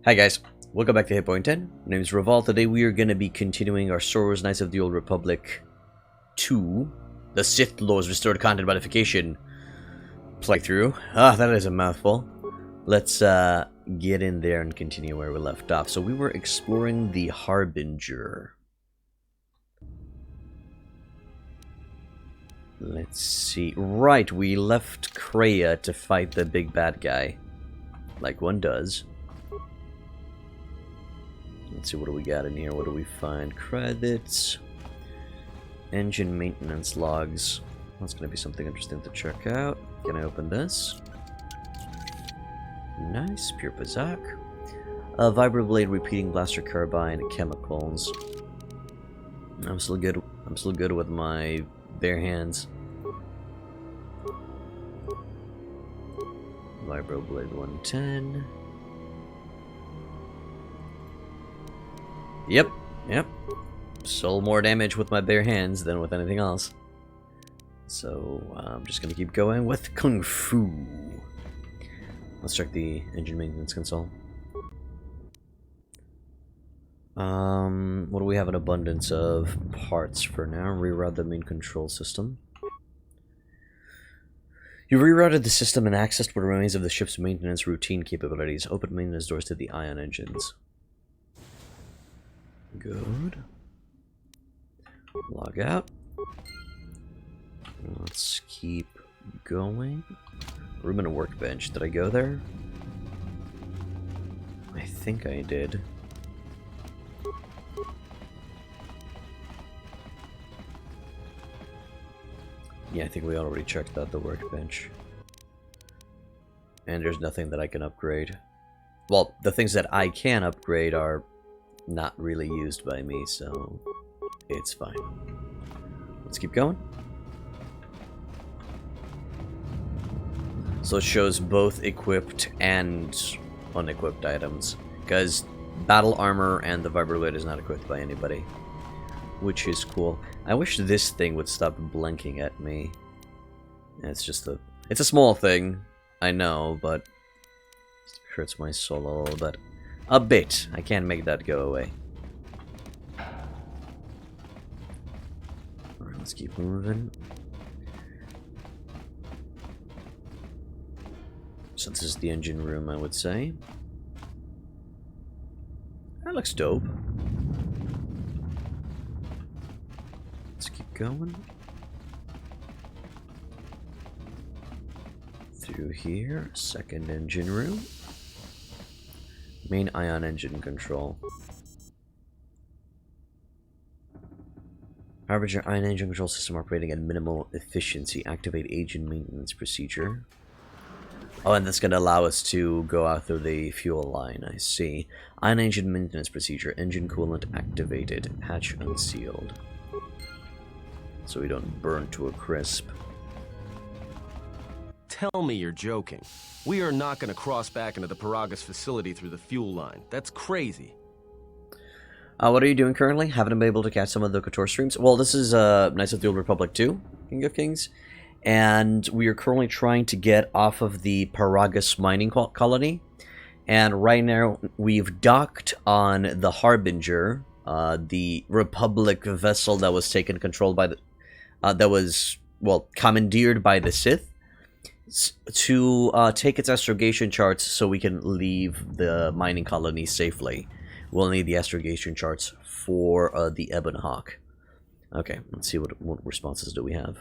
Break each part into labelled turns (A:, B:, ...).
A: Hi guys, welcome back to Hitpoint 10. My name is Revolve. Today we are going to be continuing our Star Wars Knights of the Old Republic 2, the Sith Lords Restored Content Modification playthrough. That is a mouthful. Let's get in there and continue where we left off. So we were exploring the Harbinger. Let's see. Right, we left Kreia to fight the big bad guy, like one does. Let's see, what do we got in here? What do we find? Credits. Engine maintenance logs. That's going to be something interesting to check out. Can I open this? Nice. Pure Pazak. Vibroblade, repeating blaster carbine, chemicals. I'm still good with my bare hands. Vibroblade 110. Yep. Sold more damage with my bare hands than with anything else. So, I'm just gonna keep going with Kung Fu. Let's check the engine maintenance console. What do we have? An abundance of parts for now. Reroute the main control system. You rerouted the system and accessed what remains of the ship's maintenance routine capabilities. Open maintenance doors to the ion engines. Good. Log out. Let's keep going. Room and a workbench. Did I go there? I think I did. Yeah, I think we already checked out the workbench. And there's nothing that I can upgrade. Well, the things that I can upgrade are not really used by me, so it's fine. Let's keep going. So it shows both equipped and unequipped items, because battle armor and the vibroblade is not equipped by anybody, which is cool. I wish this thing would stop blinking at me. It's just it's a small thing, I know, but it hurts my soul a little bit. A bit. I can't make that go away. Alright, let's keep moving. So this is the engine room, I would say. That looks dope. Let's keep going. Through here, second engine room. Main ion engine control. Harbinger ion engine control system operating at minimal efficiency. Activate engine maintenance procedure. Oh, and that's going to allow us to go out through the fuel line, I see. Ion engine maintenance procedure. Engine coolant activated. Hatch unsealed. So we don't burn to a crisp.
B: Tell me you're joking. We are not going to cross back into the Peragus facility through the fuel line. That's crazy.
A: What are you doing currently? Haven't been able to catch some of the KOTOR streams? Well, this is Knights of the Old Republic 2, King of Kings. And we are currently trying to get off of the Peragus mining colony. And right now, we've docked on the Harbinger, the Republic vessel that was taken control by the... that was, well, commandeered by the Sith, to take its astrogation charts so we can leave the mining colony safely. We'll need the astrogation charts for the Ebon Hawk. Okay, let's see what responses do we have.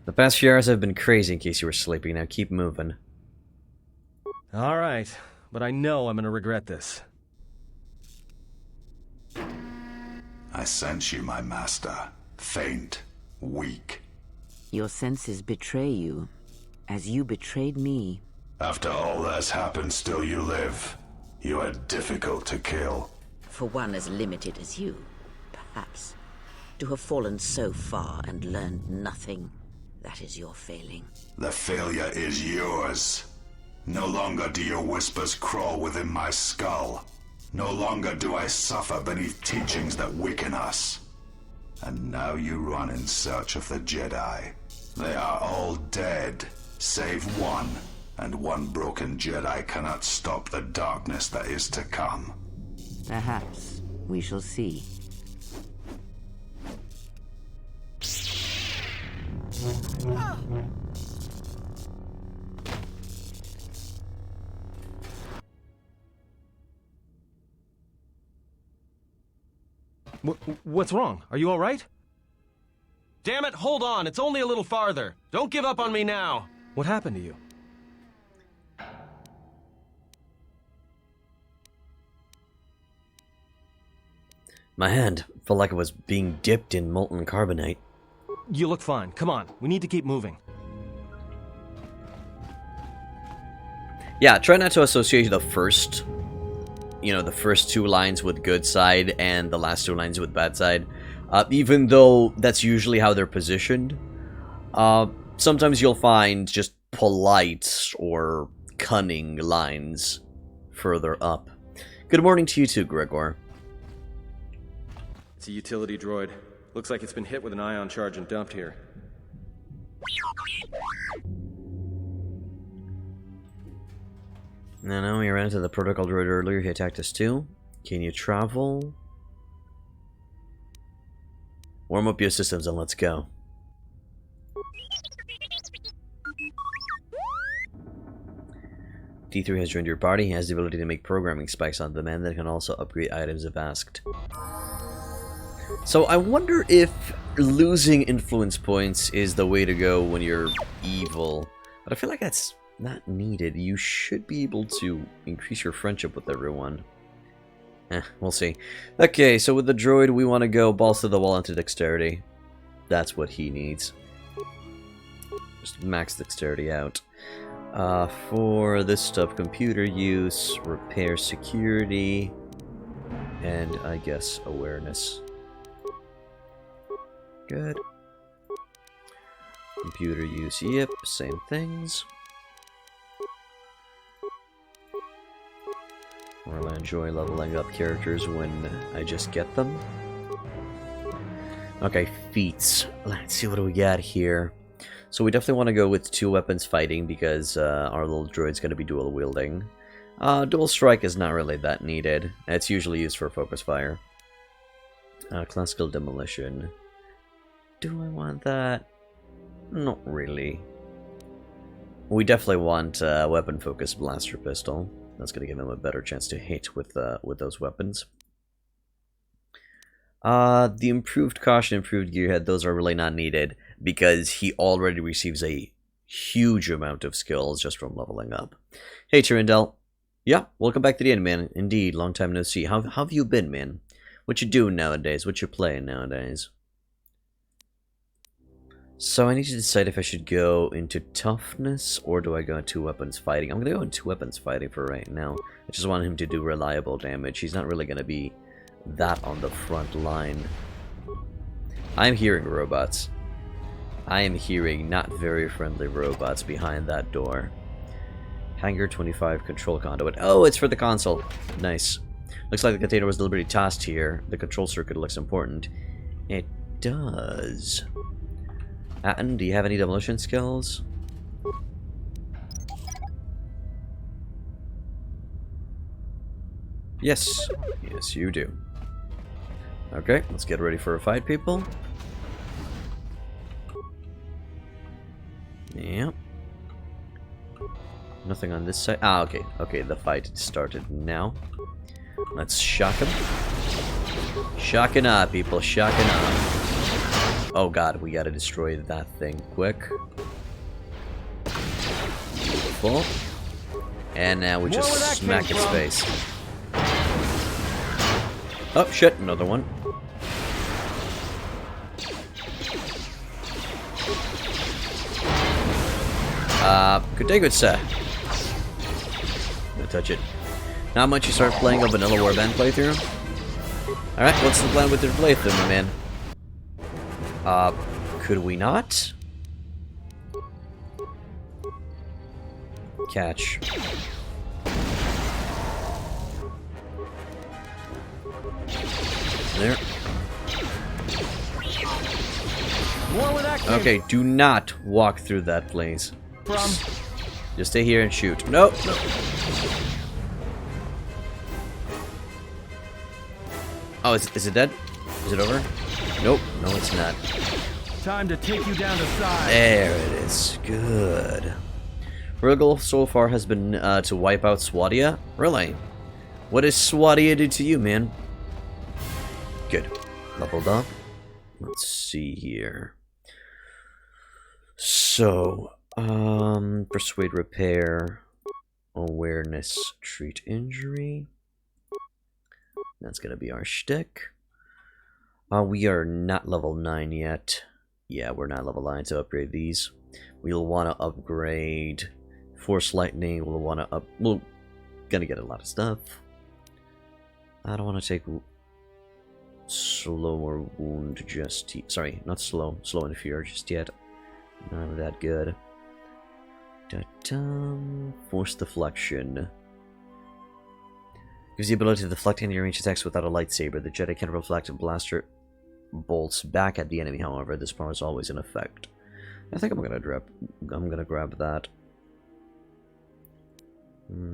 A: The past few hours have been crazy, in case you were sleeping. Now keep moving.
B: Alright, but I know I'm gonna regret this.
C: I sense you, my master. Faint, weak.
D: Your senses betray you, as you betrayed me.
C: After all that's happened, still you live. You are difficult to kill.
D: For one as limited as you, perhaps. To have fallen so far and learned nothing, that is your failing.
C: The failure is yours. No longer do your whispers crawl within my skull. No longer do I suffer beneath teachings that weaken us. And now you run in search of the Jedi. They are all dead, save one, and one broken Jedi cannot stop the darkness that is to come.
D: Perhaps we shall see.
B: What's wrong? Are you all right? Damn it, hold on. It's only a little farther. Don't give up on me now. What happened to you?
A: My hand felt like it was being dipped in molten carbonite.
B: You look fine. Come on. We need to keep moving.
A: Yeah, try not to associate the first, the first two lines with good side and the last two lines with bad side. Even though that's usually how they're positioned. Sometimes you'll find just polite or cunning lines further up. Good morning to you too, Gregor.
B: It's a utility droid. Looks like it's been hit with an ion charge and dumped here.
A: No, we ran into the protocol droid earlier. He attacked us too. Can you travel? Warm up your systems and let's go. D3 has joined your party. He has the ability to make programming spikes on demand that can also upgrade items if asked. So I wonder if losing influence points is the way to go when you're evil. But I feel like that's not needed. You should be able to increase your friendship with everyone. We'll see. Okay, so with the droid, we want to go balls to the wall into dexterity. That's what he needs. Just max dexterity out. For this stuff, computer use, repair security, and I guess awareness. Good. Computer use, yep, same things. Well, I enjoy leveling up characters when I just get them. Okay, feats. Let's see what do we got here. So we definitely want to go with 2 weapons fighting because our little droid's going to be dual wielding. Dual strike is not really that needed. It's usually used for focus fire. Classical demolition. Do I want that? Not really. We definitely want weapon focused blaster pistol. That's going to give him a better chance to hit with those weapons. The improved caution, improved gearhead, those are really not needed because he already receives a huge amount of skills just from leveling up. Hey, Tyrindel. Yeah, welcome back to the end, man. Indeed, long time no see. How have you been, man? What you doing nowadays? What you playing nowadays? So I need to decide if I should go into toughness or do I go into weapons fighting. I'm going to go into weapons fighting for right now. I just want him to do reliable damage. He's not really going to be that on the front line. I'm hearing robots. I am hearing not very friendly robots behind that door. Hangar 25 control conduit. Oh, it's for the console. Nice. Looks like the container was deliberately tossed here. The control circuit looks important. It does. Atten, do you have any demolition skills? Yes. Yes, you do. Okay, let's get ready for a fight, people. Yep. Nothing on this side. Ah, okay. Okay, the fight started now. Let's shock him. Shocking up, people. Shocking up. Oh god, we gotta destroy that thing quick. Beautiful. And now we just smack its face. Oh shit, another one. Good day, good sir. Gonna touch it. Not much you start playing a vanilla warband playthrough? Alright, what's the plan with your playthrough, my man? Could we not? Catch.
B: More with that
A: Okay, do not walk through that, please.
B: From...
A: Just stay here and shoot. Nope. Oh, is it dead? Is it over? Nope. No, it's not.
B: Time to take you down to size.
A: There it is. Good. Real goal so far has been to wipe out Swadia. Really? What does Swadia do to you, man? Good. Leveled up. Let's see here. So, persuade, repair, awareness, treat injury. That's gonna be our shtick. We are not level 9 yet. Yeah, we're not level 9 to upgrade these. We'll want to upgrade Force Lightning. We'll want to we're gonna get a lot of stuff. I don't want to take slower wound just yet. Sorry, not slow and fear just yet. None of that good. Force deflection. Gives the ability to deflect any range attacks without a lightsaber. The Jedi can reflect and blaster bolts back at the enemy, however, this power is always in effect. I think I'm gonna grab that.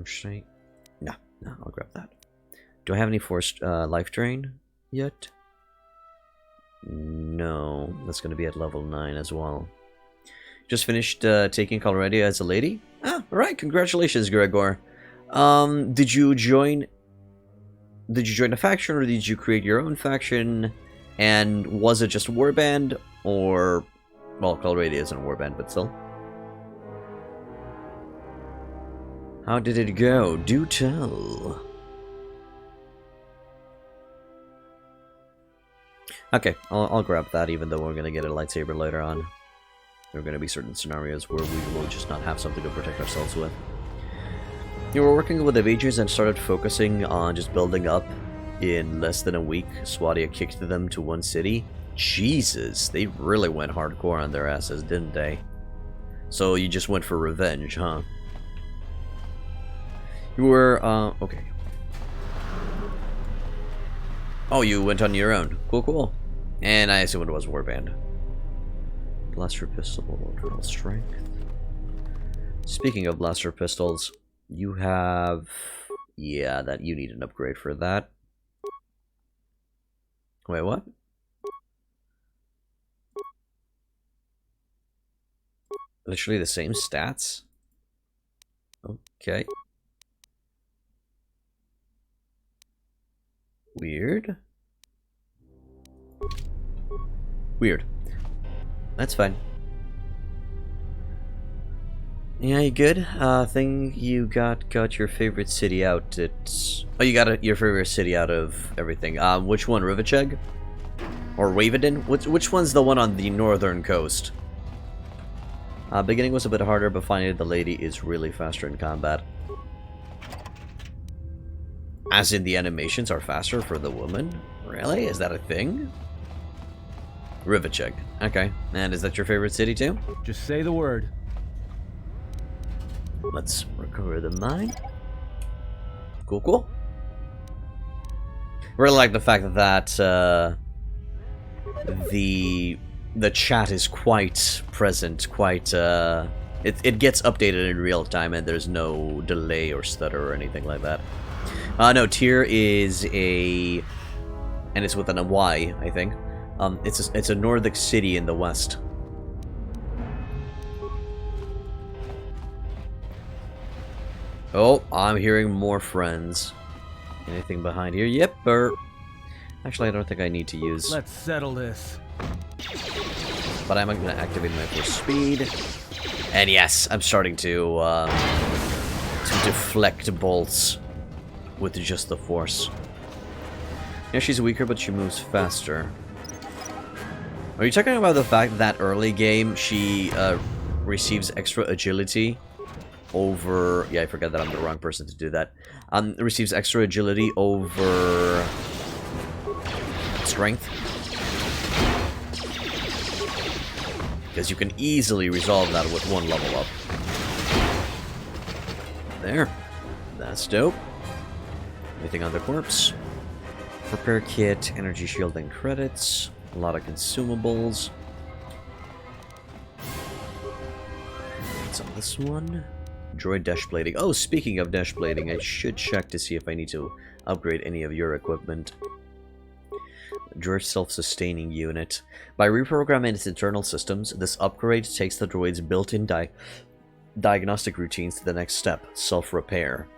A: Should I? No, I'll grab that. Do I have any forced life drain yet? No, that's gonna be at level 9 as well. Just finished taking Colorado as a lady? Ah, alright, congratulations, Gregor. Did you join a faction, or did you create your own faction? And was it just a warband, or... Well, Colorado isn't a warband, but still. How did it go? Do tell. Okay, I'll grab that, even though we're gonna get a lightsaber later on. There are gonna be certain scenarios where we will just not have something to protect ourselves with. You were working with the Avengers and started focusing on just building up. In less than a week, Swadia kicked them to one city. Jesus, they really went hardcore on their asses, didn't they? So you just went for revenge, huh? You were, okay. Oh, you went on your own. Cool. And I assume it was Warband. Blaster pistol, drill strength. Speaking of blaster pistols, you have... Yeah, that you need an upgrade for that. Wait, what? Literally the same stats? Okay. Weird. That's fine. Yeah, you good? Think you got your favorite city out. Oh, you got your favorite city out of everything. Which one, Rivacheg? Or Wavedon? Which one's the one on the northern coast? Beginning was a bit harder, but finally the lady is really faster in combat. As in the animations are faster for the woman? Really? Is that a thing? Rivacheg. Okay. And is that your favorite city too?
B: Just say the word.
A: Let's recover the mine. Cool. Really like the fact that the chat is quite present, quite it gets updated in real time, and there's no delay or stutter or anything like that. No, Tyr is a, and it's with an Y, I think. It's a Nordic city in the west. Oh, I'm hearing more friends. Anything behind here? Yep, actually, I don't think I need to use...
B: Let's settle this.
A: But I'm going to activate my full speed. And yes, I'm starting to deflect bolts with just the force. Yeah, she's weaker, but she moves faster. Are you talking about the fact that early game she receives extra agility over... Yeah, I forgot that I'm the wrong person to do that. Receives extra agility over strength. Because you can easily resolve that with one level up. There. That's dope. Anything on the corpse? Repair kit, energy shielding credits, a lot of consumables. What's on this one? Droid dash plating. Oh, speaking of dash plating, I should check to see if I need to upgrade any of your equipment. Droid self-sustaining unit. By reprogramming its internal systems, this upgrade takes the droid's built-in diagnostic routines to the next step, self-repair.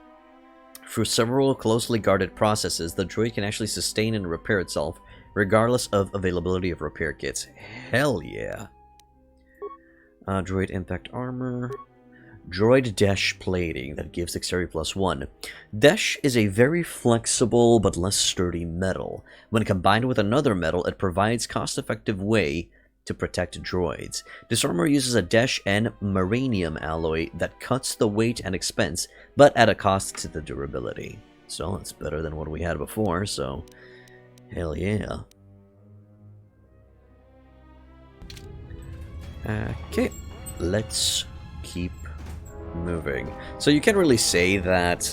A: Through several closely guarded processes, the droid can actually sustain and repair itself, regardless of availability of repair kits. Hell yeah. Droid impact armor. Droid Desh plating that gives dexterity +1. Desh is a very flexible but less sturdy metal. When combined with another metal, it provides cost-effective way to protect droids. This armor uses a Desh and Maranium alloy that cuts the weight and expense, but at a cost to the durability. So it's better than what we had before, so hell yeah. Okay, let's keep moving. So you can't really say that,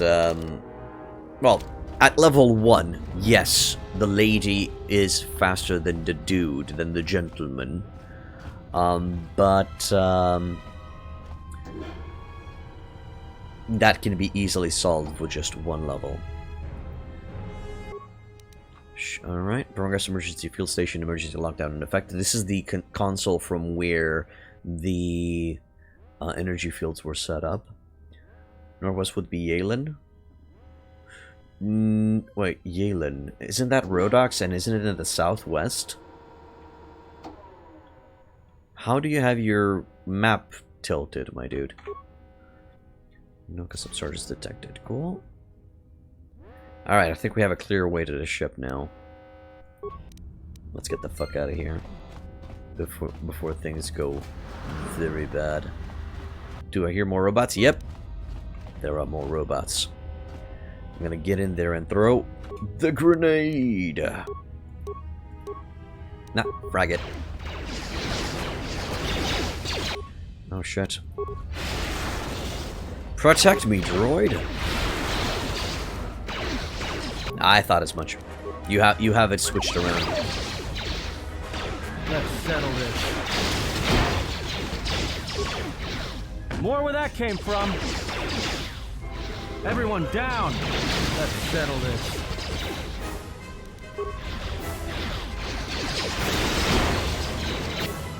A: well, at level 1, yes, the lady is faster than the dude, than the gentleman. But that can be easily solved with just 1 level. Alright, Progress Emergency Fuel Station, Emergency Lockdown in effect. This is the console from where the energy fields were set up. Northwest would be Yalen. Wait, Yalen. Isn't that Rhodox and isn't it in the southwest? How do you have your map tilted, my dude? No custom charges detected. Cool. Alright, I think we have a clear way to the ship now. Let's get the fuck out of here. Before things go very bad. Do I hear more robots? Yep. There are more robots. I'm gonna get in there and throw the grenade. Nah, frag it. Oh shit. Protect me, droid. I thought as much. You have it switched around.
E: Let's settle this. More where that came from. Everyone down. Let's settle this.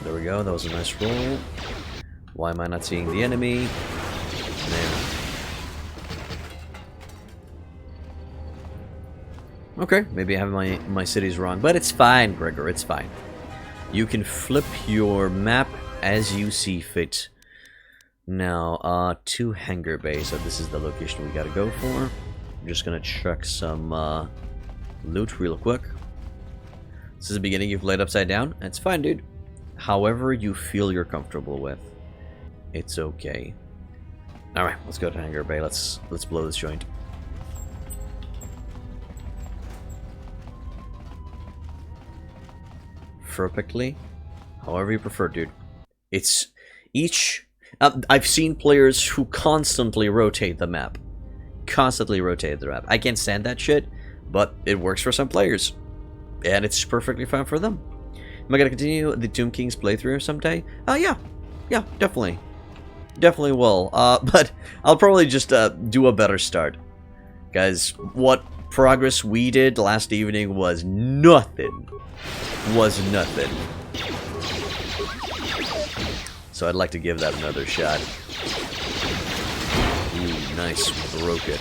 A: There we go. That was a nice roll. Why am I not seeing the enemy? There. Okay, maybe I have my cities wrong, but it's fine, Gregor, it's fine. You can flip your map as you see fit. Now, to Hangar Bay, so this is the location we gotta go for. I'm just gonna check some loot real quick. This is the beginning you've laid upside down. It's fine, dude. However you feel you're comfortable with. It's okay. Alright, let's go to Hangar Bay. Let's blow this joint. Perfectly. However you prefer, dude. It's each... I've seen players who constantly rotate the map. Constantly rotate the map. I can't stand that shit, but it works for some players. And it's perfectly fine for them. Am I going to continue the Tomb King's playthrough someday? Yeah. Yeah, definitely. Definitely will. But I'll probably just do a better start. Guys, what progress we did last evening was nothing. Was nothing. So I'd like to give that another shot. Ooh, nice. Broke it.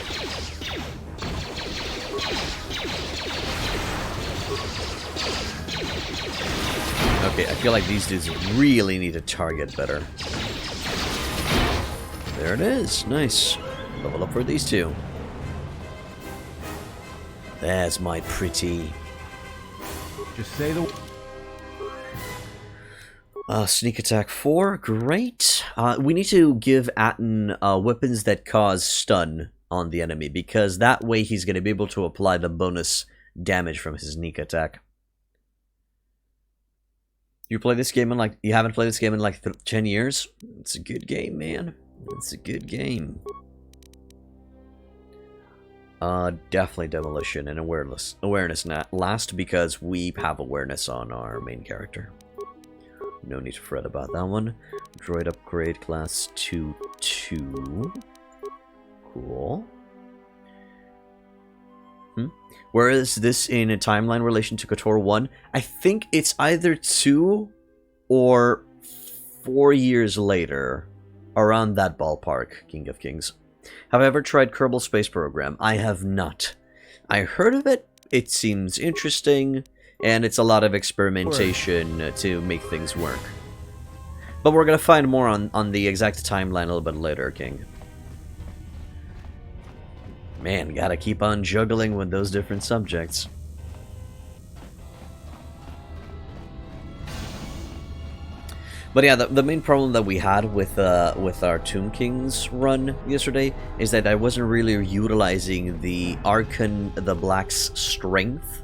A: Okay, I feel like these dudes really need to target better. There it is. Nice. Level up for these two. There's my pretty.
E: Just say the...
A: Sneak attack 4, great. We need to give Atten weapons that cause stun on the enemy, because that way he's going to be able to apply the bonus damage from his sneak attack. You play this game in like... You haven't played this game in like 10 years? It's a good game, man. It's a good game. Definitely demolition and awareness. Awareness not last because we have awareness on our main character. No need to fret about that one. Droid upgrade class 2. Cool. Where is this in a timeline relation to KOTOR 1? I think it's either 2 or 4 years later. Around that ballpark, King of Kings. Have I ever tried Kerbal Space Program? I have not. I heard of it. It seems interesting. And it's a lot of experimentation to make things work. But we're going to find more on the exact timeline a little bit later, King. Man, gotta keep on juggling with those different subjects. But yeah, the main problem that we had with our Tomb Kings run yesterday is that I wasn't really utilizing the Archon the Black's strength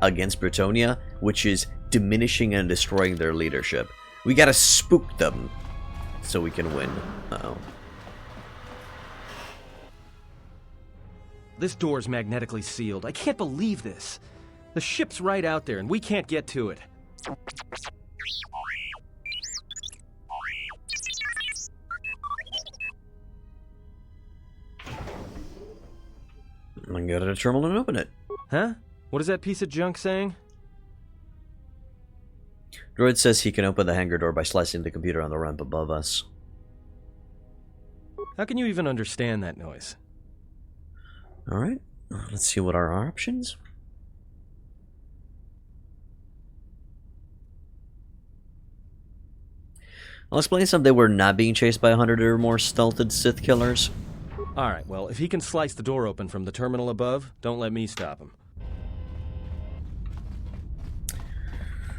A: against Bretonia, which is diminishing and destroying their leadership. We gotta spook them so we can win. Uh-oh.
B: This door's magnetically sealed. I can't believe this. The ship's right out there and we can't get to it.
A: I'm gonna go to the terminal and open it.
B: Huh? What is that piece of junk saying?
A: Droid says he can open the hangar door by slicing the computer on the ramp above us.
B: How can you even understand that noise?
A: Alright, let's see what are our options. I'll explain someday we're not being chased by 100 or more stealthed Sith killers.
B: Alright, well, if he can slice the door open from the terminal above, don't let me stop him.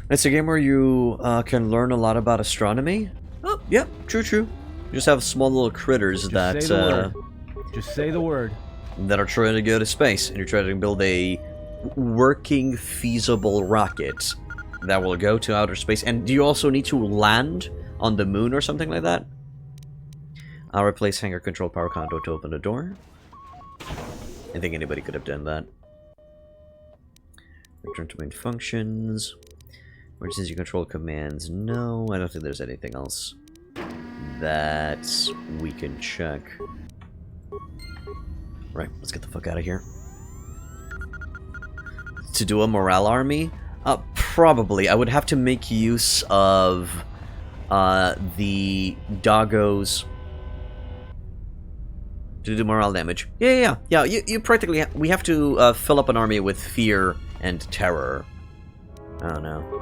A: It's a game where you can learn a lot about astronomy. Oh, yep, true. You just have small little critters
E: Just say the word.
A: that are trying to go to space, and you're trying to build a working, feasible rocket that will go to outer space. And do you also need to land on the moon or something like that? I'll replace hangar control power conduit to open the door. I think anybody could have done that. Return to main functions. Emergency control commands. No, I don't think there's anything else that we can check. Right, let's get the fuck out of here. To do a morale army? Probably. I would have to make use of the doggos to do morale damage. Yeah. You practically we have to fill up an army with fear and terror. I don't know.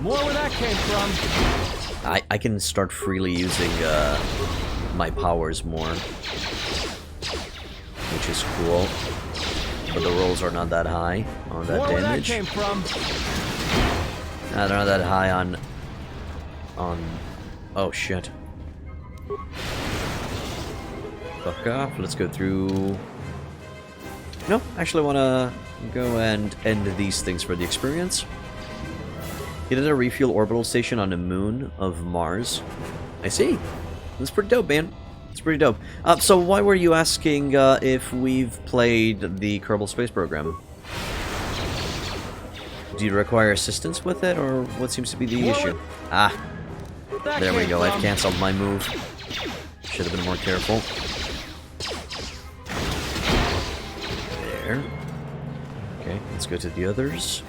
E: More where that came from.
A: I can start freely using my powers more, which is cool. But the rolls are not that high on that
E: More
A: damage.
E: where that came from.
A: They're not that high on. Oh shit! Fuck off. Let's go through. No, actually, want to go and end these things for the experience. It is a refuel orbital station on the moon of Mars. I see. That's pretty dope, man. It's pretty dope. So why were you asking if we've played the Kerbal Space Program? Do you require assistance with it, or what seems to be the issue? Ah, there we go. I've cancelled my move. Should have been more careful. There. Okay, let's go to the others.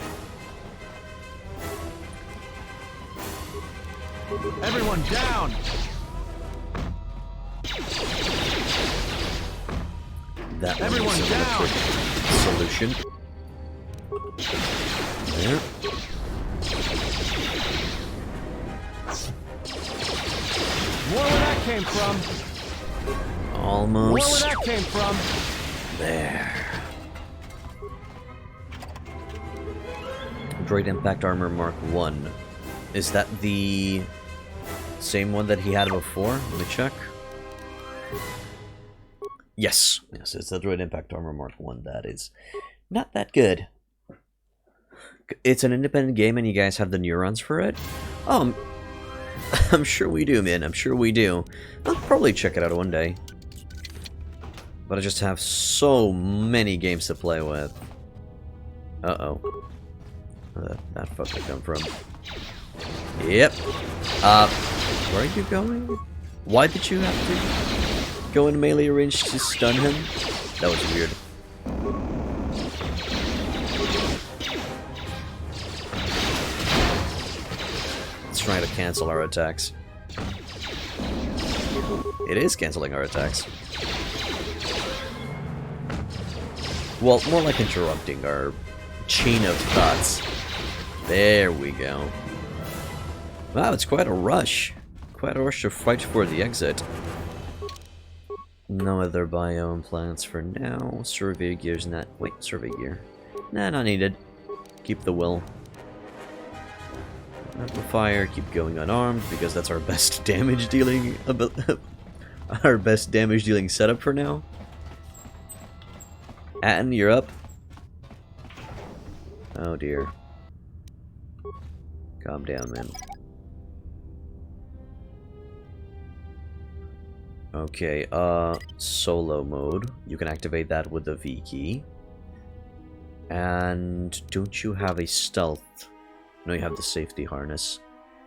E: Everyone down.
A: That
E: Everyone
A: one is
E: down.
A: a solution. There.
E: More where that came from.
A: Almost.
E: More where that came from.
A: There. Droid Impact Armor Mark 1. Is that the same one that he had before? Let me check. Yes, it's the Droid Impact Armor Mark 1. That is not that good. It's an independent game and you guys have the neurons for it? I'm sure we do, man. I'm sure we do. I'll probably check it out one day. But I just have so many games to play with. Uh-oh. Where'd that fucker come from? Yep. Where are you going? Why did you have to go in melee range to stun him? That was weird. It's trying to cancel our attacks. It is canceling our attacks. Well, more like interrupting our chain of thoughts. There we go. Wow, it's quite a rush. Quite a rush to fight for the exit. No other biome plants for now. Survey gear's not... Wait, survey gear. Nah, not needed. Keep the will. Amplifier, keep going unarmed, because that's our best damage dealing... our best damage dealing setup for now. Atten, you're up. Oh dear. Calm down, man. Okay, solo mode. You can activate that with the V key. And don't you have a stealth? No, you have the safety harness.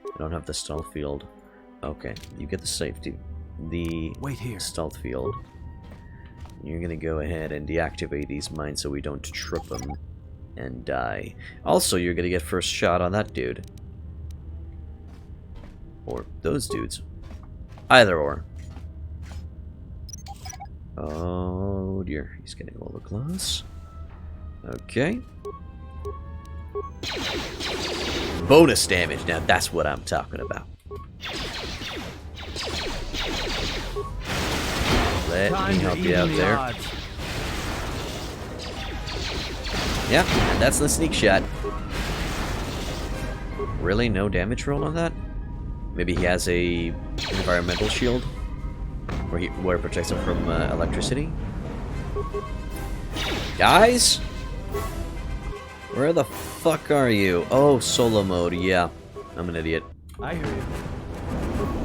A: You don't have the stealth field. Okay, you get the safety.
E: Wait here.
A: Stealth field. You're gonna go ahead and deactivate these mines so we don't trip them and die. Also, you're gonna get first shot on that dude. Or those dudes. Either or. Oh dear, he's getting a little close. Okay. Bonus damage, now that's what I'm talking about. Let me help you out there. Yeah, and that's the sneak shot. Really? No damage roll on that? Maybe he has a environmental shield? Where it protects him from electricity? Guys? Where the fuck are you? Oh, solo mode, yeah. I'm an idiot.
E: I hear you.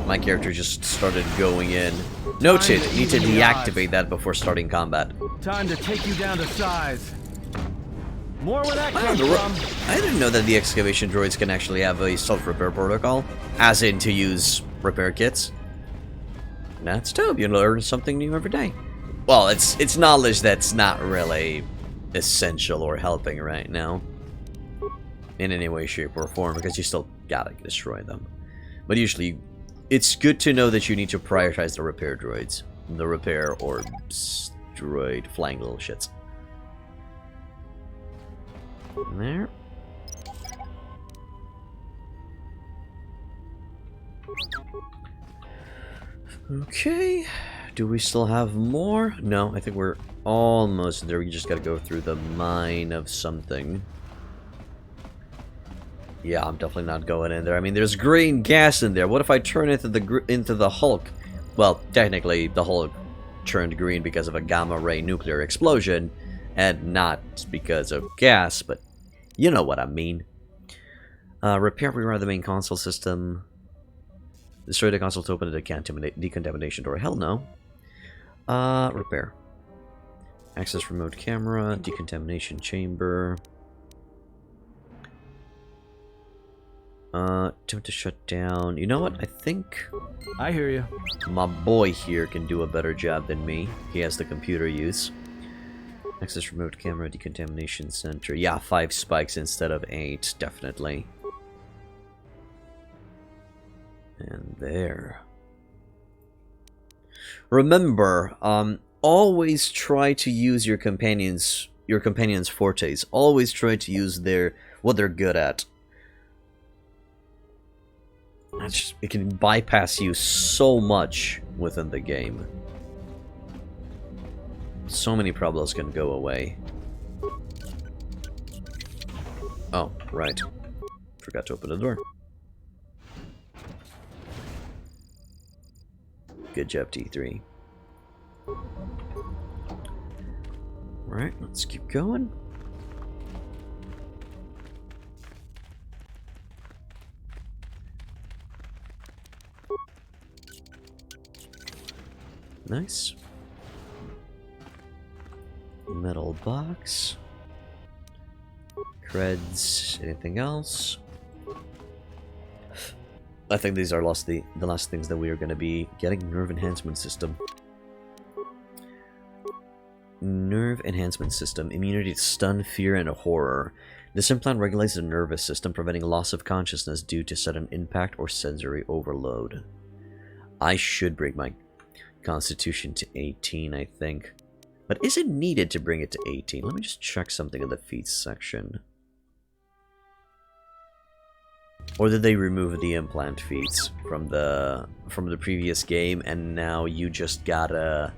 A: My character just started going in. Noted, need to deactivate that before starting combat.
E: Time to take you down to size. More where that came from.
A: I didn't know that the excavation droids can actually have a self-repair protocol. As in to use repair kits. That's dope, you learn something new every day. Well, it's knowledge that's not really essential or helping right now. In any way, shape, or form, because you still gotta destroy them. But usually, it's good to know that you need to prioritize the repair droids. The repair or droid flying little shits. There. Okay. Do we still have more? No, I think we're almost there. We just gotta go through the mine of something. Yeah, I'm definitely not going in there. I mean, there's green gas in there. What if I turn into the Hulk? Well, technically, the Hulk turned green because of a gamma ray nuclear explosion, and not because of gas, but you know what I mean. Repair rewire the main console system. Destroy the console to open the decontamination door. Hell no. Repair. Access remote camera, decontamination chamber. Attempt to shut down. You know what? I think
E: I hear you.
A: my boy here can do a better job than me. He has the computer use. Access remote camera, decontamination center. Yeah, 5 spikes instead of 8, definitely. And there. Remember, always try to use your companions' fortes. Always try to use what they're good at. It can bypass you so much within the game. So many problems can go away. Oh, right. Forgot to open the door. Good job, T3. Alright, let's keep going. Nice. Metal box. creds. Anything else? I think these are the last things that we are going to be getting. Nerve enhancement system. Nerve enhancement system. Immunity to stun, fear, and horror. This implant regulates the nervous system, preventing loss of consciousness due to sudden impact or sensory overload. I should bring my constitution to 18, I think. But is it needed to bring it to 18? Let me just check something in the feats section. Or did they remove the implant feats from the previous game, and now you just gotta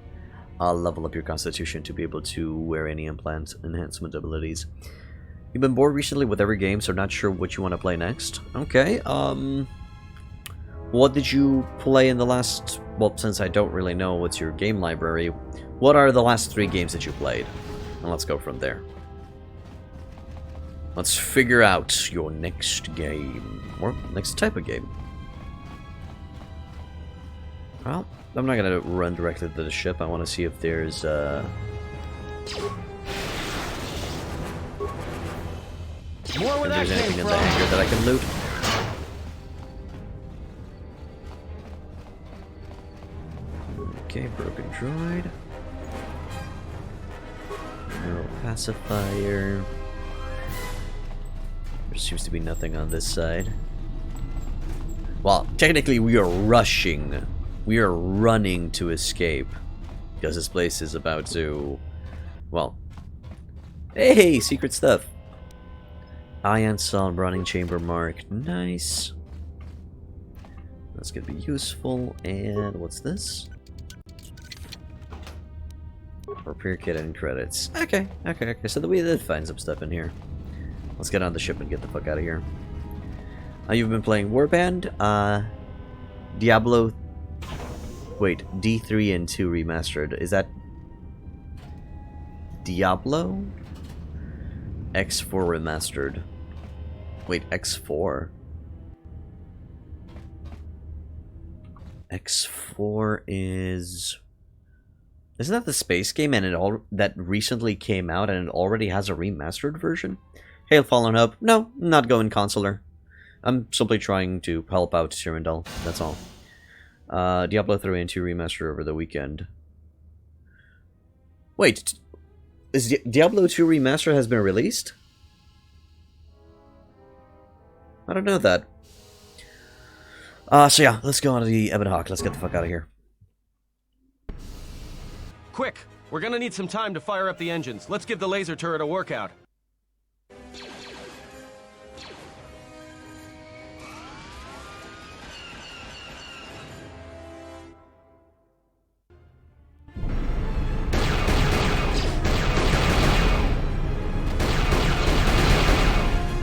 A: level up your constitution to be able to wear any implant enhancement abilities? You've been bored recently with every game, so not sure what you want to play next. Okay, what did you play in the last... Well, since I don't really know what's your game library, what are the last 3 games that you played? And let's go from there. Let's figure out your next game. Or next type of game. Well, I'm not gonna run directly to the ship. I want to see if there's
E: More where that
A: anything
E: came
A: in
E: from.
A: the hangar that I can loot. Okay, broken droid. Neural pacifier. There seems to be nothing on this side. Well, technically we are rushing. We are running to escape. Because this place is about to... Well... Hey! Secret stuff! Ion cell running chamber mark. Nice. That's gonna be useful. And what's this? Repair kit and credits. Okay. So we did find some stuff in here. Let's get on the ship and get the fuck out of here. You've been playing Warband. Diablo... Wait, D3 and 2 remastered. Is that... Diablo? X4 remastered. Wait, X4? X4 is... Isn't that the space game and that recently came out and it already has a remastered version? Hail Fallen Hope. No, I'm not going consular. I'm simply trying to help out Cyrindel, that's all. Diablo 3 and 2 remastered over the weekend. Wait, is Diablo 2 remastered has been released? I don't know that. So yeah, let's go on to the Ebon Hawk. Let's get the fuck out of here.
B: Quick! We're gonna need some time to fire up the engines. Let's give the laser turret a workout.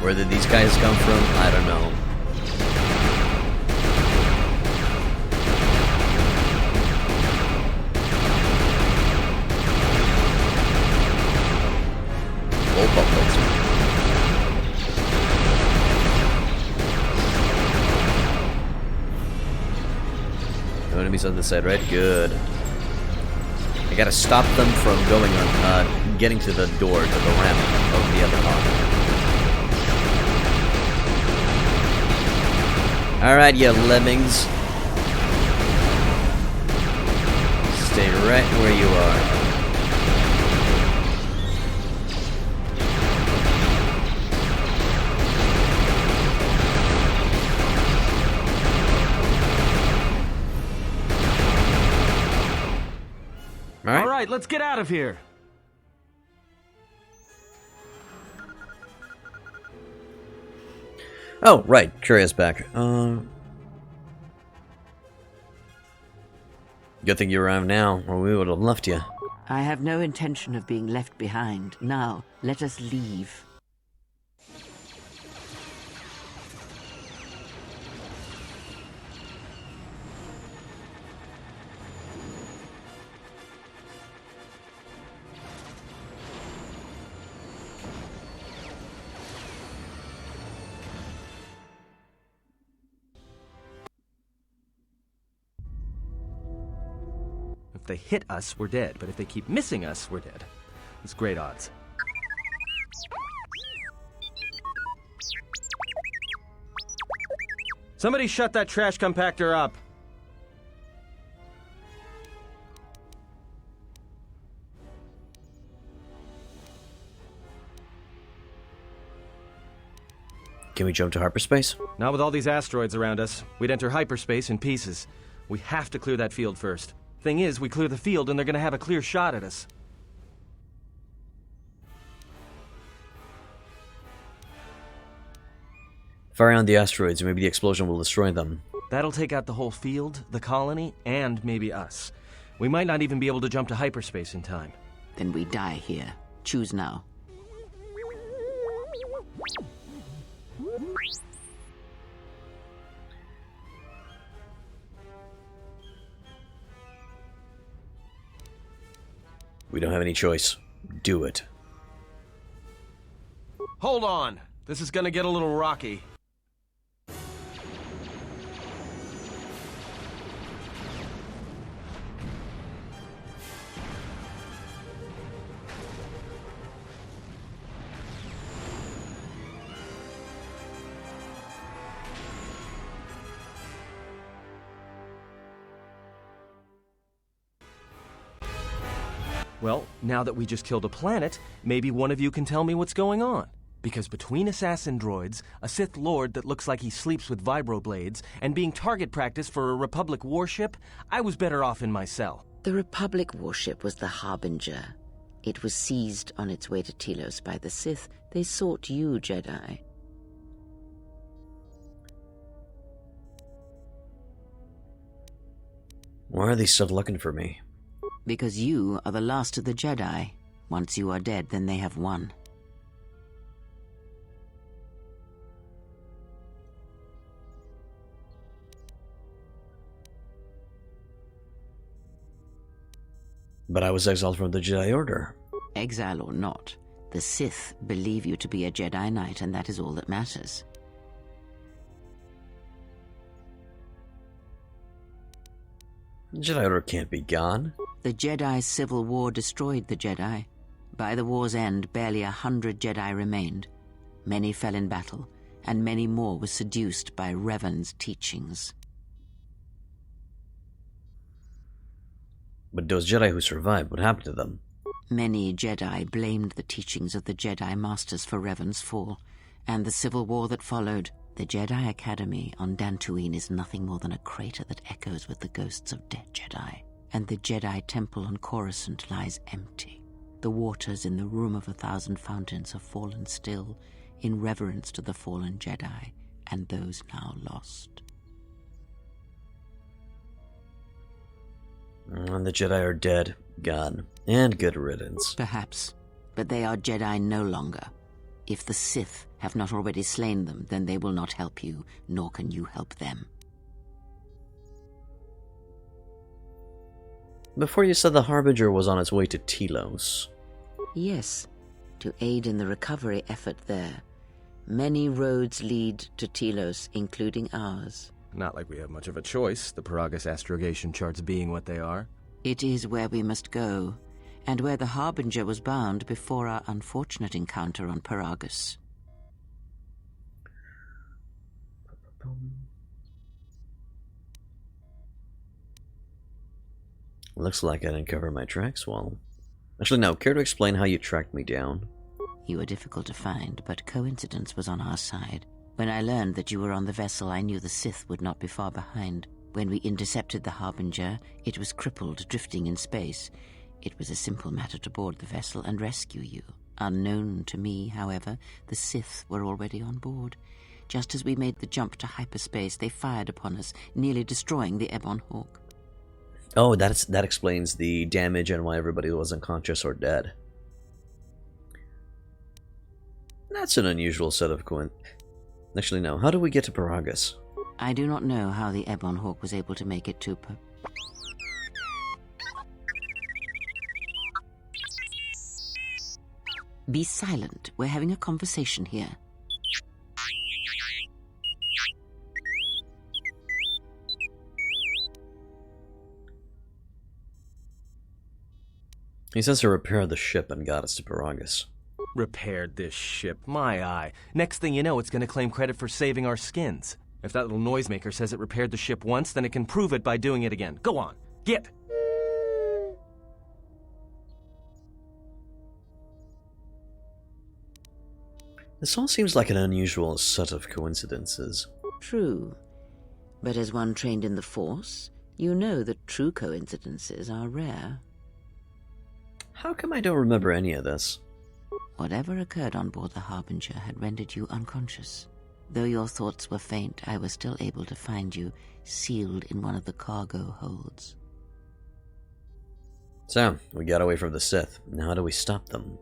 A: Where did these guys come from? I don't know. No enemies on this side, right? Good. I gotta stop them from going on, getting to the door, to the ramp of the other hawk. Alright, you lemmings. Stay right where you are.
B: All right, let's get out of here.
A: Oh, right. Curious back. Good thing you're around now, or we would have left you.
D: I have no intention of being left behind. Now, let us leave.
B: If they hit us, we're dead. But if they keep missing us, we're dead. It's great odds. Somebody shut that trash compactor up.
A: Can we jump to hyperspace?
B: Not with all these asteroids around us. We'd enter hyperspace in pieces. We have to clear that field first. Thing is, we clear the field and they're gonna have a clear shot at us.
A: Fire on the asteroids, maybe the explosion will destroy them.
B: That'll take out the whole field, the colony, and maybe us. We might not even be able to jump to hyperspace in time.
D: Then we die here. Choose now.
A: We don't have any choice. Do it.
B: Hold on! This is gonna get a little rocky. Well, now that we just killed a planet, maybe one of you can tell me what's going on. Because between assassin droids, a Sith Lord that looks like he sleeps with vibroblades, and being target practice for a Republic warship, I was better off in my cell.
D: The Republic warship was the Harbinger. It was seized on its way to Telos by the Sith. They sought you, Jedi.
A: Why are they still looking for me?
D: Because you are the last of the Jedi. Once you are dead, then they have won.
A: But I was exiled from the Jedi Order.
D: Exile or not, the Sith believe you to be a Jedi Knight, and that is all that matters.
A: The Jedi Order can't be gone.
D: The Jedi Civil War destroyed the Jedi. By the war's end, barely 100 Jedi remained. Many fell in battle, and many more were seduced by Revan's teachings.
A: But those Jedi who survived, what happened to them?
D: Many Jedi blamed the teachings of the Jedi Masters for Revan's fall, and the civil war that followed. The Jedi Academy on Dantooine is nothing more than a crater that echoes with the ghosts of dead Jedi, and the Jedi Temple on Coruscant lies empty. The waters in the Room of 1,000 Fountains have fallen still, in reverence to the fallen Jedi and those now lost.
A: And the Jedi are dead, gone, and good riddance.
D: Perhaps, but they are Jedi no longer. If the Sith have not already slain them, then they will not help you, nor can you help them.
A: Before you said the Harbinger was on its way to Telos.
D: Yes, to aid in the recovery effort there. Many roads lead to Telos, including ours.
B: Not like we have much of a choice, the Peragus astrogation charts being what they are.
D: It is where we must go, and where the Harbinger was bound before our unfortunate encounter on Peragus.
A: Looks like I didn't cover my tracks well. Actually, no. Care to explain how you tracked me down?
D: You were difficult to find, but coincidence was on our side. When I learned that you were on the vessel, I knew the Sith would not be far behind. When we intercepted the Harbinger, it was crippled, drifting in space. It was a simple matter to board the vessel and rescue you. Unknown to me, however, the Sith were already on board. Just as we made the jump to hyperspace, they fired upon us, nearly destroying the Ebon Hawk.
A: Oh, that explains the damage and why everybody was unconscious or dead. That's an unusual set of Actually, no. How do we get to Peragus?
D: I do not know how the Ebon Hawk was able to make it to Be silent. We're having a conversation here.
A: He says to repair the ship and got us to Peragus.
B: Repaired this ship, my eye. Next thing you know, it's gonna claim credit for saving our skins. If that little noisemaker says it repaired the ship once, then it can prove it by doing it again. Go on, get!
A: This all seems like an unusual set of coincidences.
D: True. But as one trained in the Force, you know that true coincidences are rare.
A: How come I don't remember any of this?
D: Whatever occurred on board the Harbinger had rendered you unconscious. Though your thoughts were faint, I was still able to find you sealed in one of the cargo holds.
A: So, we got away from the Sith. Now how do we stop them?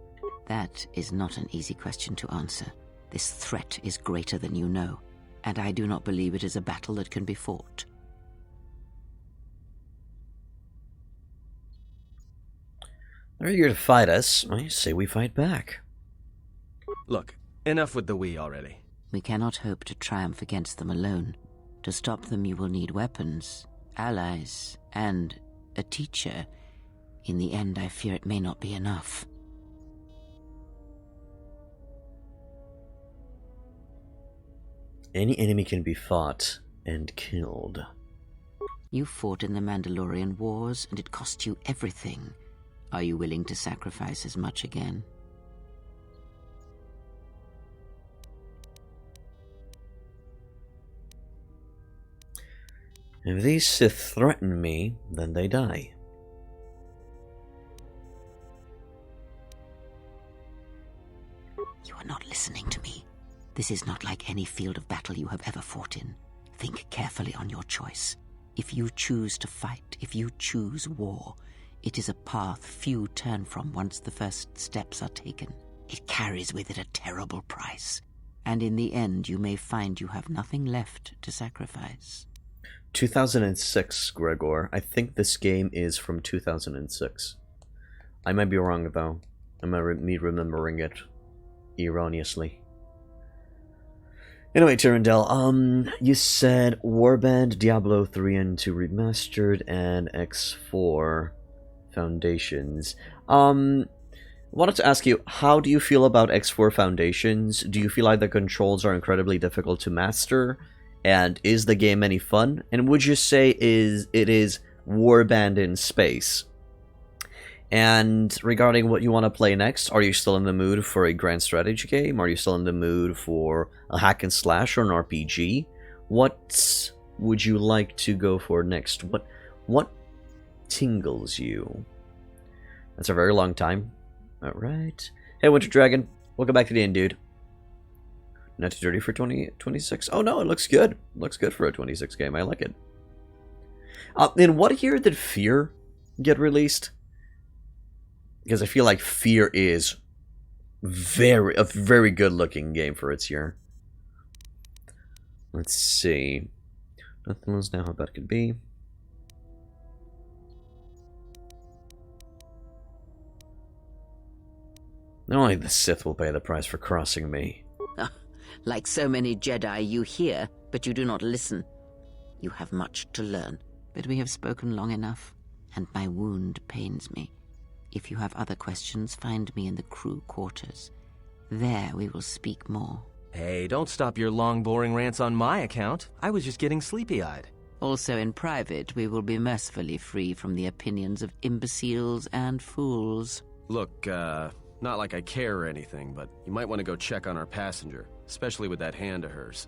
D: That is not an easy question to answer. This threat is greater than you know, and I do not believe it is a battle that can be fought.
A: They're eager to fight us. I say we fight back.
B: Look, enough with the we already.
D: We cannot hope to triumph against them alone. To stop them, you will need weapons, allies, and a teacher. In the end, I fear it may not be enough.
A: Any enemy can be fought and killed.
D: You fought in the Mandalorian Wars, and it cost you everything. Are you willing to sacrifice as much again?
A: If these Sith threaten me, then they die.
D: You are not listening to me. This is not like any field of battle you have ever fought in. Think carefully on your choice. If you choose to fight, if you choose war, it is a path few turn from once the first steps are taken. It carries with it a terrible price, and in the end you may find you have nothing left to sacrifice.
A: 2006, Gregor. I think this game is from 2006. I might be wrong, though. I might be remembering it erroneously. Anyway, Tyrandel, you said Warband, Diablo 3 and 2 Remastered, and X4 Foundations. Wanted to ask you, how do you feel about X4 Foundations? Do you feel like the controls are incredibly difficult to master? And is the game any fun? And would you say it is Warband in space? And regarding what you want to play next, are you still in the mood for a grand strategy game? Are you still in the mood for a hack and slash or an RPG? What would you like to go for next? What tingles you? That's a very long time. Alright. Hey, Winter Dragon. Welcome back to the end, dude. Not too dirty for 2026. Oh no, it looks good. Looks good for a 26 game. I like it. In what year did Fear get released? Because I feel like Fear is a very good looking game for its year. Let's see. Nothing knows now how bad it could be. Only the Sith will pay the price for crossing me.
D: Like so many Jedi, you hear, but you do not listen. You have much to learn, but we have spoken long enough, and my wound pains me. If you have other questions, find me in the crew quarters. There we will speak more.
B: Hey, don't stop your long, boring rants on my account. I was just getting sleepy-eyed.
D: Also in private, we will be mercifully free from the opinions of imbeciles and fools.
B: Look, not like I care or anything, but you might want to go check on our passenger, especially with that hand of hers.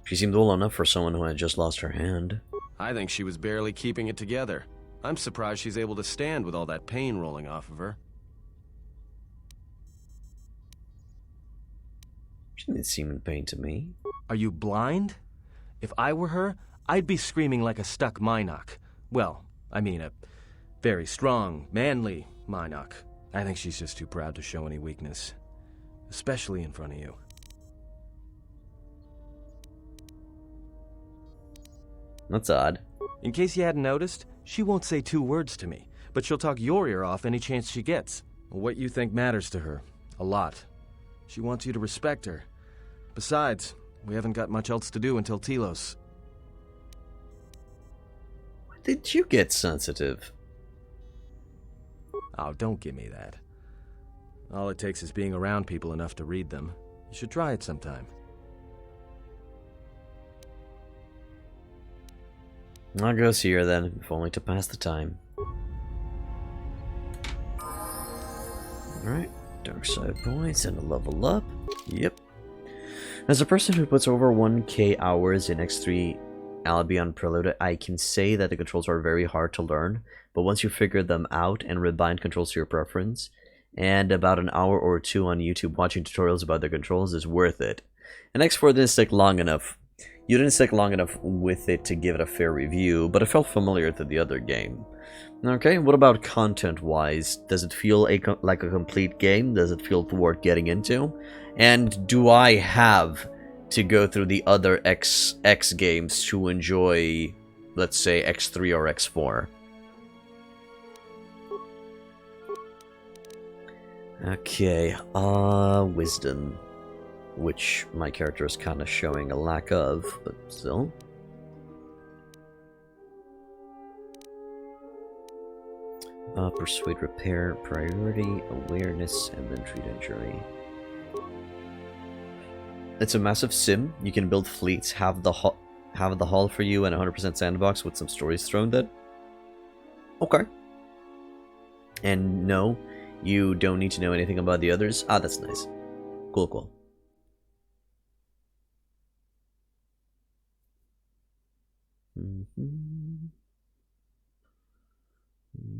A: She seemed well enough for someone who had just lost her hand.
B: I think she was barely keeping it together. I'm surprised she's able to stand with all that pain rolling off of her.
A: She didn't seem in pain to me.
B: Are you blind? If I were her, I'd be screaming like a stuck Minoc. Well, I mean a very strong, manly Minoc. I think she's just too proud to show any weakness. Especially in front of you.
A: That's odd.
B: In case you hadn't noticed, she won't say 2 words to me, but she'll talk your ear off any chance she gets. What you think matters to her. A lot. She wants you to respect her. Besides, we haven't got much else to do until Telos.
A: When did you get sensitive?
B: Oh, don't give me that. All it takes is being around people enough to read them. You should try it sometime.
A: I'll go see her then, if only to pass the time. Alright, dark side points and a level up. Yep. As a person who puts over 1k hours in X3 Albion Prelude, I can say that the controls are very hard to learn, but once you figure them out and rebind controls to your preference, and about an hour or two on YouTube watching tutorials about the controls is worth it. And X4 didn't stick long enough. You didn't stick long enough with it to give it a fair review, but it felt familiar to the other game. Okay, what about content-wise? Does it feel like a complete game? Does it feel worth getting into? And do I have to go through the other X games to enjoy, let's say, X3 or X4? Okay, wisdom. Which my character is kind of showing a lack of, but still. Persuade, repair, priority, awareness, and then treat injury. It's a massive sim. You can build fleets, have the hull for you, and 100% sandbox with some stories thrown in. Okay. And no, you don't need to know anything about the others. Ah, that's nice. Cool, cool.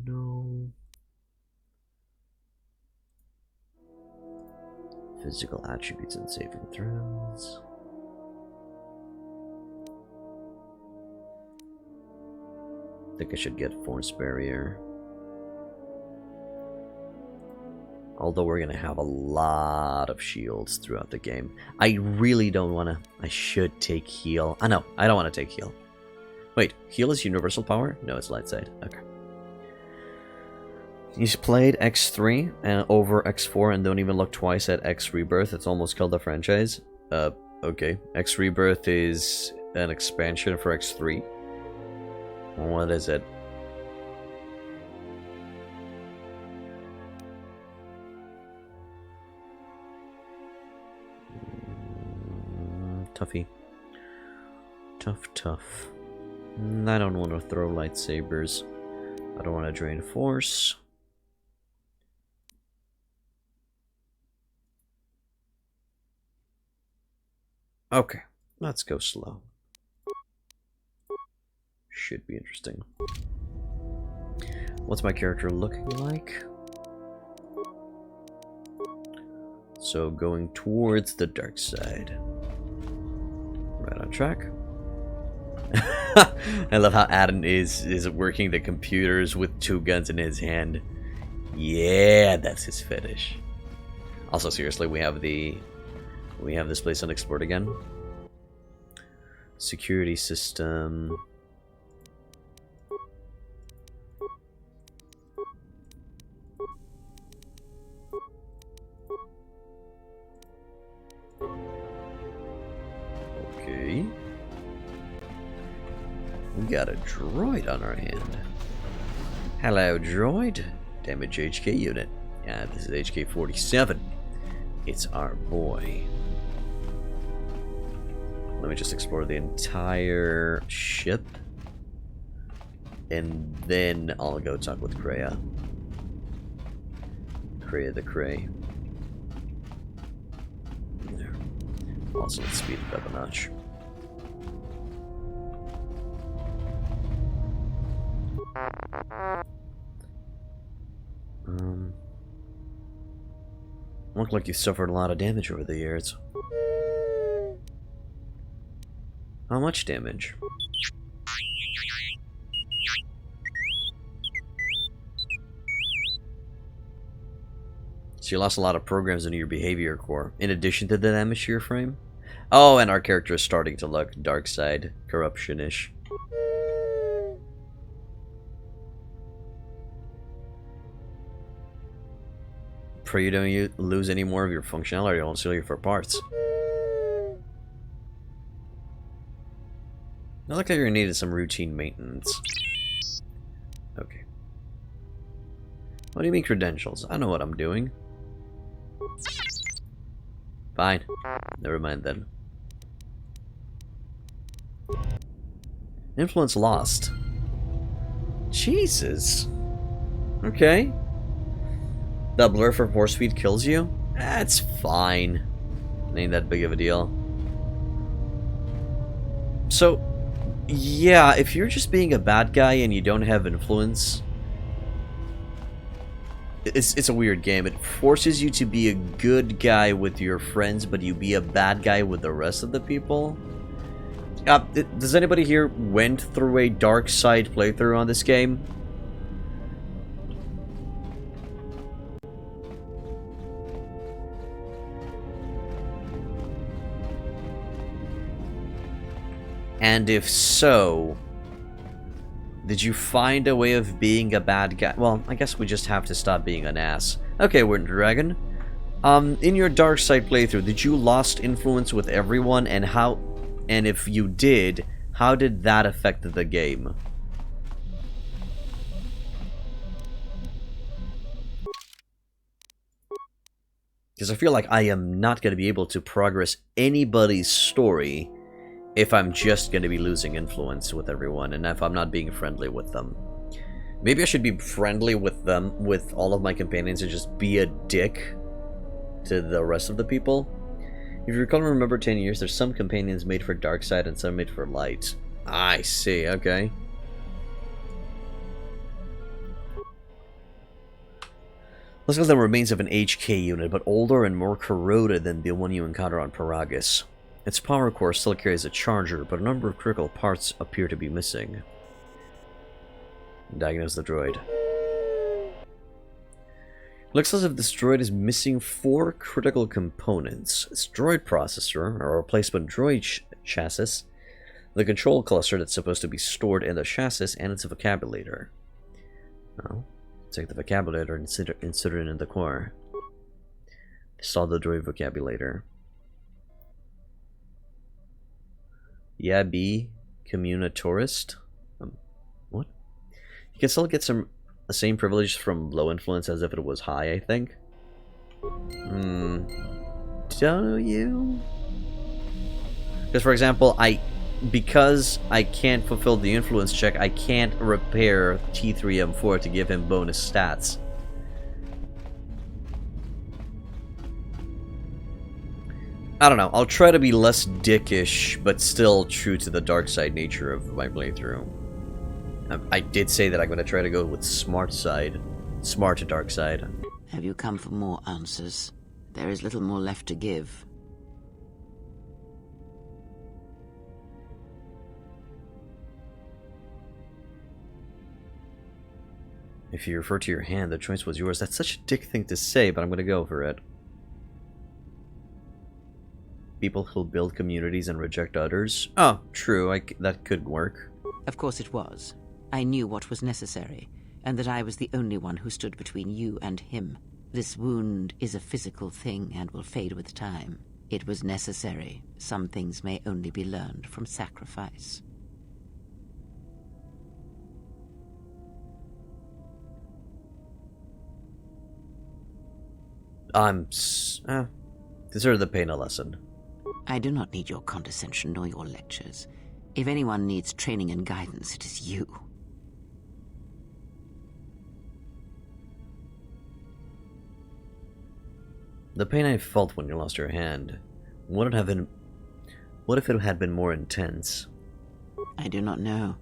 A: No. Physical attributes and saving throws. I think I should get force barrier. Although we're gonna have a lot of shields throughout the game. I really don't wanna. I should take heal. I know, I don't wanna take heal. Wait, heal is universal power? No, it's light side. Okay. He's played X3 and over X4 and don't even look twice at X Rebirth. It's almost killed the franchise. Okay. X Rebirth is an expansion for X3. What is it? Toughy. Tough. I don't want to throw lightsabers. I don't want to drain force. Okay, let's go slow. Should be interesting. What's my character looking like? So going towards the dark side. Right on track. I love how Adam is working the computers with 2 guns in his hand. Yeah, that's his fetish. Also, seriously, we have this place unexplored again. Security system. Okay. We got a droid on our hand. Hello, droid. Damage HK unit. Yeah, this is HK-47. It's our boy. Let me just explore the entire ship. And then I'll go talk with Kreia. Kreia the Krey. There. Also, let's speed it up a notch. Look like you've suffered a lot of damage over the years. How much damage? So you lost a lot of programs into your behavior core, in addition to the damage to your frame? Oh, and our character is starting to look dark side, corruption-ish. Pray you don't lose any more of your functionality. I'll sell you for parts. I look like you're needed some routine maintenance. Okay. What do you mean credentials? I know what I'm doing. Fine. Never mind then. Influence lost. Jesus. Okay. The blur from horse feed kills you? That's fine. Ain't that big of a deal. So, yeah, if you're just being a bad guy and you don't have influence, it's a weird game. It forces you to be a good guy with your friends, but you be a bad guy with the rest of the people. Does anybody here went through a dark side playthrough on this game? And if so, did you find a way of being a bad guy? Well, I guess we just have to stop being an ass. Okay, Wooden Dragon. In your dark side playthrough, did you lost influence with everyone, and how? And if you did, how did that affect the game? Because I feel like I am not going to be able to progress anybody's story if I'm just going to be losing influence with everyone, and if I'm not being friendly with them. Maybe I should be friendly with them, with all of my companions, and just be a dick to the rest of the people. If you recall and remember 10 years, there's some companions made for dark side and some made for light. I see, okay. Let's look at the remains of an HK unit, but older and more corroded than the one you encounter on Peragus. Its power core still carries a charger, but a number of critical parts appear to be missing. Diagnose the droid. Looks as if this droid is missing 4 critical components. Its droid processor, or replacement droid chassis, the control cluster that's supposed to be stored in the chassis, and its vocabulator. Oh, take the vocabulator and insert it in the core. Install the droid vocabulator. Yeah, be communitorist. What? You can still get the same privilege from low influence as if it was high, I think. Don't you? Because, for example, because I can't fulfill the influence check, I can't repair T3M4 to give him bonus stats. I don't know, I'll try to be less dickish, but still true to the dark side nature of my playthrough. I did say that I'm going to try to go with smart side. Smart to dark side.
D: Have you come for more answers? There is little more left to give.
A: If you refer to your hand, the choice was yours. That's such a dick thing to say, but I'm going to go for it. People who'll build communities and reject others. Oh, true. That could work.
D: Of course it was. I knew what was necessary, and that I was the only one who stood between you and him. This wound is a physical thing and will fade with time. It was necessary. Some things may only be learned from sacrifice.
A: Consider the pain a lesson.
D: I do not need your condescension nor your lectures. If anyone needs training and guidance, it is you.
A: The pain I felt when you lost your hand, what if it had been more intense?
D: I do not know.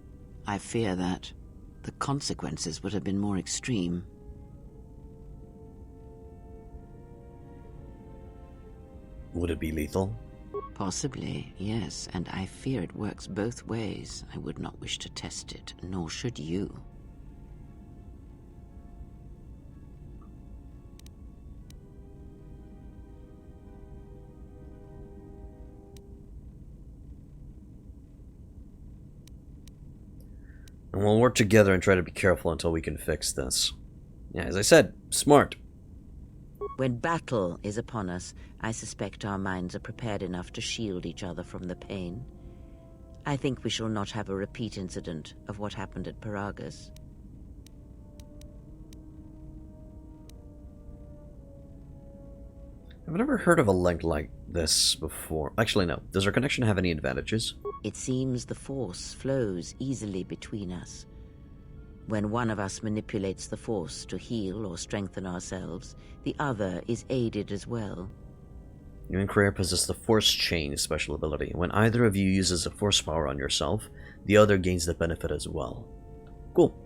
D: I fear that the consequences would have been more extreme.
A: Would it be lethal?
D: Possibly, yes, and I fear it works both ways. I would not wish to test it, nor should you.
A: And we'll work together and try to be careful until we can fix this. Yeah, as I said, smart.
D: When battle is upon us, I suspect our minds are prepared enough to shield each other from the pain. I think we shall not have a repeat incident of what happened at Peragus.
A: I've never heard of a link like this before. Actually, no. Does our connection have any advantages?
D: It seems the Force flows easily between us. When one of us manipulates the Force to heal or strengthen ourselves, the other is aided as well.
A: You and Claire possess the Force Chain special ability. When either of you uses a Force power on yourself, the other gains the benefit as well. Cool.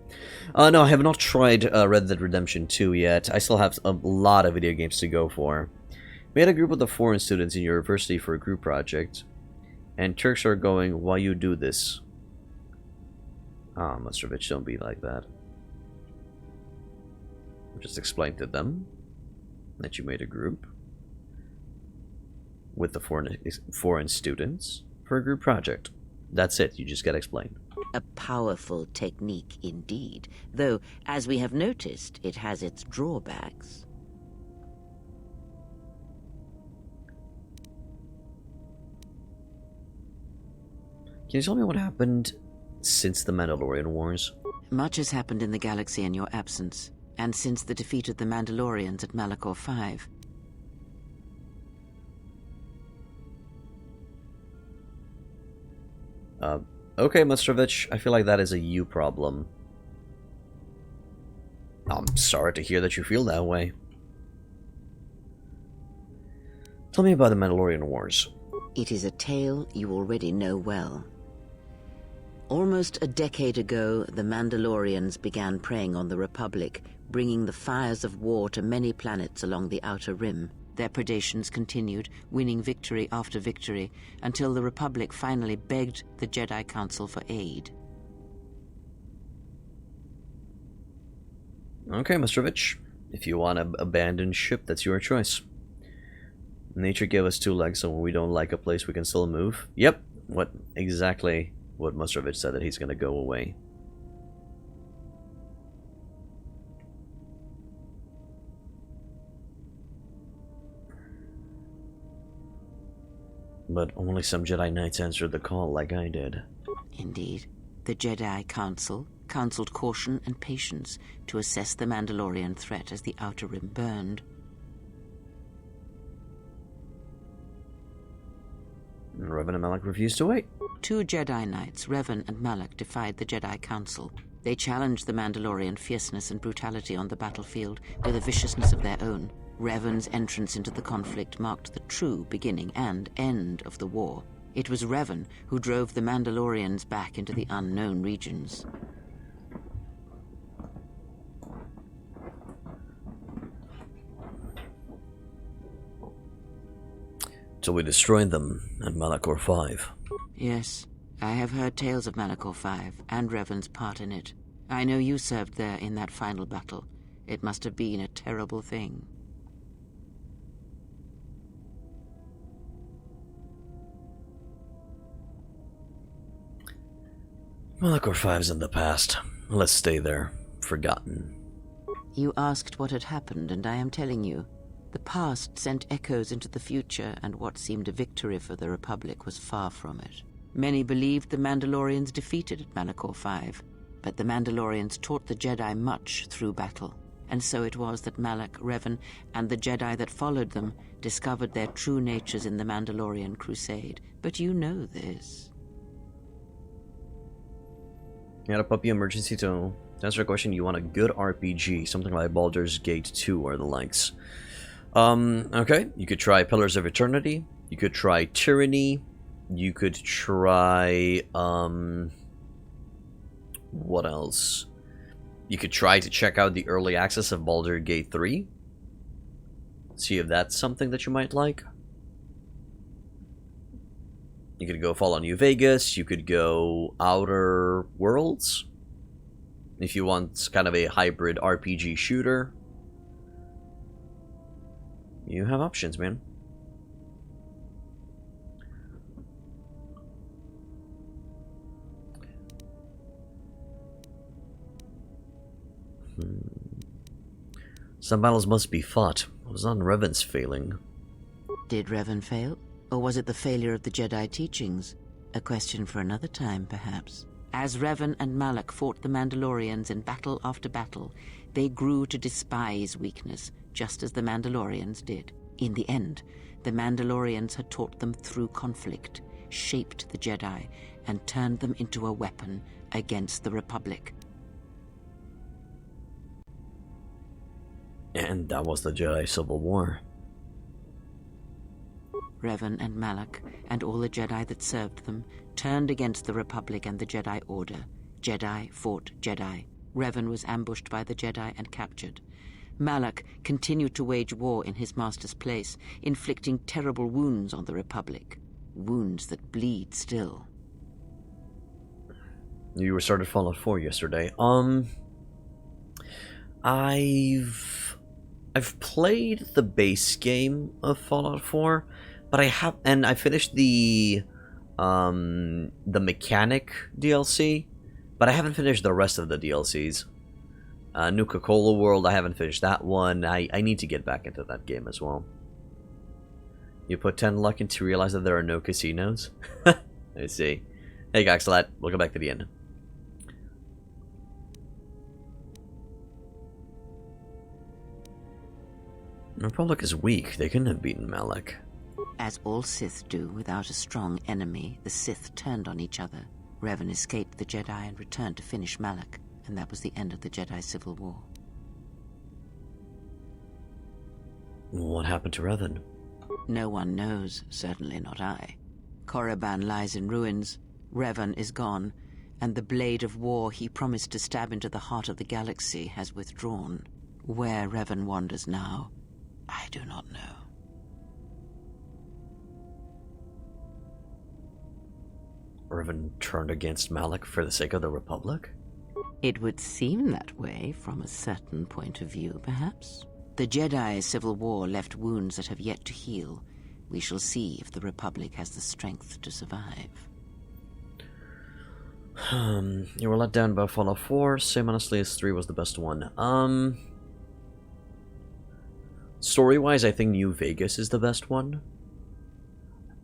A: No, I have not tried Red Dead Redemption 2 yet. I still have a lot of video games to go for. We had a group of the foreign students in university for a group project, and Turks are going, "Why you do this?" Ah, Mustrovich, don't be like that. Just explain to them that you made a group with the foreign students for a group project. That's it, you just gotta explain.
D: A powerful technique indeed, though, as we have noticed, it has its drawbacks.
A: Can you tell me what happened since the Mandalorian Wars?
D: Much has happened in the galaxy in your absence, and since the defeat of the Mandalorians at Malachor 5.
A: Okay, Mustrovich, I feel like that is a you problem. I'm sorry to hear that you feel that way. Tell me about the Mandalorian Wars.
D: It is a tale you already know well. Almost a decade ago, the Mandalorians began preying on the Republic, bringing the fires of war to many planets along the Outer Rim. Their predations continued, winning victory after victory, until the Republic finally begged the Jedi Council for aid.
A: Okay, Mustrovich. If you want to abandon ship, that's your choice. Nature gave us 2 legs, so when we don't like a place, we can still move. Yep, exactly what Mustrovich said, that he's going to go away. But only some Jedi Knights answered the call like I did.
D: Indeed. The Jedi Council counseled caution and patience to assess the Mandalorian threat as the Outer Rim burned.
A: Revan and Malak refused to wait.
D: 2 Jedi Knights, Revan and Malak, defied the Jedi Council. They challenged the Mandalorian fierceness and brutality on the battlefield with a viciousness of their own. Revan's entrance into the conflict marked the true beginning and end of the war. It was Revan who drove the Mandalorians back into the unknown regions.
A: So we destroyed them at Malachor 5.
D: Yes, I have heard tales of Malachor 5 and Revan's part in it. I know you served there in that final battle. It must have been a terrible thing.
A: Malachor 5's in the past. Let's stay there, forgotten.
D: You asked what had happened, and I am telling you. The past sent echoes into the future, and what seemed a victory for the Republic was far from it. Many believed the Mandalorians defeated at Malachor 5, but the Mandalorians taught the Jedi much through battle. And so it was that Malak, Revan, and the Jedi that followed them discovered their true natures in the Mandalorian Crusade. But you know this.
A: You had a puppy emergency to answer a question. You want a good RPG, something like Baldur's Gate 2 or the likes. Okay, you could try Pillars of Eternity. You could try Tyranny. You could try, what else? You could try to check out the early access of Baldur's Gate 3. See if that's something that you might like. You could go Fallout New Vegas. You could go Outer Worlds. If you want kind of a hybrid RPG shooter. You have options, man. Some battles must be fought. It was not Revan's failing.
D: Did Revan fail? Or was it the failure of the Jedi teachings? A question for another time, perhaps. As Revan and Malak fought the Mandalorians in battle after battle, they grew to despise weakness, just as the Mandalorians did. In the end, the Mandalorians had taught them through conflict, shaped the Jedi, and turned them into a weapon against the Republic.
A: And that was the Jedi Civil War.
D: Revan and Malak, and all the Jedi that served them, turned against the Republic and the Jedi Order. Jedi fought Jedi. Revan was ambushed by the Jedi and captured. Malak continued to wage war in his master's place, inflicting terrible wounds on the Republic. Wounds that bleed still.
A: You restarted Fallout 4 yesterday. I've played the base game of Fallout 4, but I finished the mechanic DLC, but I haven't finished the rest of the DLCs. Nuka-Cola World, I haven't finished that one. I need to get back into that game as well. You put 10 luck in to realize that there are no casinos? I see. Hey Gaxalat, welcome back to the end. The Republic is weak. They couldn't have beaten Malak.
D: As all Sith do without a strong enemy, the Sith turned on each other. Revan escaped the Jedi and returned to finish Malak, and that was the end of the Jedi Civil War.
A: What happened to Revan?
D: No one knows, certainly not I. Korriban lies in ruins, Revan is gone, and the blade of war he promised to stab into the heart of the galaxy has withdrawn. Where Revan wanders now, I do not know.
A: Revan turned against Malak for the sake of the Republic?
D: It would seem that way from a certain point of view, perhaps. The Jedi Civil War left wounds that have yet to heal. We shall see if the Republic has the strength to survive.
A: You were let down by Fallout 4. Same honestly as 3 was the best one. Story-wise, I think New Vegas is the best one.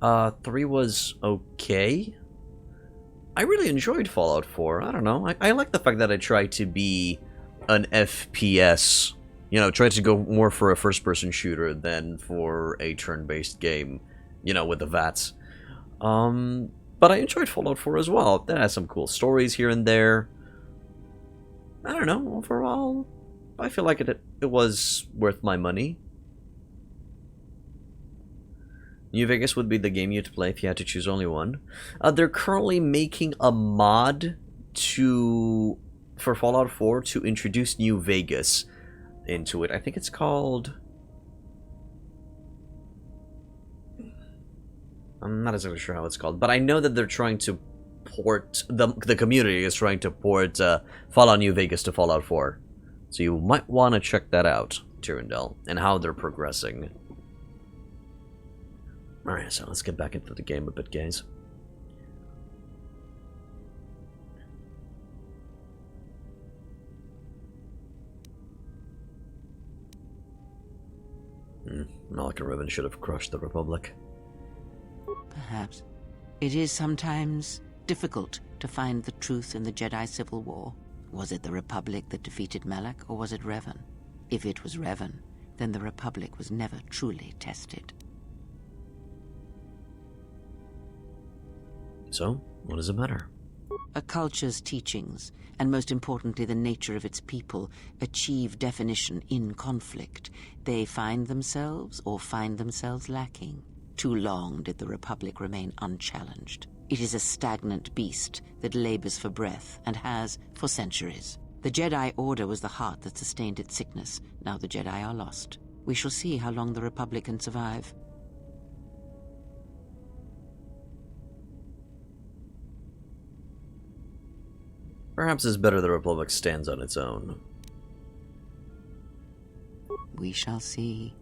A: 3 was okay. I really enjoyed Fallout 4. I don't know. I like the fact that I tried to be an FPS. You know, tried to go more for a first-person shooter than for a turn-based game. You know, with the VATS. But I enjoyed Fallout 4 as well. That has some cool stories here and there. I don't know. Overall, I feel like it was worth my money. New Vegas would be the game you'd play if you had to choose only one. They're currently making a mod for Fallout 4 to introduce New Vegas into it. I think it's called... I'm not exactly sure how it's called, but I know that they're trying to port... The community is trying to port Fallout New Vegas to Fallout 4. So you might want to check that out, Tyrandel, and how they're progressing. Alright, so let's get back into the game a bit, guys. Malak and Revan should have crushed the Republic.
D: Perhaps. It is sometimes difficult to find the truth in the Jedi Civil War. Was it the Republic that defeated Malak, or was it Revan? If it was Revan, then the Republic was never truly tested.
A: So, what does it matter?
D: A culture's teachings, and most importantly the nature of its people, achieve definition in conflict. They find themselves or find themselves lacking. Too long did the Republic remain unchallenged. It is a stagnant beast that labors for breath, and has for centuries. The Jedi Order was the heart that sustained its sickness. Now the Jedi are lost. We shall see how long the Republic can survive.
A: Perhaps it's better the Republic stands on its own.
D: We shall see.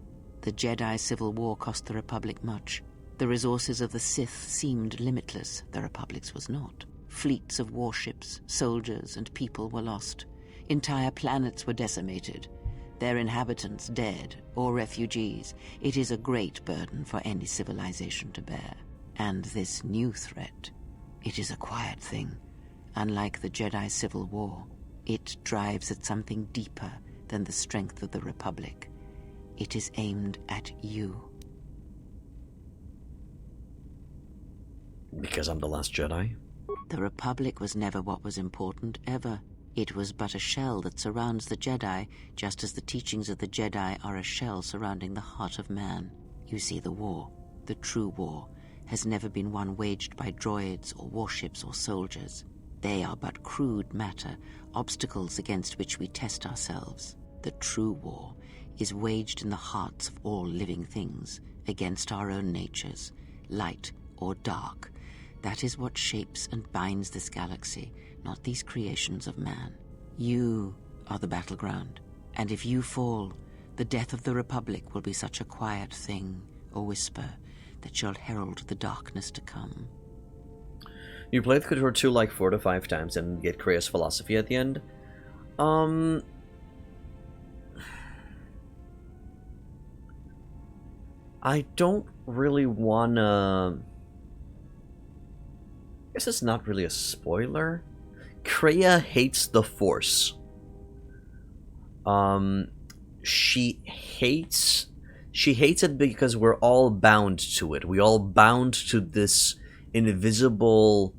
D: The Jedi Civil War cost the Republic much. The resources of the Sith seemed limitless. The Republic's was not. Fleets of warships, soldiers, and people were lost. Entire planets were decimated. Their inhabitants dead or refugees. It is a great burden for any civilization to bear. And this new threat, it is a quiet thing. Unlike the Jedi Civil War, it drives at something deeper than the strength of the Republic. It is aimed at you.
A: Because I'm the last Jedi?
D: The Republic was never what was important, ever. It was but a shell that surrounds the Jedi, just as the teachings of the Jedi are a shell surrounding the heart of man. You see, the war, the true war, has never been one waged by droids or warships or soldiers. They are but crude matter, obstacles against which we test ourselves. The true war is waged in the hearts of all living things, against our own natures, light or dark. That is what shapes and binds this galaxy, not these creations of man. You are the battleground, and if you fall, the death of the Republic will be such a quiet thing, a whisper, that shall herald the darkness to come.
A: You played KOTOR 2 like 4 to 5 times and get Krea's philosophy at the end. I don't really wanna... I guess it's not really a spoiler. Krea hates the Force. She hates it because we're all bound to it. We all bound to this invisible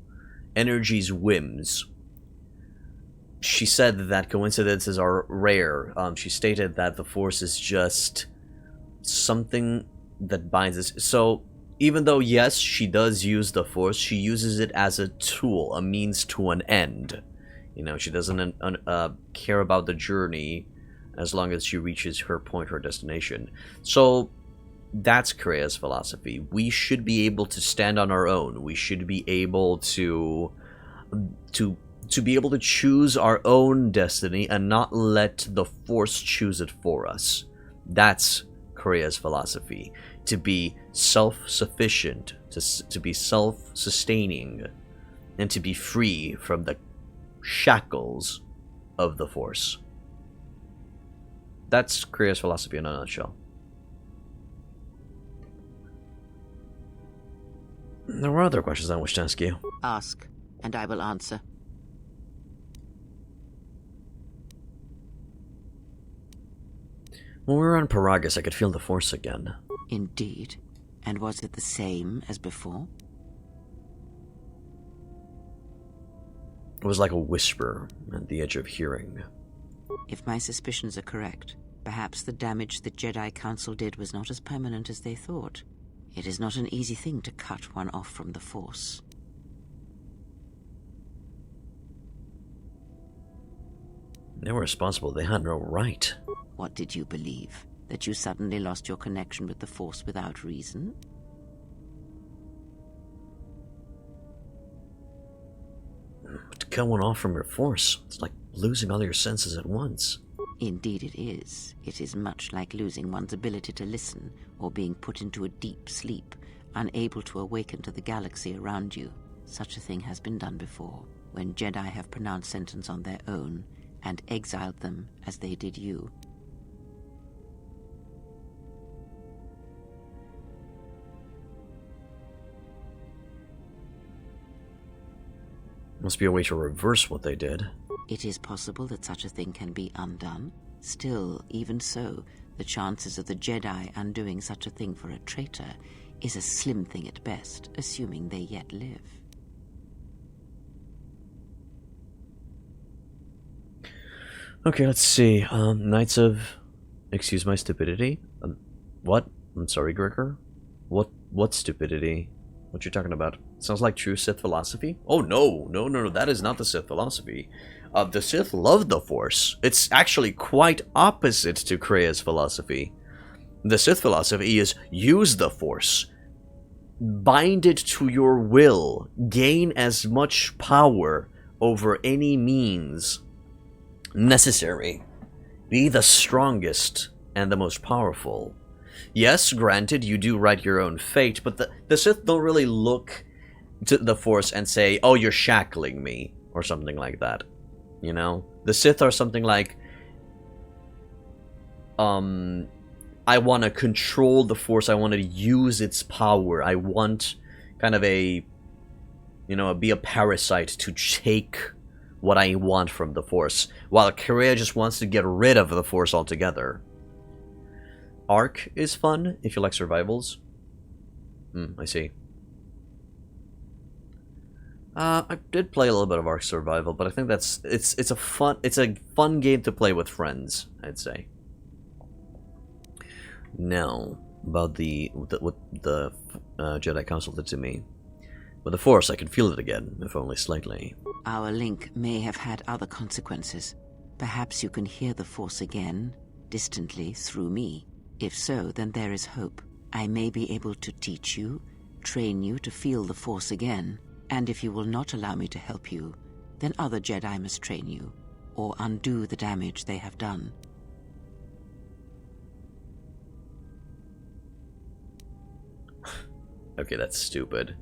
A: energy's whims. She said that coincidences are rare. She stated that the Force is just something that binds us. So even though, yes, she does use the Force, she uses it as a tool, a means to an end. You know, she doesn't care about the journey as long as she reaches her point, her destination. So that's Krea's philosophy. We should be able to stand on our own. We should be able to be able to choose our own destiny and not let the Force choose it for us. That's Krea's philosophy. To be self-sufficient, to be self-sustaining, and to be free from the shackles of the Force. That's Krea's philosophy in a nutshell. There were other questions I wish to ask you.
D: Ask, and I will answer.
A: When we were on Peragus, I could feel the Force again.
D: Indeed. And was it the same as before?
A: It was like a whisper at the edge of hearing.
D: If my suspicions are correct, perhaps the damage the Jedi Council did was not as permanent as they thought. It is not an easy thing to cut one off from the Force.
A: They were responsible. They had no right.
D: What did you believe? That you suddenly lost your connection with the Force without reason?
A: To cut one off from your Force, it's like losing all your senses at once.
D: Indeed it is. It is much like losing one's ability to listen, or being put into a deep sleep, unable to awaken to the galaxy around you. Such a thing has been done before, when Jedi have pronounced sentence on their own, and exiled them as they did you.
A: Must be a way to reverse what they did.
D: It is possible that such a thing can be undone. Still, even so, the chances of the Jedi undoing such a thing for a traitor is a slim thing at best, assuming they yet live.
A: Okay, let's see. Knights of... Excuse my stupidity? What? I'm sorry, Gregor? What stupidity? What you talking about? Sounds like true Sith philosophy? Oh, no, that is not the Sith philosophy. The Sith love the Force. It's actually quite opposite to Krea's philosophy. The Sith philosophy is use the Force. Bind it to your will. Gain as much power over any means necessary. Be the strongest and the most powerful. Yes, granted, you do write your own fate, but the Sith don't really look to the Force and say, oh, you're shackling me, or something like that. You know? The Sith are something like, I want to control the Force, I want to use its power, I want kind of a, you know, be a parasite to take what I want from the Force, while Krea just wants to get rid of the Force altogether. Arc is fun if you like survivals. I see. I did play a little bit of Ark Survival, but I think it's a fun game to play with friends, I'd say. Now, about what the Jedi Council did to me. With the Force, I can feel it again, if only slightly.
D: Our link may have had other consequences. Perhaps you can hear the Force again, distantly, through me. If so, then there is hope. I may be able to teach you, train you to feel the Force again. And if you will not allow me to help you, then other Jedi must train you, or undo the damage they have done.
A: Okay, that's stupid.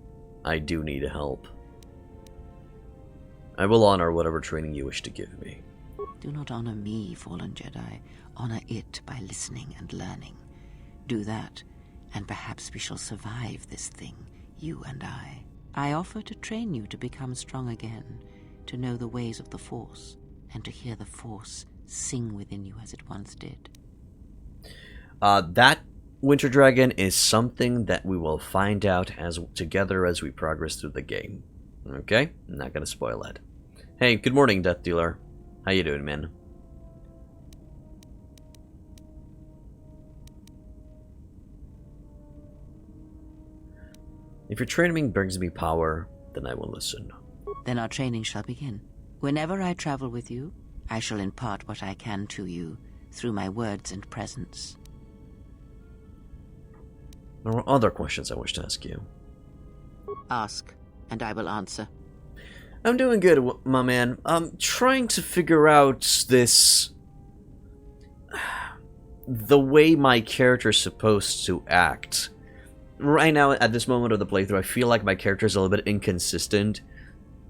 A: I do need help. I will honor whatever training you wish to give me.
D: Do not honor me, fallen Jedi. Honor it by listening and learning. Do that, and perhaps we shall survive this thing, you and I. I offer to train you to become strong again, to know the ways of the Force, and to hear the Force sing within you as it once did.
A: That Winter Dragon is something that we will find out together as we progress through the game. Okay? I'm not gonna spoil it. Hey, good morning, Death Dealer. How you doing, man? If your training brings me power, then I will listen.
D: Then our training shall begin. Whenever I travel with you, I shall impart what I can to you through my words and presence.
A: There are other questions I wish to ask you.
D: Ask, and I will answer.
A: I'm doing good, my man. I'm trying to figure out this... the way my character's supposed to act. Right now, at this moment of the playthrough, I feel like my character's a little bit inconsistent.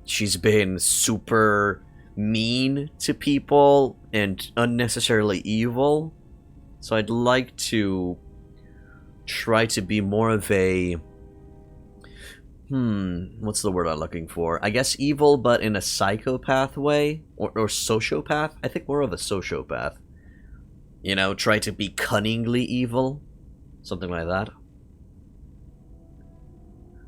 A: She's been super mean to people and unnecessarily evil. So I'd like to try to be more of a... what's the word I'm looking for? I guess evil, but in a psychopath way? Or sociopath? I think more of a sociopath. You know, try to be cunningly evil. Something like that.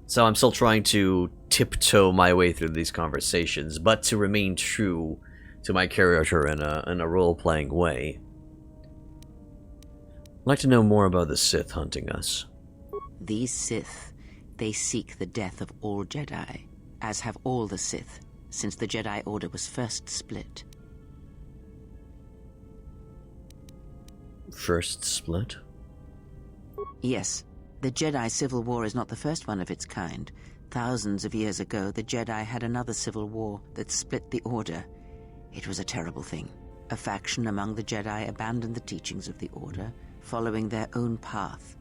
A: So I'm still trying to tiptoe my way through these conversations, but to remain true to my character in a role-playing way. I'd like to know more about the Sith hunting us.
D: These Sith, they seek the death of all Jedi, as have all the Sith, since the Jedi Order was first split.
A: First split?
D: Yes, the Jedi Civil War is not the first one of its kind. Thousands of years ago, the Jedi had another civil war that split the Order. It was a terrible thing. A faction among the Jedi abandoned the teachings of the Order, following their own path.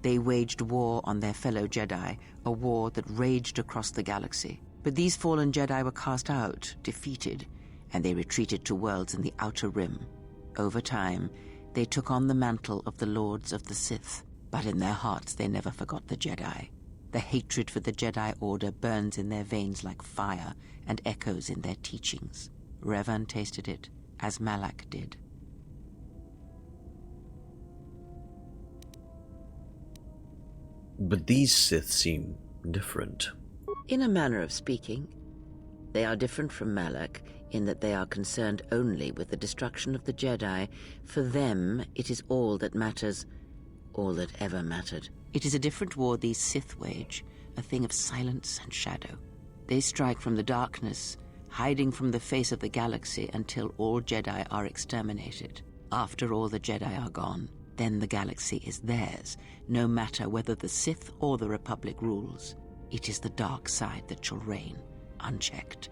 D: They waged war on their fellow Jedi, a war that raged across the galaxy. But these fallen Jedi were cast out, defeated, and they retreated to worlds in the Outer Rim. Over time, they took on the mantle of the Lords of the Sith. But in their hearts they never forgot the Jedi. The hatred for the Jedi Order burns in their veins like fire and echoes in their teachings. Revan tasted it, as Malak did.
A: But these Sith seem different.
D: In a manner of speaking, they are different from Malak in that they are concerned only with the destruction of the Jedi. For them, it is all that matters, all that ever mattered. It is a different war these Sith wage, a thing of silence and shadow. They strike from the darkness, hiding from the face of the galaxy until all Jedi are exterminated. After all the Jedi are gone, then the galaxy is theirs, no matter whether the Sith or the Republic rules. It is the dark side that shall reign, unchecked.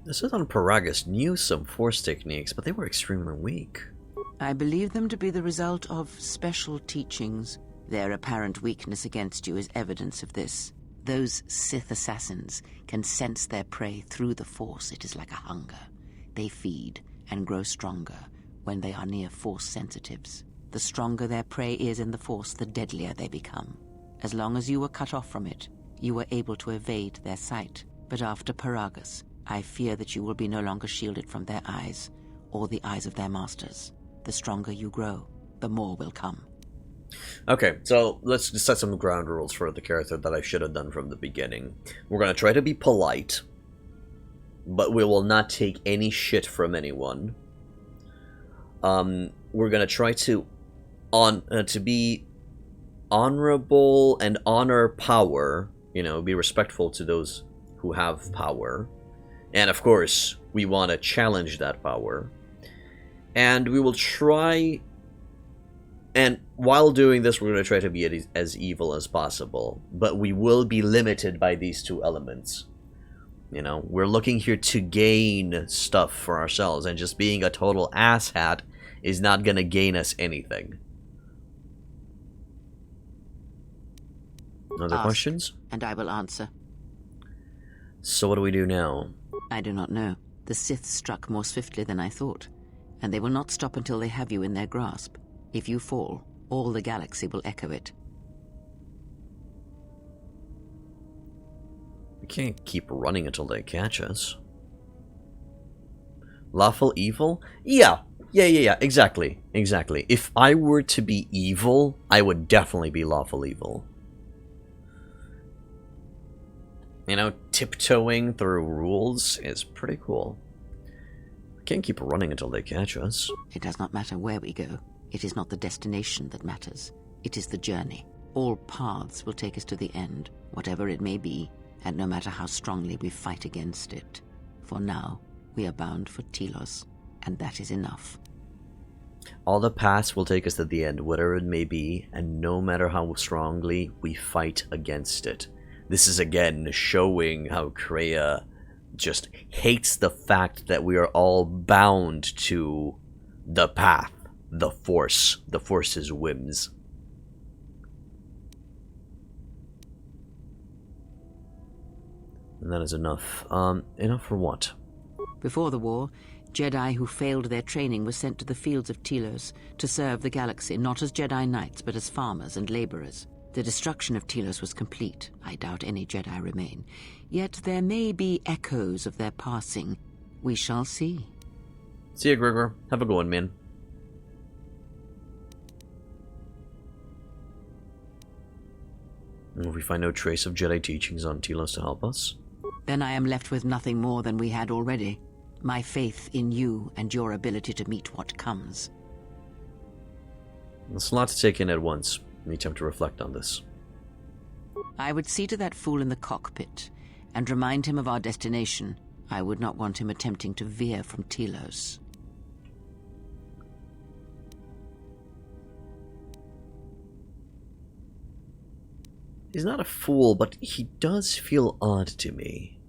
A: The Sith on Peragus knew some Force techniques, but they were extremely weak.
D: I believe them to be the result of special teachings. Their apparent weakness against you is evidence of this. Those Sith assassins can sense their prey through the Force. It is like a hunger. They feed and grow stronger when they are near Force sensitives. The stronger their prey is in the Force, the deadlier they become. As long as you were cut off from it, you were able to evade their sight. But after Peragus, I fear that you will be no longer shielded from their eyes, or the eyes of their masters. The stronger you grow, the more will come.
A: Okay, so let's just set some ground rules for the character that I should have done from the beginning. We're going to try to be polite, but we will not take any shit from anyone. We're going to try to be honorable and honor power, you know, be respectful to those who have power. And of course, we want to challenge that power. And we will try, and while doing this, we're going to try to be as evil as possible. But we will be limited by these two elements. You know, we're looking here to gain stuff for ourselves, and just being a total asshat is not going to gain us anything. Other
D: Ask,
A: questions?
D: and I will answer.
A: So what do we do now?
D: I do not know. The Sith struck more swiftly than I thought, and they will not stop until they have you in their grasp. If you fall, all the galaxy will echo it.
A: We can't keep running until they catch us. Lawful evil? Yeah, exactly. If I were to be evil, I would definitely be lawful evil. You know, tiptoeing through rules is pretty cool. We can't keep running until they catch us.
D: It does not matter where we go. It is not the destination that matters. It is the journey. All paths will take us to the end, whatever it may be, and no matter how strongly we fight against it. For now, we are bound for Telos, and that is enough.
A: All the paths will take us to the end, whatever it may be, and no matter how strongly we fight against it. This is again showing how Kreia just hates the fact that we are all bound to the path, the Force's whims. And that is enough. Enough for what?
D: Before the war, Jedi who failed their training were sent to the fields of Telos to serve the galaxy, not as Jedi Knights, but as farmers and laborers. The destruction of Telos was complete. I doubt any Jedi remain. Yet there may be echoes of their passing. We shall see.
A: See ya, Gregor. Have a good one, man. And if we find no trace of Jedi teachings on Telos to help us,
D: then I am left with nothing more than we had already. My faith in you and your ability to meet what comes.
A: that's a lot to take in at once. Need time to reflect on this.
D: I would see to that fool in the cockpit and remind him of our destination. I would not want him attempting to veer from Telos.
A: He's not a fool, but he does feel odd to me.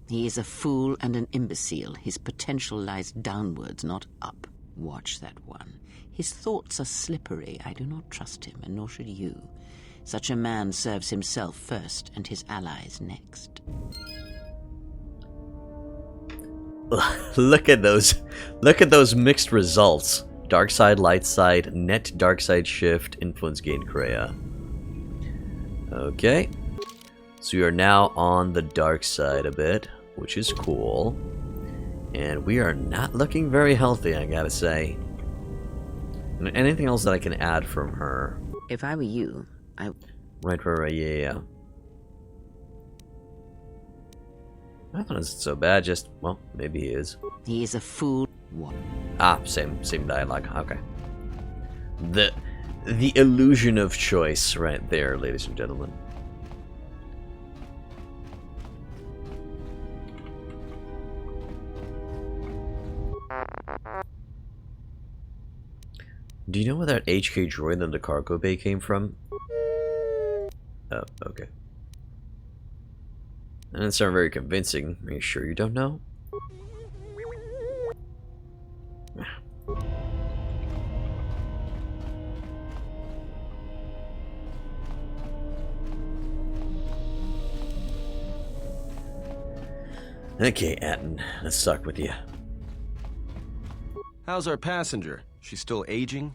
D: He is a fool and an imbecile. His potential lies downwards, not up. Watch that one. His thoughts are slippery. I do not trust him, and nor should you. Such a man serves himself first, and his allies next.
A: Look at those mixed results. Dark side, light side, net dark side shift, influence gain Kreia. Okay. So we are now on the dark side a bit, which is cool. And we are not looking very healthy, I gotta say. And anything else that I can add from her?
D: If I were you,
A: Right, yeah. I thought it wasn't so bad, just, well, maybe he is.
D: He is a fool. What?
A: Ah, same dialogue, okay. The illusion of choice right there, ladies and gentlemen. Do you know where that HK droid in the cargo bay came from? Oh, okay. That didn't sound very convincing. Are you sure you don't know? Okay, Atten, let's talk with you.
B: How's our passenger? She's still aging?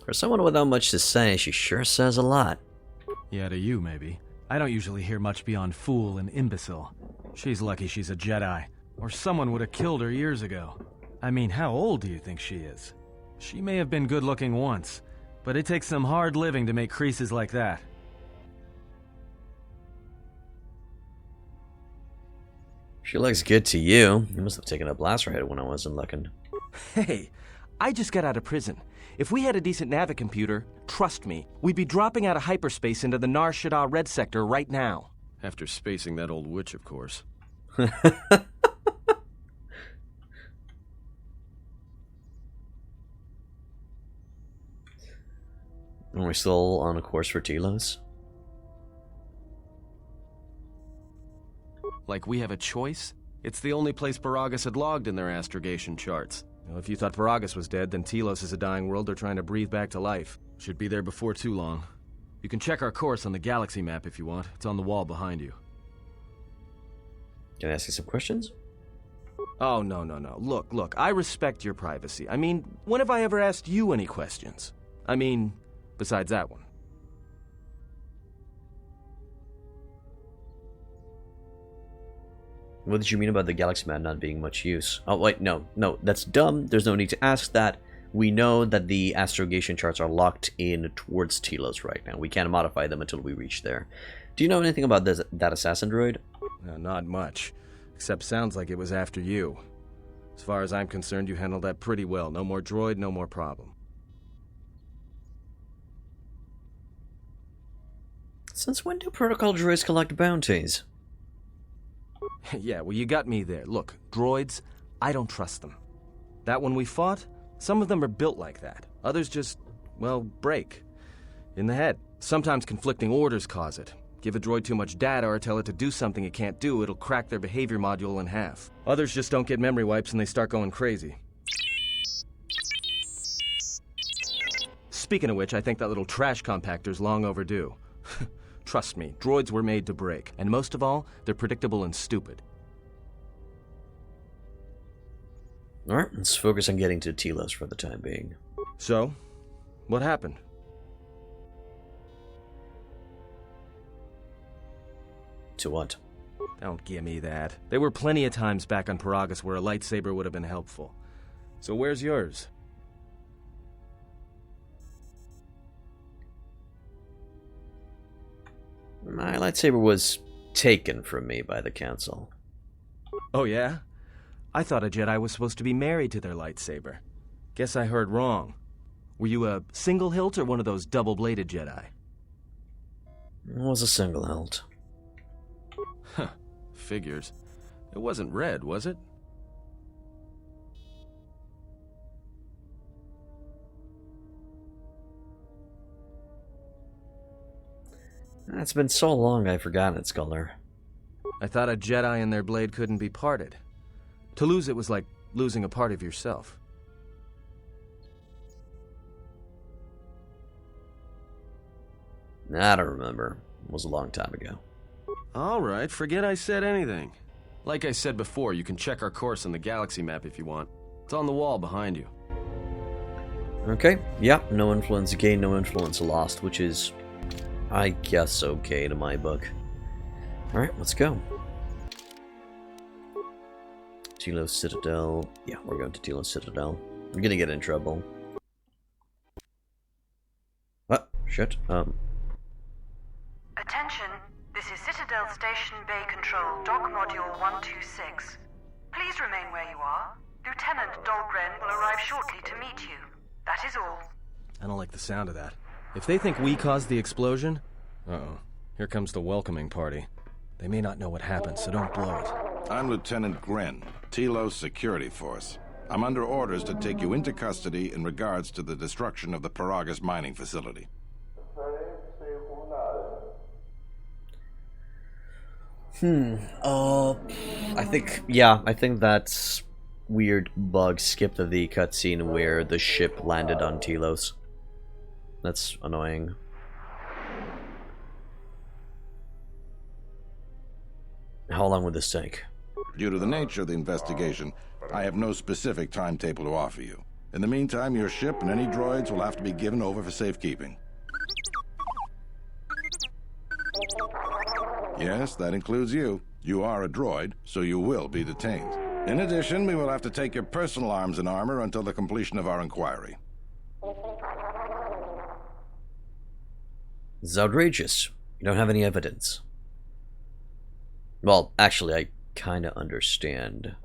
A: For someone without much to say, she sure says a lot.
E: Yeah, to you, maybe. I don't usually hear much beyond fool and imbecile. She's lucky she's a Jedi, or someone would have killed her years ago. I mean, how old do you think she is? She may have been good-looking once, but it takes some hard living to make creases like that.
A: She looks good to you. You must have taken a blaster head when I wasn't looking.
B: Hey, I just got out of prison. If we had a decent navicomputer, trust me, we'd be dropping out of hyperspace into the Nar Shaddaa Red Sector right now.
F: After spacing that old witch, of course.
A: Are we still on a course for Telos?
B: Like we have a choice?
F: It's the only place Peragus had logged in their astrogation charts.
B: Well, if you thought Peragus was dead, then Telos is a dying world they're trying to breathe back to life.
F: Should be there before too long. You can check our course on the galaxy map if you want. It's on the wall behind you.
A: Can I ask you some questions?
B: Oh, no. Look, I respect your privacy. I mean, when have I ever asked you any questions? I mean, besides that one.
A: What did you mean about the galaxy map not being much use? Oh, wait, no, that's dumb. There's no need to ask that. We know that the astrogation charts are locked in towards Telos right now. We can't modify them until we reach there. Do you know anything about that assassin droid?
B: No, not much. Except sounds like it was after you. As far as I'm concerned, you handled that pretty well. No more droid, no more problem.
A: Since when do protocol droids collect bounties?
B: Yeah, well, you got me there. Look, droids, I don't trust them. That one we fought, some of them are built like that. Others just, well, break. In the head. Sometimes conflicting orders cause it. Give a droid too much data or tell it to do something it can't do, it'll crack their behavior module in half. Others just don't get memory wipes and they start going crazy. Speaking of which, I think that little trash compactor's long overdue. Trust me, droids were made to break. And most of all, they're predictable and stupid.
A: Alright, let's focus on getting to Telos for the time being.
B: So, what happened?
A: To what?
B: Don't give me that. There were plenty of times back on Peragus where a lightsaber would have been helpful. So where's yours?
A: My lightsaber was taken from me by the Council.
B: Oh yeah? I thought a Jedi was supposed to be married to their lightsaber. Guess I heard wrong. Were you a single hilt or one of those double-bladed Jedi?
A: It was a single hilt.
F: Huh. Figures. It wasn't red, was it?
A: It's been so long I've forgotten its color.
B: I thought a Jedi and their blade couldn't be parted. To lose it was like losing a part of yourself.
A: I don't remember. It was a long time ago.
F: Alright, forget I said anything. Like I said before, you can check our course on the galaxy map if you want. It's on the wall behind you.
A: Okay, yeah, no influence gained, no influence lost, which is, I guess, okay to my book. Alright, let's go. Telos Citadel. Yeah, we're going to Telos Citadel. I'm gonna get in trouble. What? Shit.
G: Attention, this is Citadel Station Bay Control, Dock Module 126. Please remain where you are. Lieutenant Dahlgren will arrive shortly to meet you. That is all.
B: I don't like the sound of that. If they think we caused the explosion... Uh-oh. Here comes the welcoming party. They may not know what happened, so don't blow it.
H: I'm Lieutenant Gren, Telos Security Force. I'm under orders to take you into custody in regards to the destruction of the Peragus mining facility.
A: I think that's weird bug skipped the cutscene where the ship landed on Telos. That's annoying. How long would this take?
H: Due to the nature of the investigation, I have no specific timetable to offer you. In the meantime, your ship and any droids will have to be given over for safekeeping. Yes, that includes you. You are a droid, so you will be detained. In addition, we will have to take your personal arms and armor until the completion of our inquiry.
A: This is outrageous. You don't have any evidence. Well, actually, I kinda understand.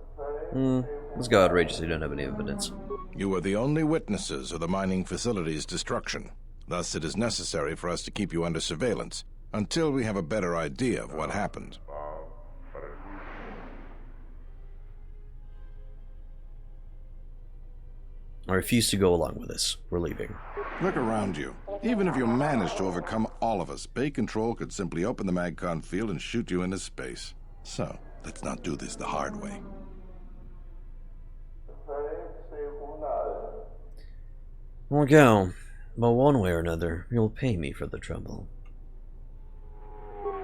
A: Let's go outrageous. You don't have any evidence.
H: You are the only witnesses of the mining facility's destruction. Thus, it is necessary for us to keep you under surveillance until we have a better idea of what happened.
A: I refuse to go along with this. We're leaving.
H: Look around you. Even if you manage to overcome all of us, Bay Control could simply open the MagCon field and shoot you into space. So, let's not do this the hard way.
A: We'll go. But one way or another, you'll pay me for the trouble.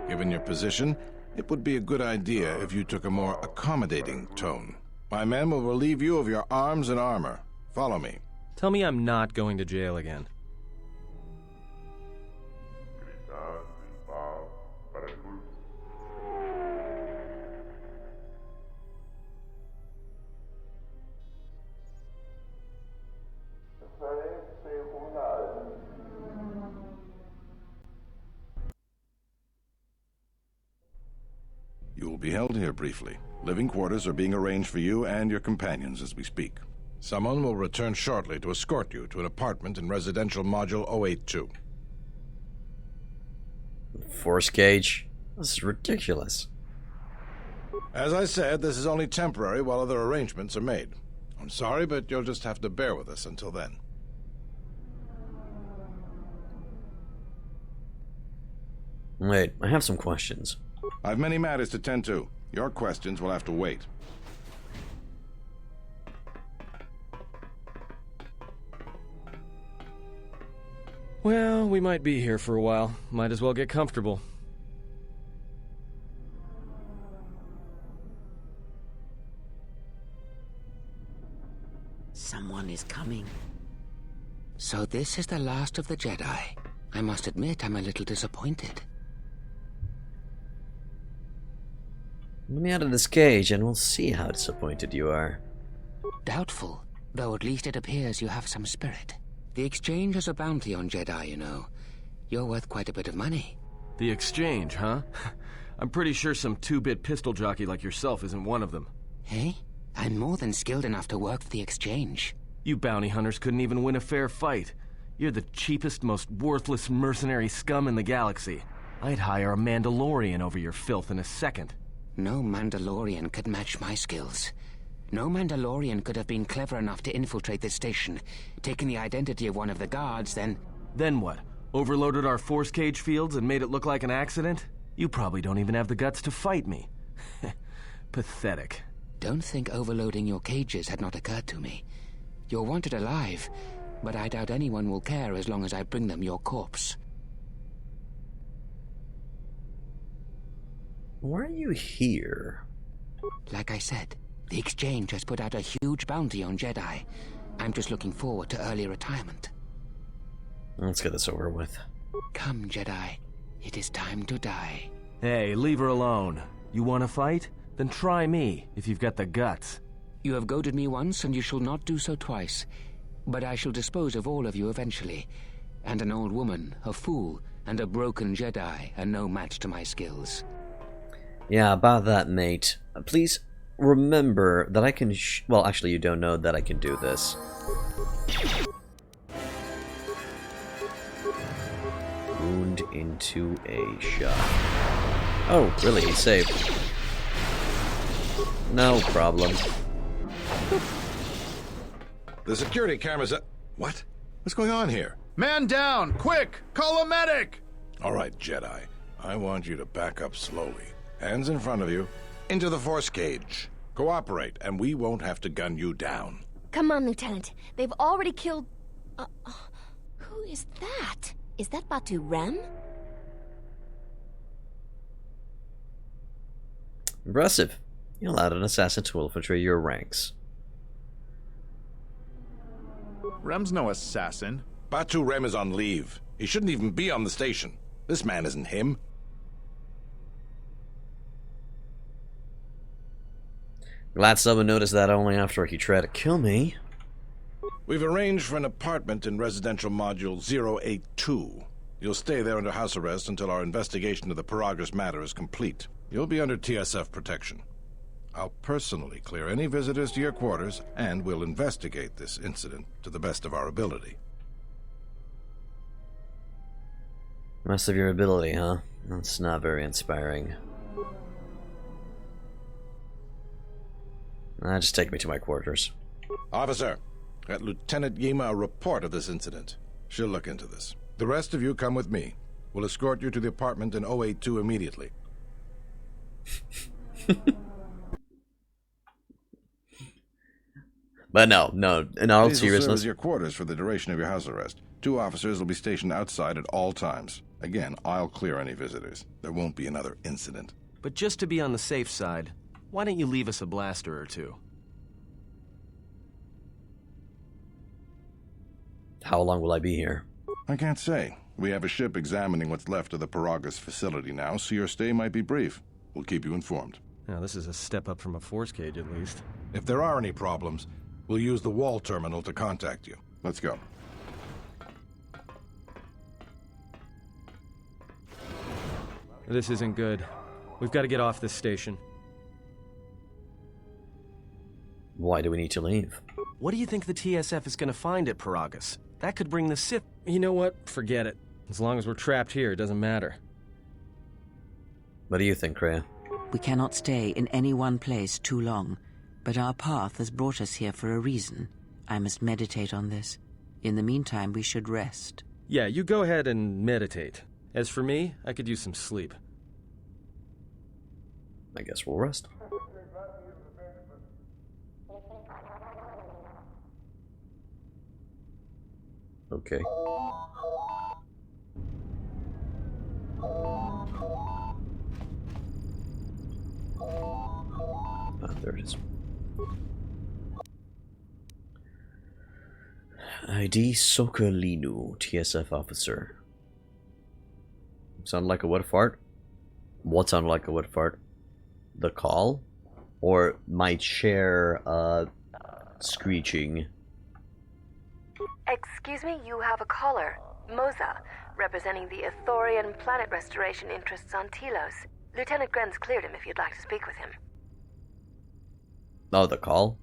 H: Given your position, it would be a good idea if you took a more accommodating tone. My men will relieve you of your arms and armor. Follow me.
B: Tell me I'm not going to jail again.
H: You will be held here briefly. Living quarters are being arranged for you and your companions as we speak. Someone will return shortly to escort you to an apartment in Residential Module 082.
A: Force cage? This is ridiculous.
H: As I said, this is only temporary while other arrangements are made. I'm sorry, but you'll just have to bear with us until then.
A: Wait, I have some questions.
H: I've many matters to tend to. Your questions will have to wait.
B: Well, we might be here for a while. Might as well get comfortable.
D: Someone is coming. So this is the last of the Jedi. I must admit I'm a little disappointed.
A: Let me out of this cage and we'll see how disappointed you are.
D: Doubtful, though at least it appears you have some spirit. The exchange has a bounty on Jedi, you know. You're worth quite a bit of money.
B: The exchange, huh? I'm pretty sure some two-bit pistol jockey like yourself isn't one of them.
D: Hey? I'm more than skilled enough to work for the exchange.
B: You bounty hunters couldn't even win a fair fight. You're the cheapest, most worthless mercenary scum in the galaxy. I'd hire a Mandalorian over your filth in a second.
D: No Mandalorian could match my skills. No Mandalorian could have been clever enough to infiltrate this station, taken the identity of one of the guards, then...
B: Then what? Overloaded our force cage fields and made it look like an accident? You probably don't even have the guts to fight me. Pathetic.
D: Don't think overloading your cages had not occurred to me. You're wanted alive, but I doubt anyone will care as long as I bring them your corpse.
A: Why are you here?
D: Like I said, the exchange has put out a huge bounty on Jedi. I'm just looking forward to early retirement.
A: Let's get this over with.
D: Come, Jedi. It is time to die.
B: Hey, leave her alone. You want to fight? Then try me, if you've got the guts.
D: You have goaded me once, and you shall not do so twice. But I shall dispose of all of you eventually. And an old woman, a fool, and a broken Jedi are no match to my skills.
A: Yeah, about that, mate. Please remember that I can well, actually, you don't know that I can do this. Wound into a shot. Oh, really? He saved. No problem.
H: The security cameras are... What? What's going on here?
I: Man down! Quick! Call a medic!
H: All right, Jedi. I want you to back up slowly. Hands in front of you. Into the force cage. Cooperate, and we won't have to gun you down.
J: Come on, Lieutenant. They've already killed... who is that? Is that Batu Rem?
A: Impressive. You allowed an assassin to infiltrate your ranks.
I: Rem's no assassin.
H: Batu Rem is on leave. He shouldn't even be on the station. This man isn't him.
A: Glad someone noticed that only after he tried to kill me.
H: We've arranged for an apartment in residential module 082. You'll stay there under house arrest until our investigation of the Peragus matter is complete. You'll be under TSF protection. I'll personally clear any visitors to your quarters, and we'll investigate this incident to the best of our ability.
A: Best of your ability, huh? That's not very inspiring. Just take me to my quarters.
H: Officer, get Lieutenant Yima a report of this incident. She'll look into this. The rest of you come with me. We'll escort you to the apartment in 082 immediately.
A: But no, in all
H: These will serve
A: seriousness,
H: as your quarters for the duration of your house arrest. 2 officers will be stationed outside at all times. Again, I'll clear any visitors. There won't be another incident.
B: But just to be on the safe side, why don't you leave us a blaster or two?
A: how long will I be here?
H: I can't say. We have a ship examining what's left of the Peragus facility now, so your stay might be brief. We'll keep you informed.
E: Now, this is a step up from a force cage, at least.
H: If there are any problems, we'll use the wall terminal to contact you. Let's go.
E: This isn't good. We've got to get off this station.
A: Why do we need to leave?
B: What do you think the TSF is going to find at Peragus? That could bring the Sith...
E: You know what? Forget it. As long as we're trapped here, it doesn't matter.
A: What do you think, Kreia?
D: We cannot stay in any one place too long, but our path has brought us here for a reason. I must meditate on this. In the meantime, we should rest.
E: Yeah, you go ahead and meditate. As for me, I could use some sleep.
A: I guess we'll rest. Okay. There it is. ID Sokolinu, TSF officer. Sound like a wet fart? What sounded like a wet fart? The call? Or my chair, screeching?
G: Excuse me, you have a caller. Moza, representing the Ithorian planet restoration interests on Telos. Lieutenant Grenz cleared him if you'd like to speak with him.
A: Oh, the call?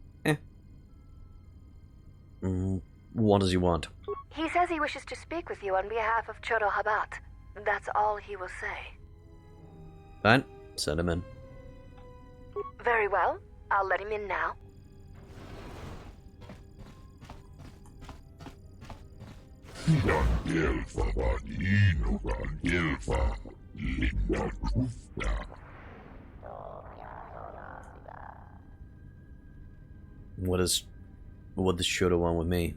A: What does he want?
G: He says he wishes to speak with you on behalf of Chodo Habat. That's all he will say.
A: Fine, send him in.
G: Very well. I'll let him in now.
A: What does Shoto want with me?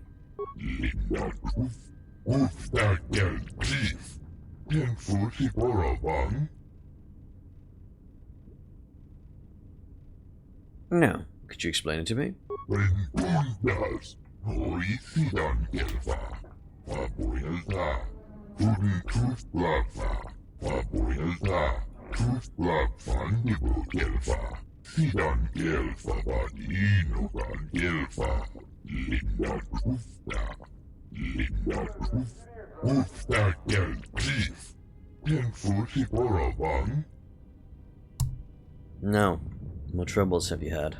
A: No. Could you explain it to me? No. What troubles have you had?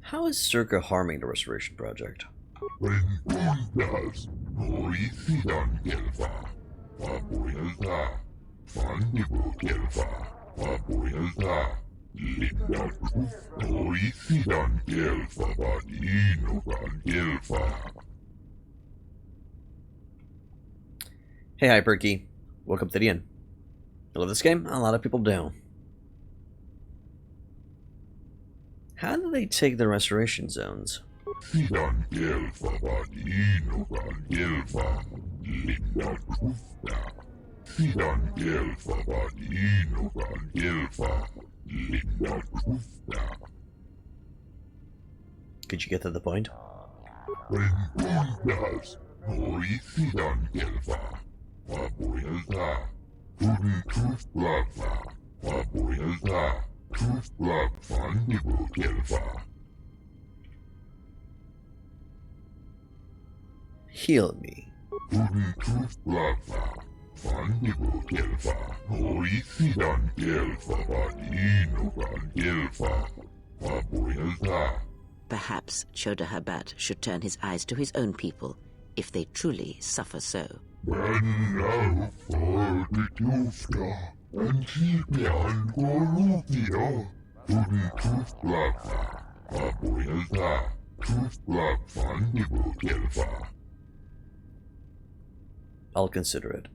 A: How is Circa harming the restoration project? Hey, Hyperkey. Welcome to the inn. I love this game. A lot of people do. How do they take the restoration zones? Could you get to the point? Heal me.
D: Perhaps Chodahabat should turn his eyes to his own people, if they truly suffer so.
A: I'll consider it.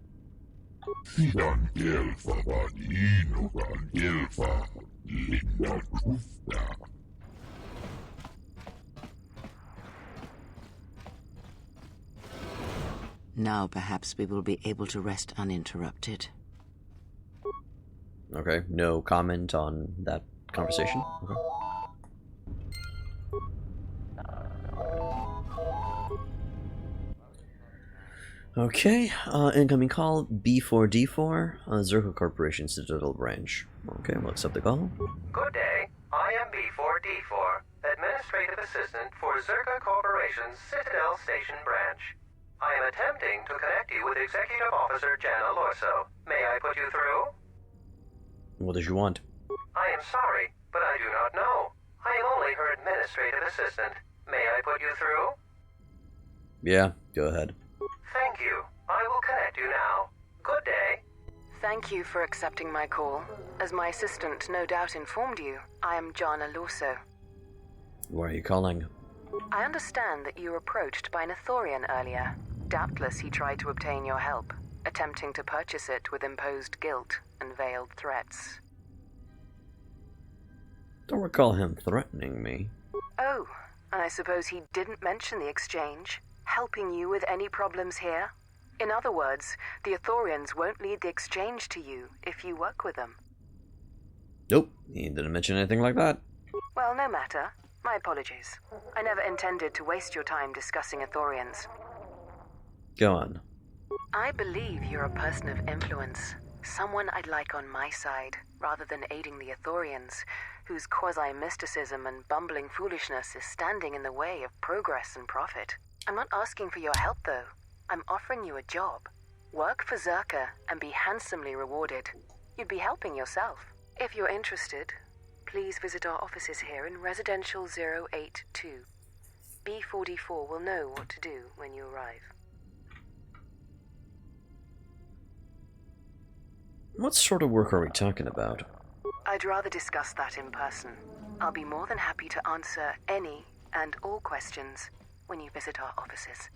D: Now perhaps we will be able to rest uninterrupted.
A: Okay, no comment on that conversation? Okay. Okay, incoming call, B4D4, Zerko Corporation Citadel Branch. Okay, we'll accept the call.
B: Good day. I am B4D4, Administrative Assistant for Zerka Corporation's Citadel Station Branch. I am attempting to connect you with Executive Officer Jana Lorso. May I put you through?
A: What does you want?
B: I am sorry, but I do not know. I am only her Administrative Assistant. May I put you through?
A: Yeah, go ahead.
B: Thank you. I will connect you now. Good day.
G: Thank you for accepting my call. As my assistant no doubt informed you, I am Jana Lorso.
A: Why are you calling?
G: I understand that you were approached by an Ithorian earlier. Doubtless he tried to obtain your help, attempting to purchase it with imposed guilt and veiled threats.
A: Don't recall him threatening me.
G: Oh, and I suppose he didn't mention the exchange, helping you with any problems here? In other words, the Ithorians won't lead the exchange to you if you work with them.
A: Nope, he didn't mention anything like that.
G: Well, no matter. My apologies. I never intended to waste your time discussing Ithorians.
A: Go on.
G: I believe you're a person of influence. Someone I'd like on my side, rather than aiding the Ithorians, whose quasi-mysticism and bumbling foolishness is standing in the way of progress and profit. I'm not asking for your help, though. I'm offering you a job. Work for Zerka and be handsomely rewarded. You'd be helping yourself. If you're interested, please visit our offices here in Residential 082. B44 will know what to do when you arrive.
A: What sort of work are we talking about?
G: I'd rather discuss that in person. I'll be more than happy to answer any and all questions when you visit our offices.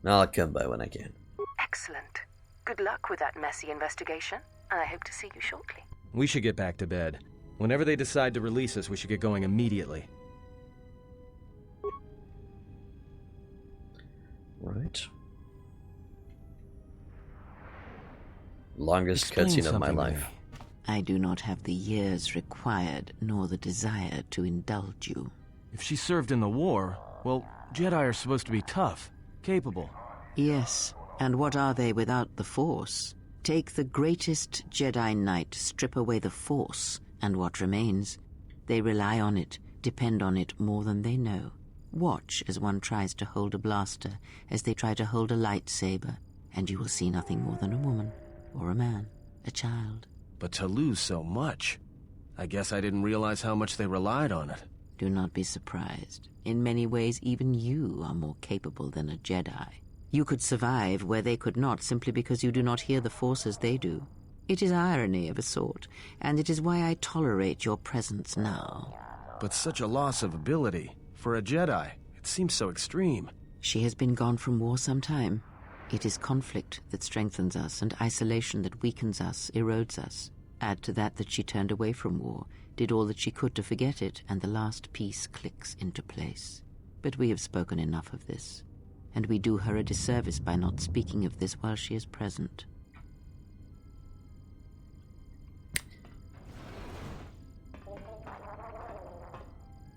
A: I'll come by when I can.
G: Excellent. Good luck with that messy investigation, and I hope to see you shortly.
B: We should get back to bed. Whenever they decide to release us, we should get going immediately.
A: Right. Longest
B: Explain
A: cutscene of my
B: something to
A: life.
B: me.
D: I do not have the years required, nor the desire to indulge you.
E: If she served in the war, well, Jedi are supposed to be tough, capable.
D: Yes, and what are they without the Force? Take the greatest Jedi Knight, strip away the Force, and what remains? They rely on it, depend on it more than they know. Watch as one tries to hold a blaster, as they try to hold a lightsaber, and you will see nothing more than a woman, or a man, a child.
B: But to lose so much... I guess I didn't realize how much they relied on it.
D: Do not be surprised. In many ways, even you are more capable than a Jedi. You could survive where they could not simply because you do not hear the Force as they do. It is irony of a sort, and it is why I tolerate your presence now.
B: But such a loss of ability. For a Jedi, it seems so extreme.
D: She has been gone from war some time. It is conflict that strengthens us, and isolation that weakens us, erodes us. Add to that she turned away from war, did all that she could to forget it, and the last piece clicks into place. But we have spoken enough of this, and we do her a disservice by not speaking of this while she is present.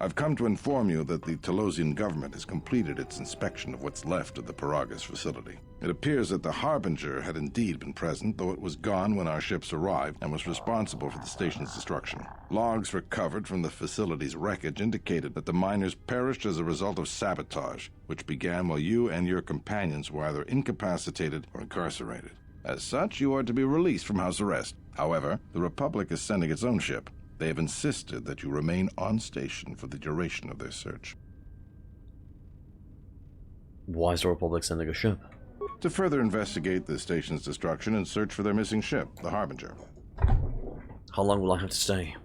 H: I've come to inform you that the Telosian government has completed its inspection of what's left of the Peragus facility. It appears that the Harbinger had indeed been present, though it was gone when our ships arrived and was responsible for the station's destruction. Logs recovered from the facility's wreckage indicated that the miners perished as a result of sabotage, which began while you and your companions were either incapacitated or incarcerated. As such, you are to be released from house arrest. However, the Republic is sending its own ship. They have insisted that you remain on station for the duration of their search.
A: Why is the Republic sending a ship?
H: To further investigate the station's destruction and search for their missing ship, the Harbinger.
A: How long will I have to stay?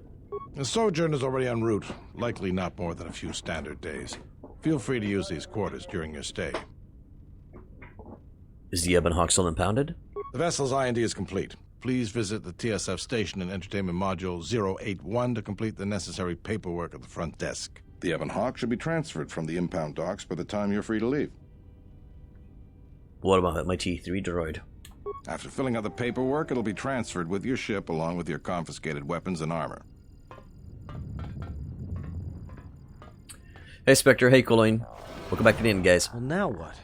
H: The sojourn is already en route, likely not more than a few standard days. Feel free to use these quarters during your stay.
A: Is the Ebon Hawk still impounded?
H: The vessel's IND is complete. Please visit the TSF station and Entertainment Module 081 to complete the necessary paperwork at the front desk. The Ebon Hawk should be transferred from the impound docks by the time you're free to leave.
A: What about my T3 droid?
H: After filling out the paperwork, it'll be transferred with your ship along with your confiscated weapons and armor.
A: Hey Spectre, hey Colleen. Welcome back to the inn, guys.
B: Well, now what?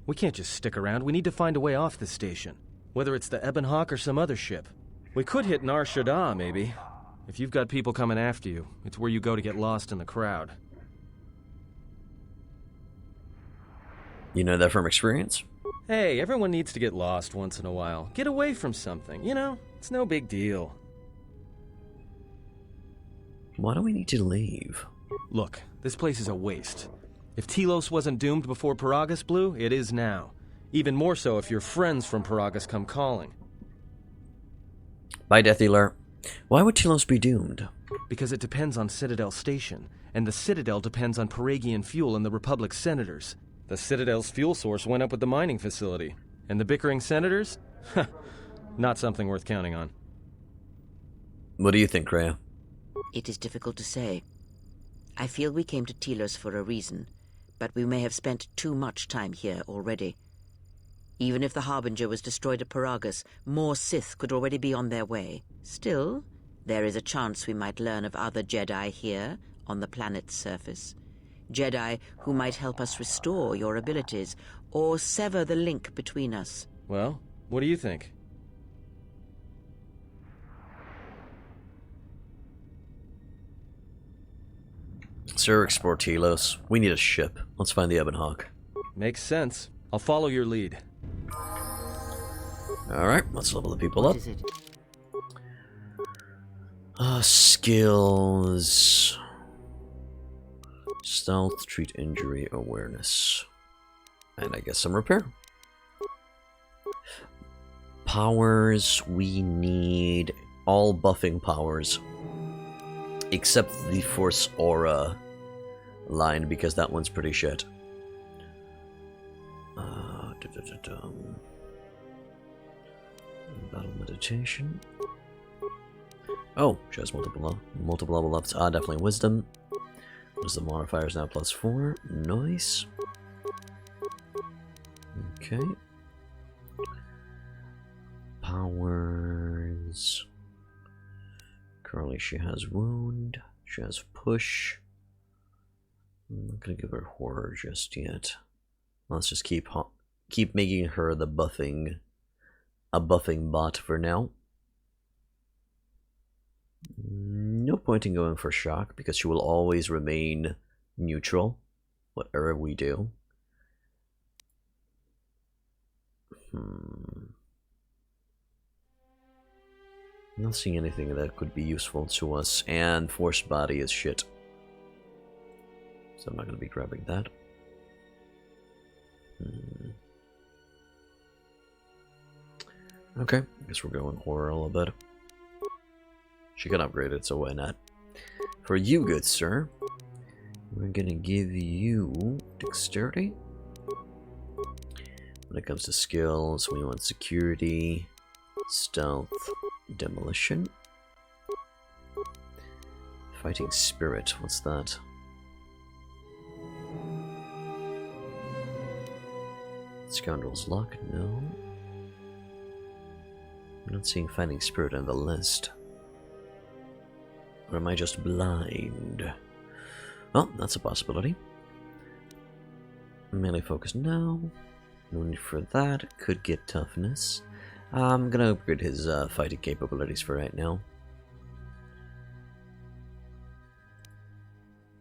B: We can't just stick around. We need to find a way off this station. Whether it's the Ebon Hawk or some other ship. We could hit Nar Shaddaa, maybe. If you've got people coming after you, it's where you go to get lost in the crowd.
A: You know that from experience?
B: Hey, everyone needs to get lost once in a while. Get away from something, you know? It's no big deal.
A: Why do we need to leave?
B: Look, this place is a waste. If Telos wasn't doomed before Peragus blew, it is now. Even more so if your friends from Peragus come calling.
A: Bye, Death Dealer. Why would Telos be doomed?
B: Because it depends on Citadel Station, and the Citadel depends on Peragian fuel and the Republic's senators. The Citadel's fuel source went up with the mining facility. And the bickering senators? Not something worth counting on.
A: What do you think, Rhea?
D: It is difficult to say. I feel we came to Telos for a reason, but we may have spent too much time here already. Even if the Harbinger was destroyed at Peragus, more Sith could already be on their way. Still, there is a chance we might learn of other Jedi here, on the planet's surface. Jedi who might help us restore your abilities, or sever the link between us.
B: Well, what do you think?
A: Sir, explore Telos. We need a ship. Let's find the Ebon Hawk.
B: Makes sense. I'll follow your lead.
A: Alright, let's level the people up.
D: What is it?
A: Skills. Stealth, treat injury, awareness. And I guess some repair. Powers, we need all buffing powers. Except the Force Aura line, because that one's pretty shit. Battle meditation. Oh, she has multiple level ups. Definitely wisdom. Wisdom modifier is now +4. Nice. Okay. Powers. Currently she has wound. She has push. I'm not gonna give her horror just yet. Let's just keep making her the buffing bot for now. No point in going for shock because she will always remain neutral, whatever we do. Not seeing anything that could be useful to us, and force body is shit. So I'm not going to be grabbing that. Okay, I guess we're going horror a little bit. She got upgraded, so why not? For you, good sir, we're going to give you dexterity. When it comes to skills, we want security, stealth, demolition. Fighting spirit, what's that? Scoundrel's luck, no. I'm not seeing fighting spirit on the list. Or am I just blind? Well, that's a possibility. Melee focus, no. No need for that. Could get toughness. I'm gonna upgrade his fighting capabilities for right now.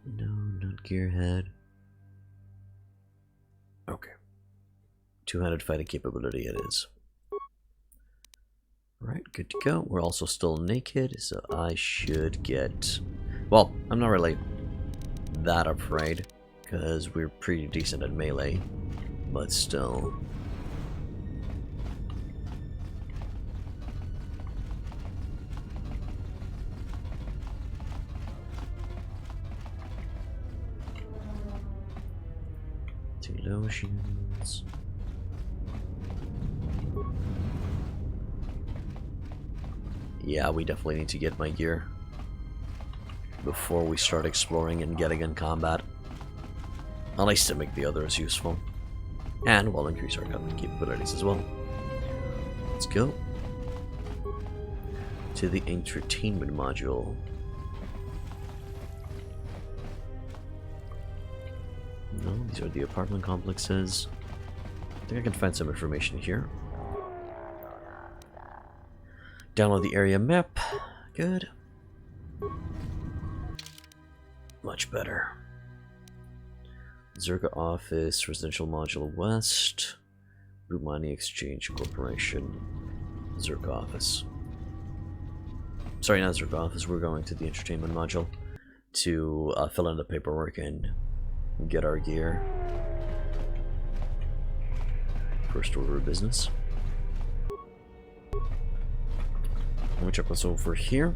A: No, not gearhead. Okay. Two-handed fighting capability it is. Right, good to go. We're also still naked, so I should get... Well, I'm not really that afraid, because we're pretty decent at melee, but still... Two lotions... Yeah, we definitely need to get my gear before we start exploring and getting in combat. At least to make the others useful. And we'll increase our capabilities as well. Let's go to the entertainment module. No, these are the apartment complexes. I think I can find some information here. Download the area map. Good. Much better. Zerga Office, Residential Module West, Rumani Exchange Corporation, Zerga Office. Sorry, not Zerga Office, we're going to the Entertainment Module to fill in the paperwork and get our gear. First order of business. Let me check what's over here.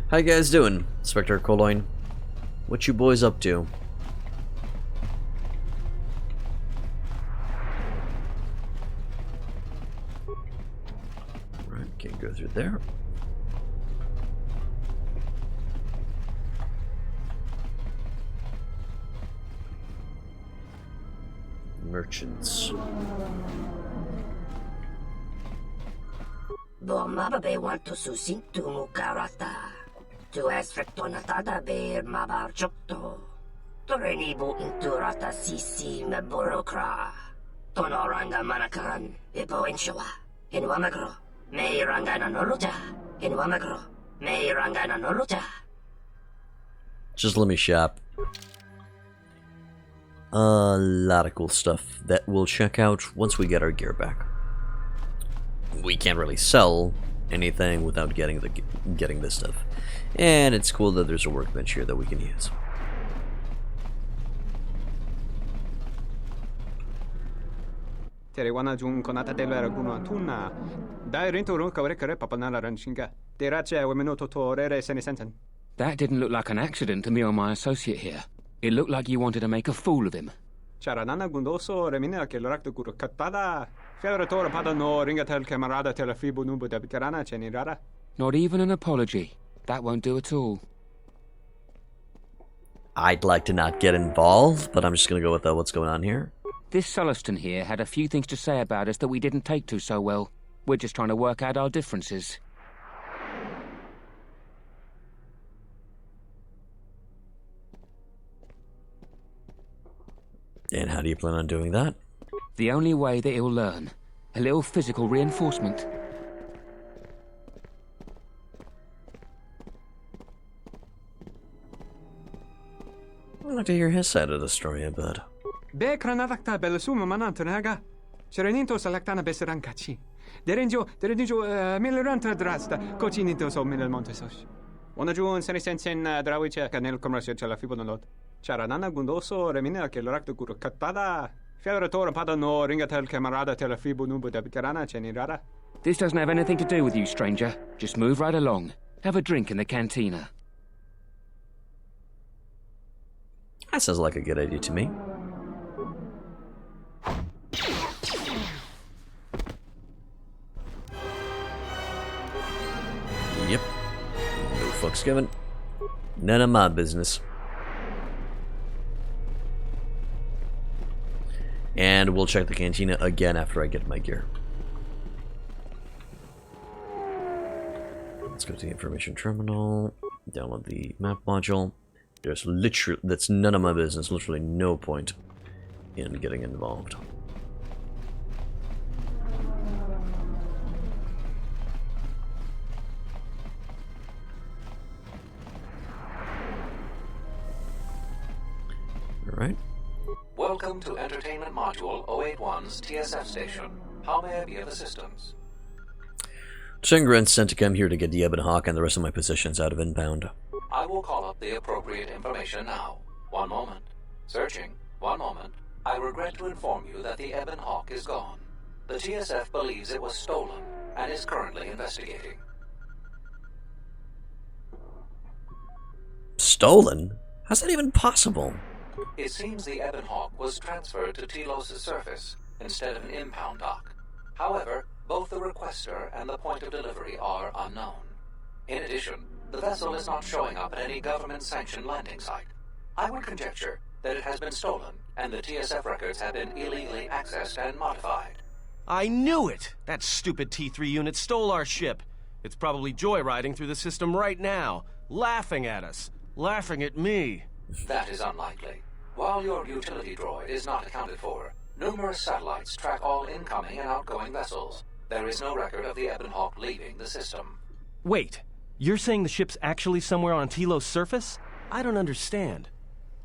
A: How you guys doing? Spectre Cologne. What you boys up to? Right, can't go through there. Merchants.
K: Mababe want to susintu mukarata. Tu esfrektonatada beer mabar chokto. Torenibu inturata sisi meborokra. Tonoranga manakan. Ipo inshawa. In Wamagro. May rangana noluja. In Wamagro. May rangana noluja.
A: Just let me shop. A lot of cool stuff that we'll check out once we get our gear back. We can't really sell anything without getting this stuff, and it's cool that there's a workbench here that we can use.
L: Terewana jun konata delera guno antuna. Dai rinto ru kawrekare papanala ranchinga. Derache wemenoto torere senesenten.
M: That didn't look like an accident to me or my associate here. It looked like you wanted to make a fool of him.
L: Charanana gundoso remina che l'orakto guru katada. Fiaratore pada no ringatel camarada telefibu nubu de bicarana cenirara.
M: Not even an apology. That won't do at all.
A: I'd like to not get involved, but I'm just gonna go with what's going on here.
M: This Sulluston here had a few things to say about us that we didn't take to so well. We're just trying to work out our differences.
A: And how do you plan on doing that?
M: The only way that he'll learn. A little physical reinforcement.
A: I'd like to hear his side of the story a bit.
L: Be kranavakta belasuma manantunaga. Sereninto selectana beserankachi. Derinjo, milleranta drasta, cocinito so miller montesos. Una giù un sensen drawice canel commercio c'è la fibonalot. C'era nana gundoso remina che l'orakto curo cattada. Fiaratore padano ringatel camarada te la fibonubo da bicarana cenirara.
M: This doesn't have anything to do with you, stranger. Just move right along. Have a drink in the cantina.
A: That sounds like a good idea to me. Yep. No fucks given. None of my business. And we'll check the cantina again after I get my gear. Let's go to the information terminal. Download the map module. There's literally, that's none of my business. Literally no point in getting involved. Alright.
N: Welcome to Entertainment Module 081's TSF station. How may I be of assistance?
A: Chengren sent to come here to get the Ebon Hawk and the rest of my possessions out of inbound.
N: I will call up the appropriate information now. One moment. Searching. One moment. I regret to inform you that the Ebon Hawk is gone. The TSF believes it was stolen and is currently investigating.
A: Stolen? How's that even possible?
N: It seems the Ebon Hawk was transferred to Telos' surface instead of an impound dock. However, both the requester and the point of delivery are unknown. In addition, the vessel is not showing up at any government-sanctioned landing site. I would conjecture that it has been stolen, and the TSF records have been illegally accessed and modified.
B: I knew it! That stupid T3 unit stole our ship. It's probably joyriding through the system right now, laughing at us, laughing at me.
N: That is unlikely. While your utility droid is not accounted for, numerous satellites track all incoming and outgoing vessels. There is no record of the Ebon Hawk leaving the system.
B: Wait, you're saying the ship's actually somewhere on Telos' surface? I don't understand.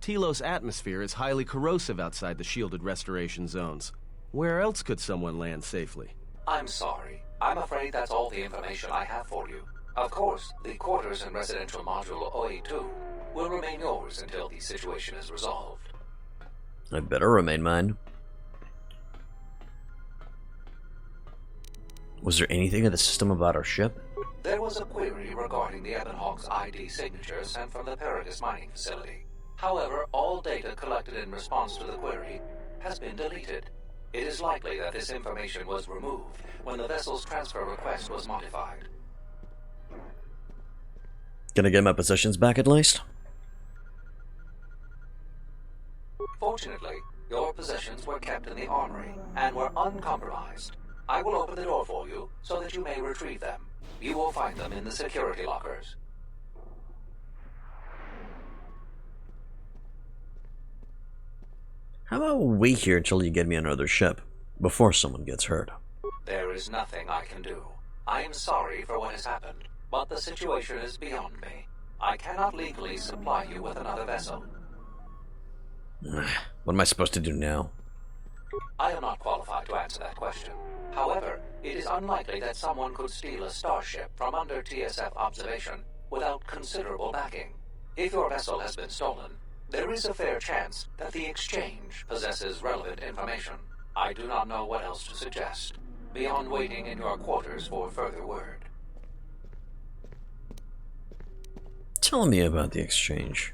B: Telos' atmosphere is highly corrosive outside the shielded restoration zones. Where else could someone land safely?
N: I'm sorry. I'm afraid that's all the information I have for you. Of course, the quarters in Residential Module 082 will remain yours until the situation is resolved.
A: I better remain mine. Was there anything in the system about our ship?
N: There was a query regarding the Ebon Hawk's ID signature sent from the Peragus mining facility. However, all data collected in response to the query has been deleted. It is likely that this information was removed when the vessel's transfer request was modified.
A: Gonna get my possessions back at least?
N: Fortunately, your possessions were kept in the armory and were uncompromised. I will open the door for you so that you may retrieve them. You will find them in the security lockers.
A: How about we wait here until you get me another ship, before someone gets hurt?
N: There is nothing I can do. I am sorry for what has happened, but the situation is beyond me. I cannot legally supply you with another vessel.
A: What am I supposed to do now?
N: I am not qualified to answer that question. However, it is unlikely that someone could steal a starship from under TSF observation without considerable backing. If your vessel has been stolen, there is a fair chance that the exchange possesses relevant information. I do not know what else to suggest, beyond waiting in your quarters for further word.
A: Tell me about the exchange.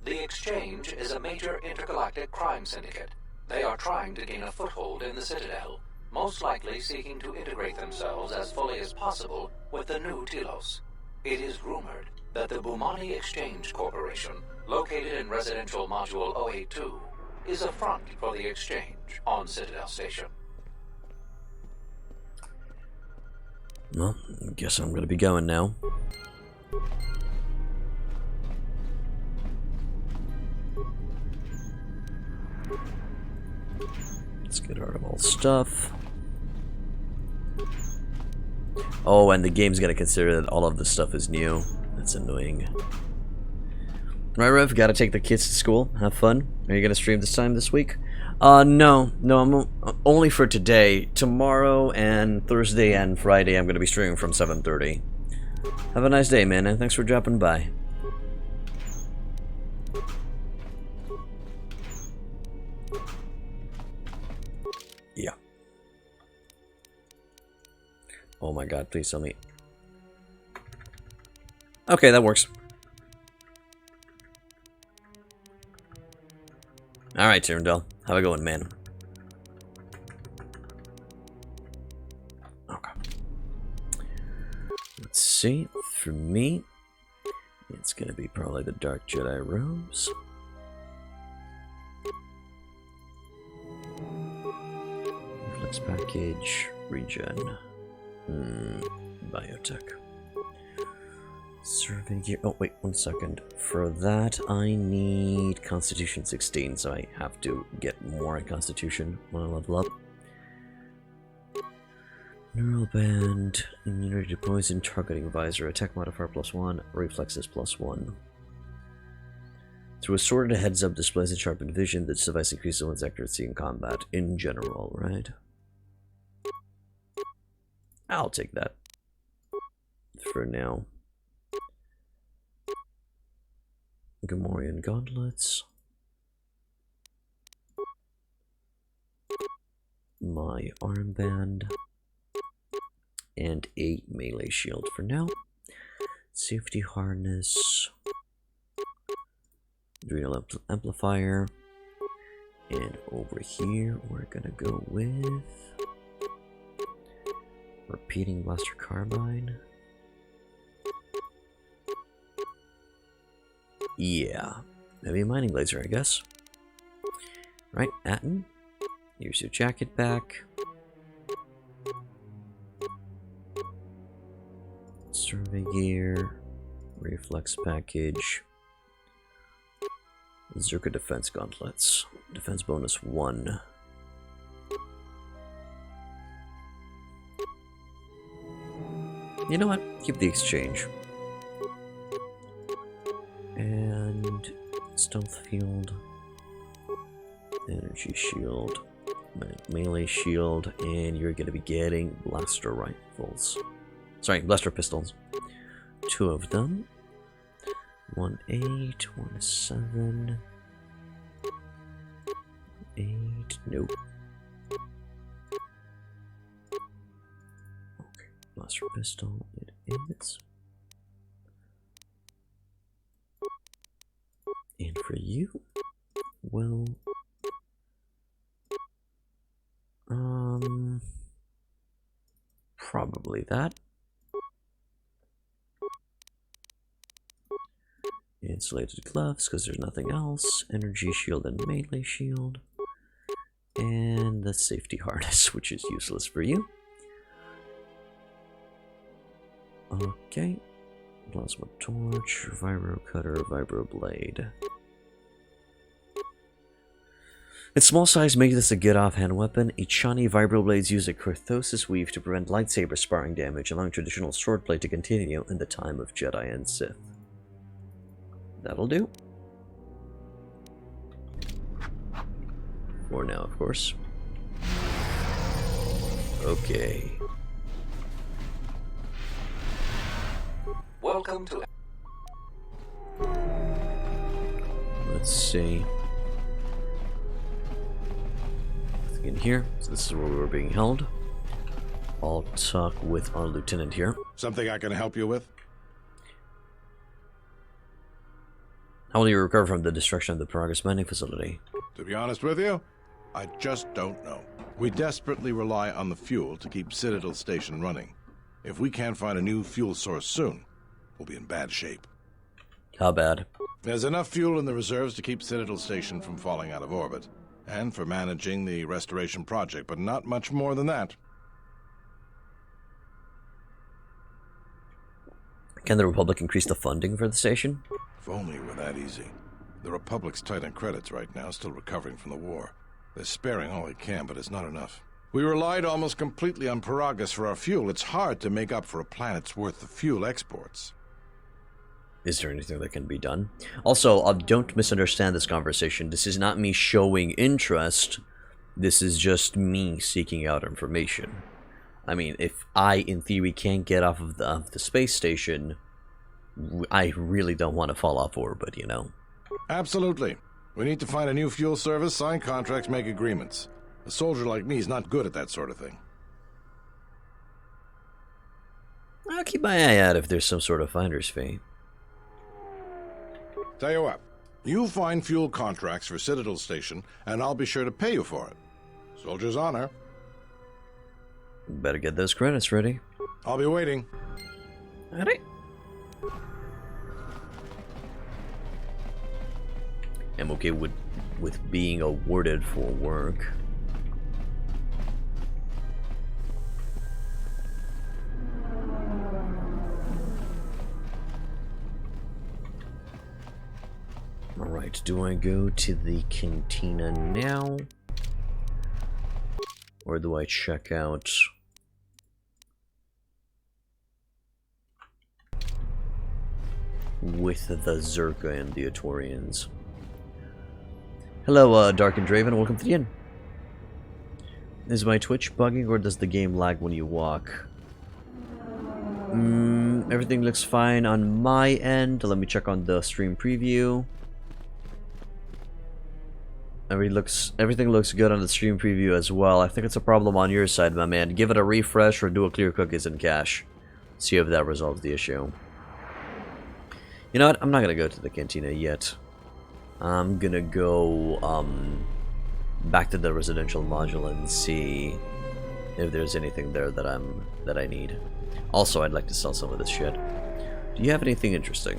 N: The exchange is a major intergalactic crime syndicate. They are trying to gain a foothold in the Citadel, most likely seeking to integrate themselves as fully as possible with the new Telos. It is rumored that the Bumani Exchange Corporation, located in Residential Module 082, is a front for the exchange on Citadel Station.
A: Well, I guess I'm gonna be going now. Let's get rid of all stuff. Oh, and the game's gonna consider that all of this stuff is new. That's annoying. Right, Rev, gotta take the kids to school. Have fun. Are you gonna stream this week? No, I'm only for today. Tomorrow and Thursday and Friday, I'm going to be streaming from 7:30. Have a nice day, man, and thanks for dropping by. Yeah. Oh my god, please tell me. Okay, that works. Alright, Tyrandel. Have a good one, man. Okay. Let's see. For me, it's gonna be probably the Dark Jedi robes. Reflex package. Regen. Biotech. Survey gear. Oh, wait, 1 second. For that, I need Constitution 16, so I have to get more in Constitution when I level up. Neural band, immunity to poison, targeting visor, attack modifier +1, reflexes +1. Through a sorted heads-up displays and sharpened vision, this device increases one's accuracy in combat in general, right? I'll take that for now. Gamorrean gauntlets. My armband. And a melee shield for now. Safety harness. Adrenal amplifier. And over here, we're gonna go with repeating blaster carbine. Yeah, maybe a mining laser, I guess. Right, Atten. Here's your jacket back. Survey gear. Reflex package. Zerka defense gauntlets. Defense bonus 1. You know what? Keep the exchange. And stealth field, energy shield, melee shield, and you're going to be getting blaster rifles. Sorry, blaster pistols. 2 of them. 1-8, 1-7. 8, nope. Okay, blaster pistol, it is. And for you, well, probably that. Insulated gloves, because there's nothing else. Energy shield and melee shield. And the safety harness, which is useless for you. Okay. Plasma torch, vibro cutter, vibro blade. Its small size makes this a good offhand weapon. Ichani vibroblades use a Kurthosis weave to prevent lightsaber sparring damage, allowing traditional swordplay to continue in the time of Jedi and Sith. That'll do. For now, of course. Okay.
N: Welcome to...
A: Let's see. Nothing in here. So this is where we were being held. I'll talk with our lieutenant here.
H: Something I can help you with?
A: How will you recover from the destruction of the Peragus mining facility?
H: To be honest with you, I just don't know. We desperately rely on the fuel to keep Citadel Station running. If we can't find a new fuel source soon, we'll be in bad shape.
A: How bad?
H: There's enough fuel in the reserves to keep Citadel Station from falling out of orbit, and for managing the restoration project, but not much more than that.
A: Can the Republic increase the funding for the station?
H: If only it were that easy. The Republic's tight on credits right now, still recovering from the war. They're sparing all they can, but it's not enough. We relied almost completely on Peragus for our fuel. It's hard to make up for a planet's worth of fuel exports.
A: Is there anything that can be done? Also, don't misunderstand this conversation. This is not me showing interest This is just me seeking out information. I mean, if I, in theory, can't get off of the space station, I really don't want to fall off orbit, you know?
H: Absolutely. We need to find a new fuel service, sign contracts, make agreements. A soldier like me is not good at that sort of thing.
A: I'll keep my eye out if there's some sort of finder's fee.
H: Tell you what, you find fuel contracts for Citadel Station, and I'll be sure to pay you for it. Soldier's honor.
A: Better get those credits ready.
H: I'll be waiting.
A: Alright. I'm okay with being awarded for work. Alright, do I go to the cantina now? Or do I check out... with the Zerka and the Atorians? Hello, Dark and Draven, welcome to the inn. Is my Twitch bugging or does the game lag when you walk? Everything looks fine on my end. Let me check on the stream preview. Everything looks good on the stream preview as well. I think it's a problem on your side, my man. Give it a refresh or do a clear cookies and cache. See if that resolves the issue. You know what? I'm not gonna go to the cantina yet. I'm gonna go back to the residential module and see if there's anything there that I need. Also, I'd like to sell some of this shit. Do you have anything interesting?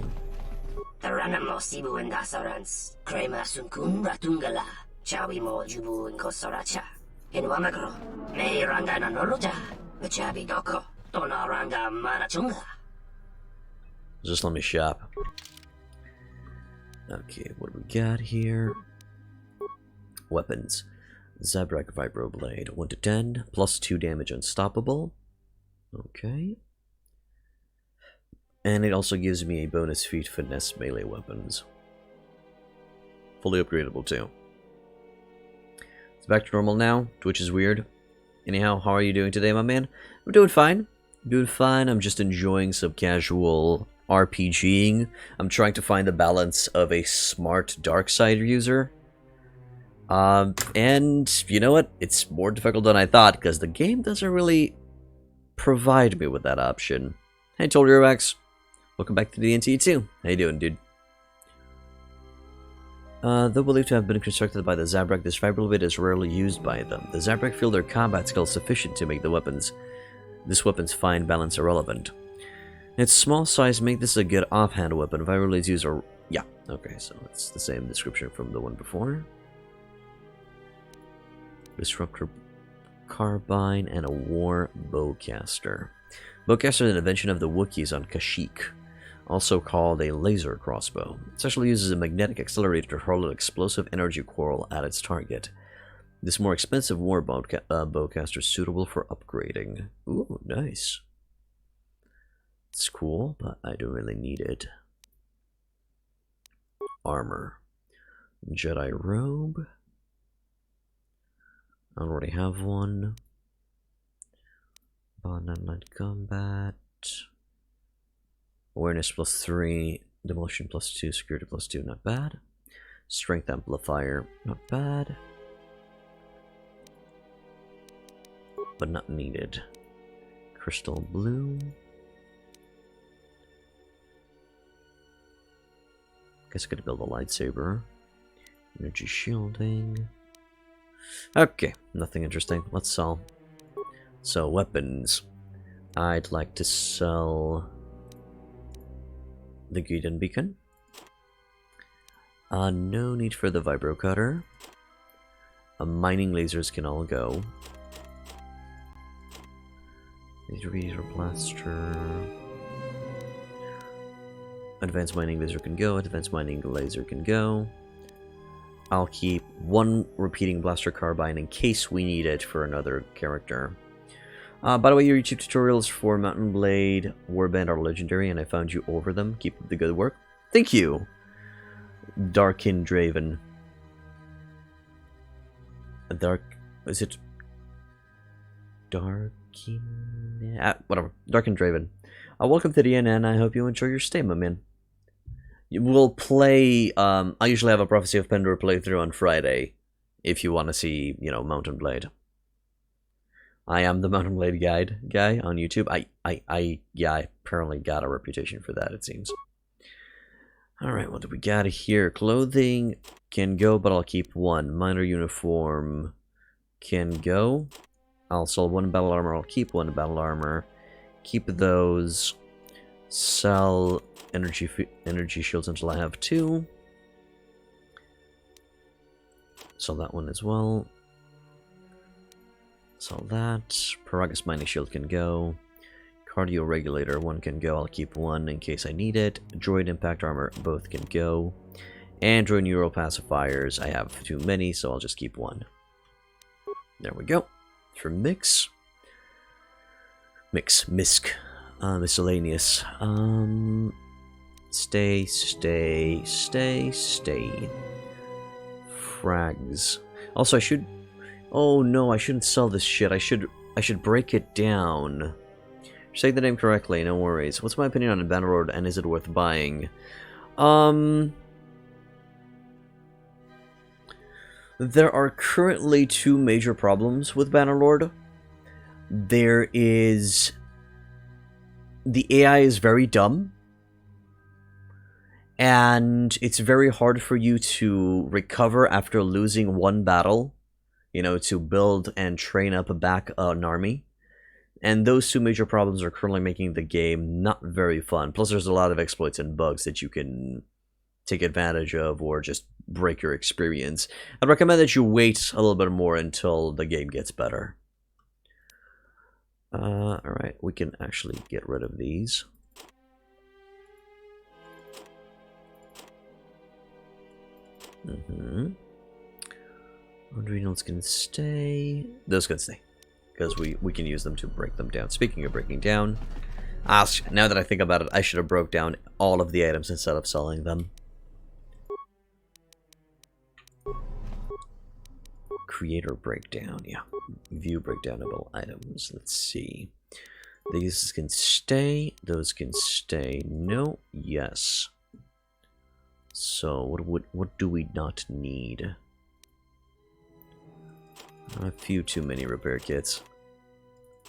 K: Taranamo Sibu and Dasarans, Krema Sunkun Ratungala, Chawi Mo Jubu and Kosoracha, in Wamagro, May Ranga Nanoloja, Chabi Doko, Dona Ranga Manachunga.
A: Just let me shop. Okay, what do we got here? Weapons. Zabrak Vibroblade, 1 to 10, plus 2 damage unstoppable. Okay. And it also gives me a bonus feat finesse melee weapons. Fully upgradable too. It's back to normal now. Twitch is weird. Anyhow, how are you doing today, my man? I'm doing fine. Doing fine. I'm just enjoying some casual RPGing. I'm trying to find the balance of a smart dark side user. And you know what? It's more difficult than I thought because the game doesn't really provide me with that option. Hey, Tolerax. Welcome back to the NT2. How you doing, dude? Though believed to have been constructed by the Zabrak, this Vibroblade is rarely used by them. The Zabrak feel their combat skills sufficient to make this weapon's fine balance irrelevant. Its small size make this a good offhand weapon. Vibroblades use a... Yeah, okay, so it's the same description from the one before. Disruptor Carbine and a War Bowcaster. Bowcaster is an invention of the Wookiees on Kashyyyk, also called a laser crossbow. It actually uses a magnetic accelerator to hurl an explosive energy coral at its target. This more expensive War Bowcaster is suitable for upgrading. Ooh, nice. It's cool, but I don't really need it. Armor. Jedi Robe. I already have one. Non-light combat. Awareness plus 3. Demolition plus 2. Security plus 2. Not bad. Strength amplifier. Not bad. But not needed. Crystal blue. Guess I could build a lightsaber. Energy shielding. Okay, nothing interesting. Let's sell. So, weapons. I'd like to sell the Gaiden Beacon. No need for the Vibro Cutter. Mining lasers can all go. Laser Blaster. Advanced mining laser can go. Advanced mining laser can go. I'll keep one repeating blaster carbine in case we need it for another character. By the way, your YouTube tutorials for Mountain Blade, Warband are legendary, and I found you over them. Keep up the good work. Thank you, Darkin Draven. Is it Darkin? Whatever. Darkin Draven. Welcome to the inn, and I hope you enjoy your stay, my man. We'll play. I usually have a Prophecy of Pendor playthrough on Friday. If you want to see, Mountain Blade. I am the Mountain Blade guy on YouTube. I apparently got a reputation for that, it seems. Alright, what do we got here? Clothing can go, but I'll keep one. Minor uniform can go. I'll sell one battle armor, I'll keep one battle armor. Keep those. Sell energy shields until I have 2. Sell that one as well. Sell that. Peragus mining shield can go. Cardio regulator, 1 can go. I'll keep 1 in case I need it. Droid impact armor, both can go. Android neural pacifiers, I have too many, so I'll just keep 1. There we go. For mix. Misc. Miscellaneous. Stay. Frags. Also, I should... Oh no, I shouldn't sell this shit. I should break it down. Say the name correctly, no worries. What's my opinion on Bannerlord, and is it worth buying? There are currently 2 major problems with Bannerlord. There is... The AI is very dumb. And it's very hard for you to recover after losing 1 battle. To build and train up back an army. And those 2 major problems are currently making the game not very fun. Plus there's a lot of exploits and bugs that you can take advantage of or just break your experience. I'd recommend that you wait a little bit more until the game gets better. Alright, we can actually get rid of these. Adrenals can stay. Those can stay. Because we can use them to break them down. Speaking of breaking down, now that I think about it, I should have broke down all of the items instead of selling them. Creator breakdown, yeah. View breakdownable items. Let's see. These can stay. Those can stay. No. Yes. So what do we not need? A few too many repair kits.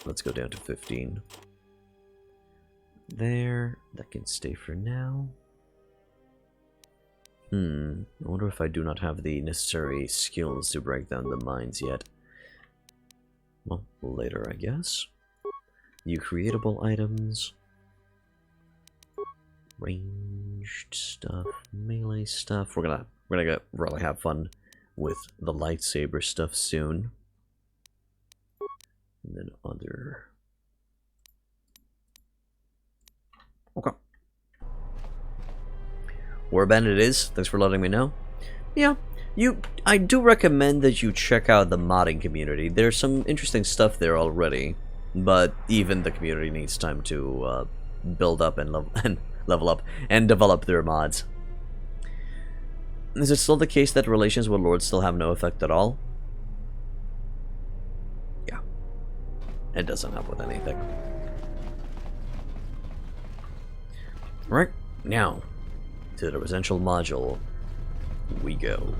A: Let's go down to 15. There. That can stay for now. I wonder if I do not have the necessary skills to break down the mines yet. Well, later, I guess. New creatable items. Ranged stuff. Melee stuff. We're gonna really have fun with the lightsaber stuff soon. And then other... Okay. Warband it is. Thanks for letting me know. Yeah, I do recommend that you check out the modding community. There's some interesting stuff there already, but even the community needs time to build up and level up and develop their mods. Is it still the case that relations with lords still have no effect at all? Yeah. It doesn't help with anything. Right, now, to the residential module we go.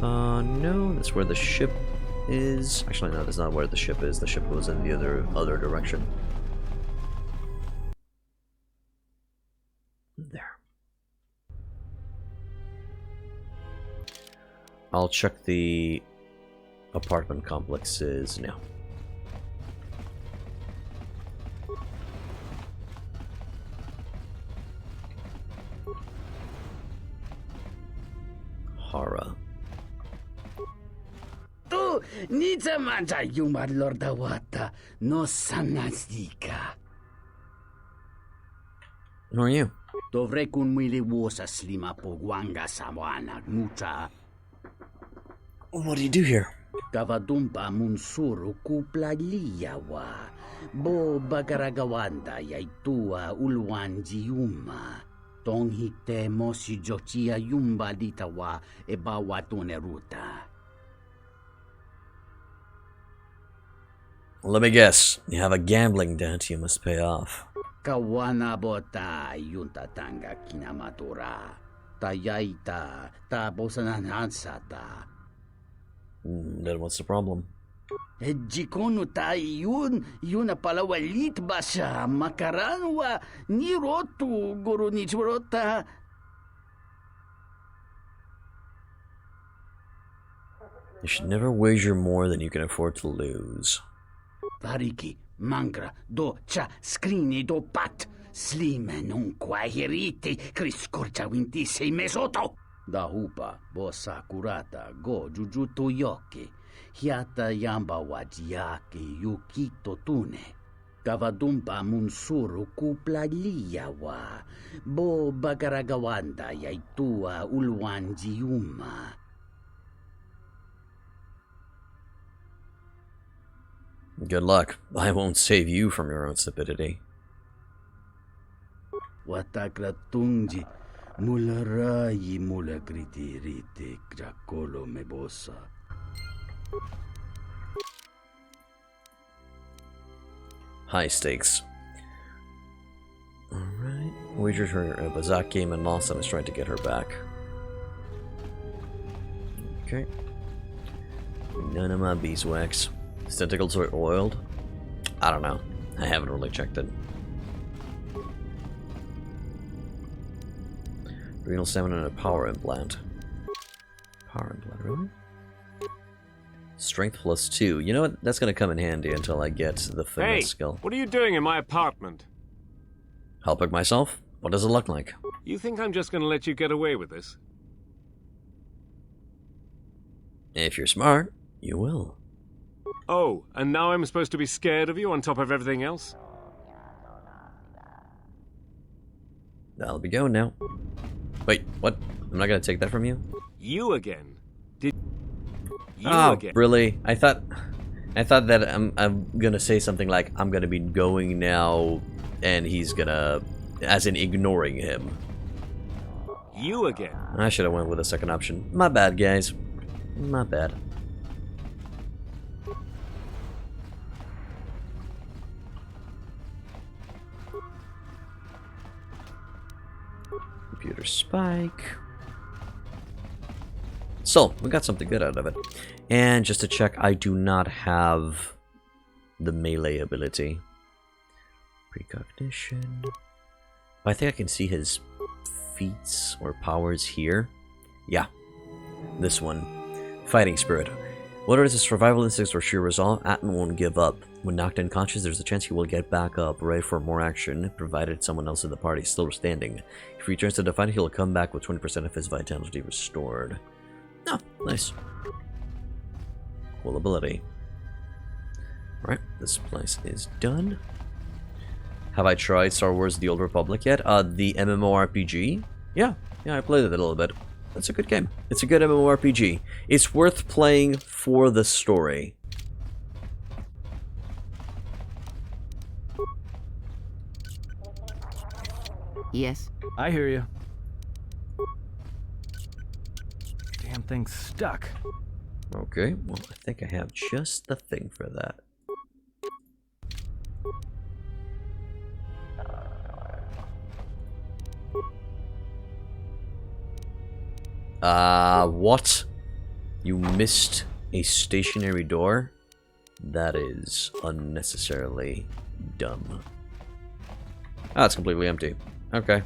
A: No, that's where the ship is. Actually, no, that's not where the ship is. The ship goes in the other direction. There. I'll check the apartment complexes now. Hara.
O: Tu nita manja yumar lordawata no sanasdika.
A: Who are you?
O: Dovre kun mili wosa slima pogwanga sawana nucha.
A: What do you do here?
O: Kavadumpa munsuru kuplaliyawa. Bo bagaragawanda yaitua ulwanjiuma. Tong hite mo si Jochia yumba ditawa e bawatune ruta.
A: Let me guess. You have a gambling debt you must pay off.
O: Kawana bota yunta tanga kinamatura. Tayaita tabosananansata.
A: Then what's the problem?
O: Jikono tayo yun na pala walit ba siya makaranwa ni roto guru ni churota.
A: You should never wager more than you can afford to lose.
O: Pariki, mangra, do cha skrini do pat, slime non quahiriti, criscorcia winti sei mesoto. Da hupa, bossa curata, go jujuto yoki. Hiata yamba wajiaki yukito tune. Kavadumpa munsuru kupla liyawa. Bo bagaragawanda yaitua ulwanji yuma.
A: Good luck. I won't save you from your own stupidity.
O: Watakratunji mularayi mulagriti riti krakolo mebosa.
A: High stakes. Alright. Wagered her a Bazak game and lost and is trying to get her back. Okay. None of my beeswax. His tentacles are oiled? I don't know. I haven't really checked it. Renal stamina and a power implant. Power implant, really? Strength plus 2. You know what? That's gonna come in handy until I get the fitness skill.
P: What are you doing in my apartment?
A: Helping myself? What does it look like?
P: You think I'm just gonna let you get away with this?
A: If you're smart, you will.
P: Oh, and now I'm supposed to be scared of you on top of everything else?
A: That'll be going now. Wait, what? I'm not gonna take that from you?
P: You again? Did you again?
A: Really? I thought that I'm gonna say something like I'm gonna be going now, and he's gonna, as in ignoring him.
P: You again?
A: I should have went with a second option. My bad, guys. My bad. Computer spike. So, we got something good out of it. And just to check, I do not have the melee ability. Precognition. I think I can see his feats or powers here. Yeah, this one. Fighting spirit. Whether it's a survival instinct or sheer resolve, Atten won't give up. When knocked unconscious, there's a chance he will get back up, ready for more action, provided someone else in the party is still standing. If he returns to the fight, he'll come back with 20% of his vitality restored. Oh, nice. Cool ability. Alright, this place is done. Have I tried Star Wars The Old Republic yet? The MMORPG? Yeah, I played it a little bit. It's a good game. It's a good MMORPG. It's worth playing for the story.
D: Yes?
E: I hear you. Damn thing's stuck.
A: Okay, well, I think I have just the thing for that. What? You missed a stationary door? That is unnecessarily dumb. Ah, it's completely empty. Okay.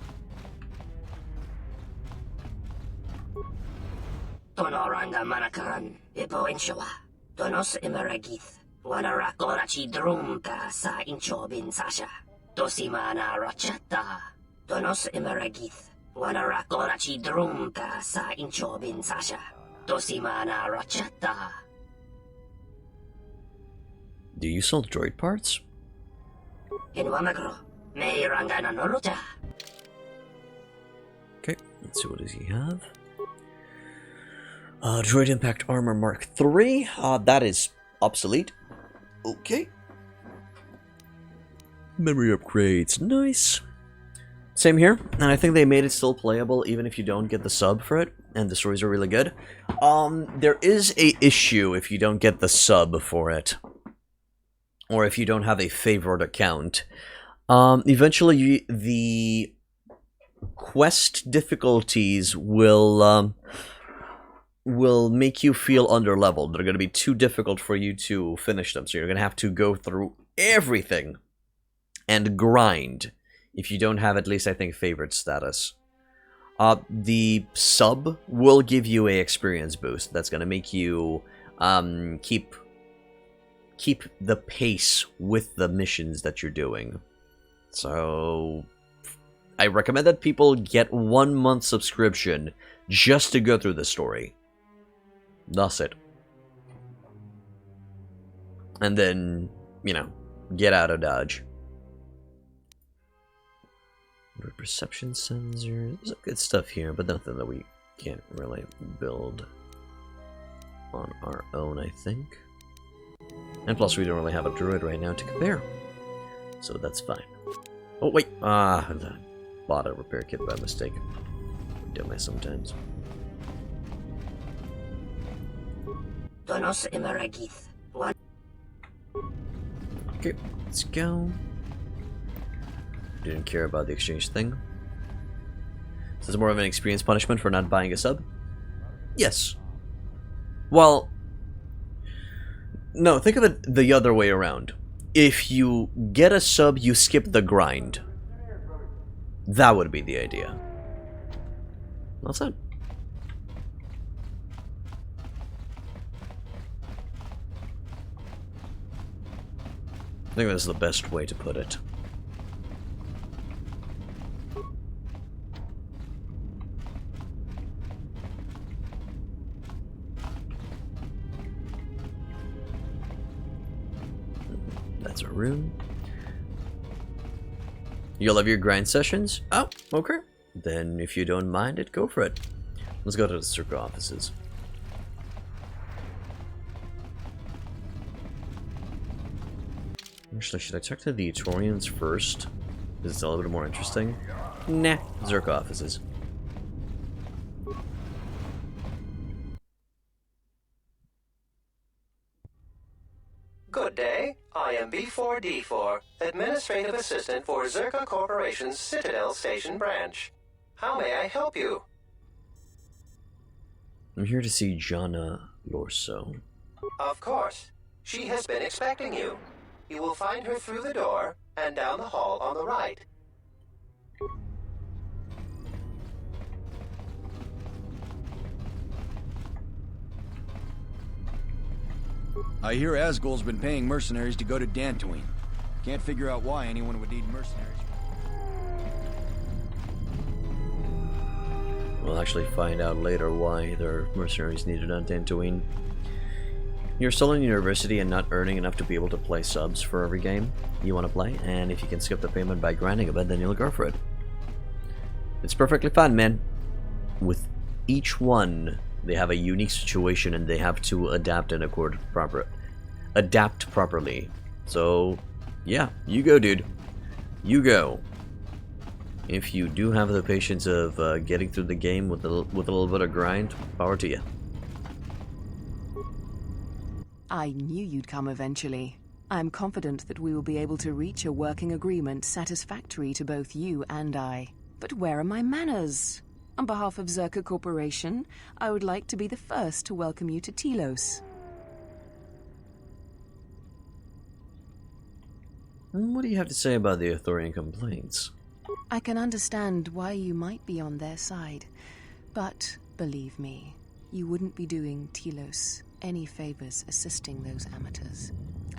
K: Tonoranga manakaran, ipo inshawa. Tonos imaragith. Wanarakorachi drumka sa inchobin sasha. Tosimana rachata. Tonos imaragith. Wanarakorachi drumka sa inchobin sasha. Tosimana rachata.
A: Do you sell droid parts?
K: In Wamagro, may rangana noruta.
A: Okay, let's see what does he have. Droid Impact Armor Mark III. That is obsolete. Okay. Memory upgrades, nice. Same here, and I think they made it still playable even if you don't get the sub for it, and the stories are really good. There is a issue if you don't get the sub for it, or if you don't have a favorite account. Eventually, the quest difficulties will make you feel underleveled. They're going to be too difficult for you to finish them, so you're going to have to go through everything and grind if you don't have at least, I think, favorite status. The sub will give you a experience boost that's going to make you keep the pace with the missions that you're doing. So I recommend that people get 1 month subscription just to go through the story. That's it. And then, you know, get out of Dodge. Perception sensor. There's some good stuff here, but nothing that we can't really build on our own, I think. And plus, we don't really have a druid right now to compare. So that's fine. Oh, wait. I bought a repair kit by mistake. Dumbass sometimes. Okay, let's go. Didn't care about the exchange thing. So it's more of an experience punishment for not buying a sub? Yes. Well, no, think of it the other way around. If you get a sub, you skip the grind. That would be the idea. That's it. I think that's the best way to put it. That's a rune. You love your grind sessions? Oh, okay. Then if you don't mind it, go for it. Let's go to the circle offices. Actually, should I check to the Etorians first? Is it a little bit more interesting? Nah, Zerk offices.
Q: Good day. I am B4D4, Administrative Assistant for Zerka Corporation's Citadel Station branch. How may I help you?
A: I'm here to see Jana Lorso.
Q: Of course. She has been expecting you. You will find her through the door and down the hall on the right.
R: I hear Asgol's been paying mercenaries to go to Dantooine. Can't figure out why anyone would need mercenaries.
A: We'll actually find out later why there are mercenaries needed on Dantooine. You're still in university and not earning enough to be able to play subs for every game you want to play, and if you can skip the payment by grinding a bit, then you'll go for it. It's perfectly fine, man. With each one, they have a unique situation and they have to adapt and adapt properly. So, yeah, you go, dude. You go. If you do have the patience of getting through the game with a little bit of grind, power to you.
S: I knew you'd come eventually. I'm confident that we will be able to reach a working agreement satisfactory to both you and I. But where are my manners? On behalf of Zerka Corporation, I would like to be the first to welcome you to Telos.
A: What do you have to say about the Arthurian complaints?
S: I can understand why you might be on their side, but believe me, you wouldn't be doing Telos any favors assisting those amateurs.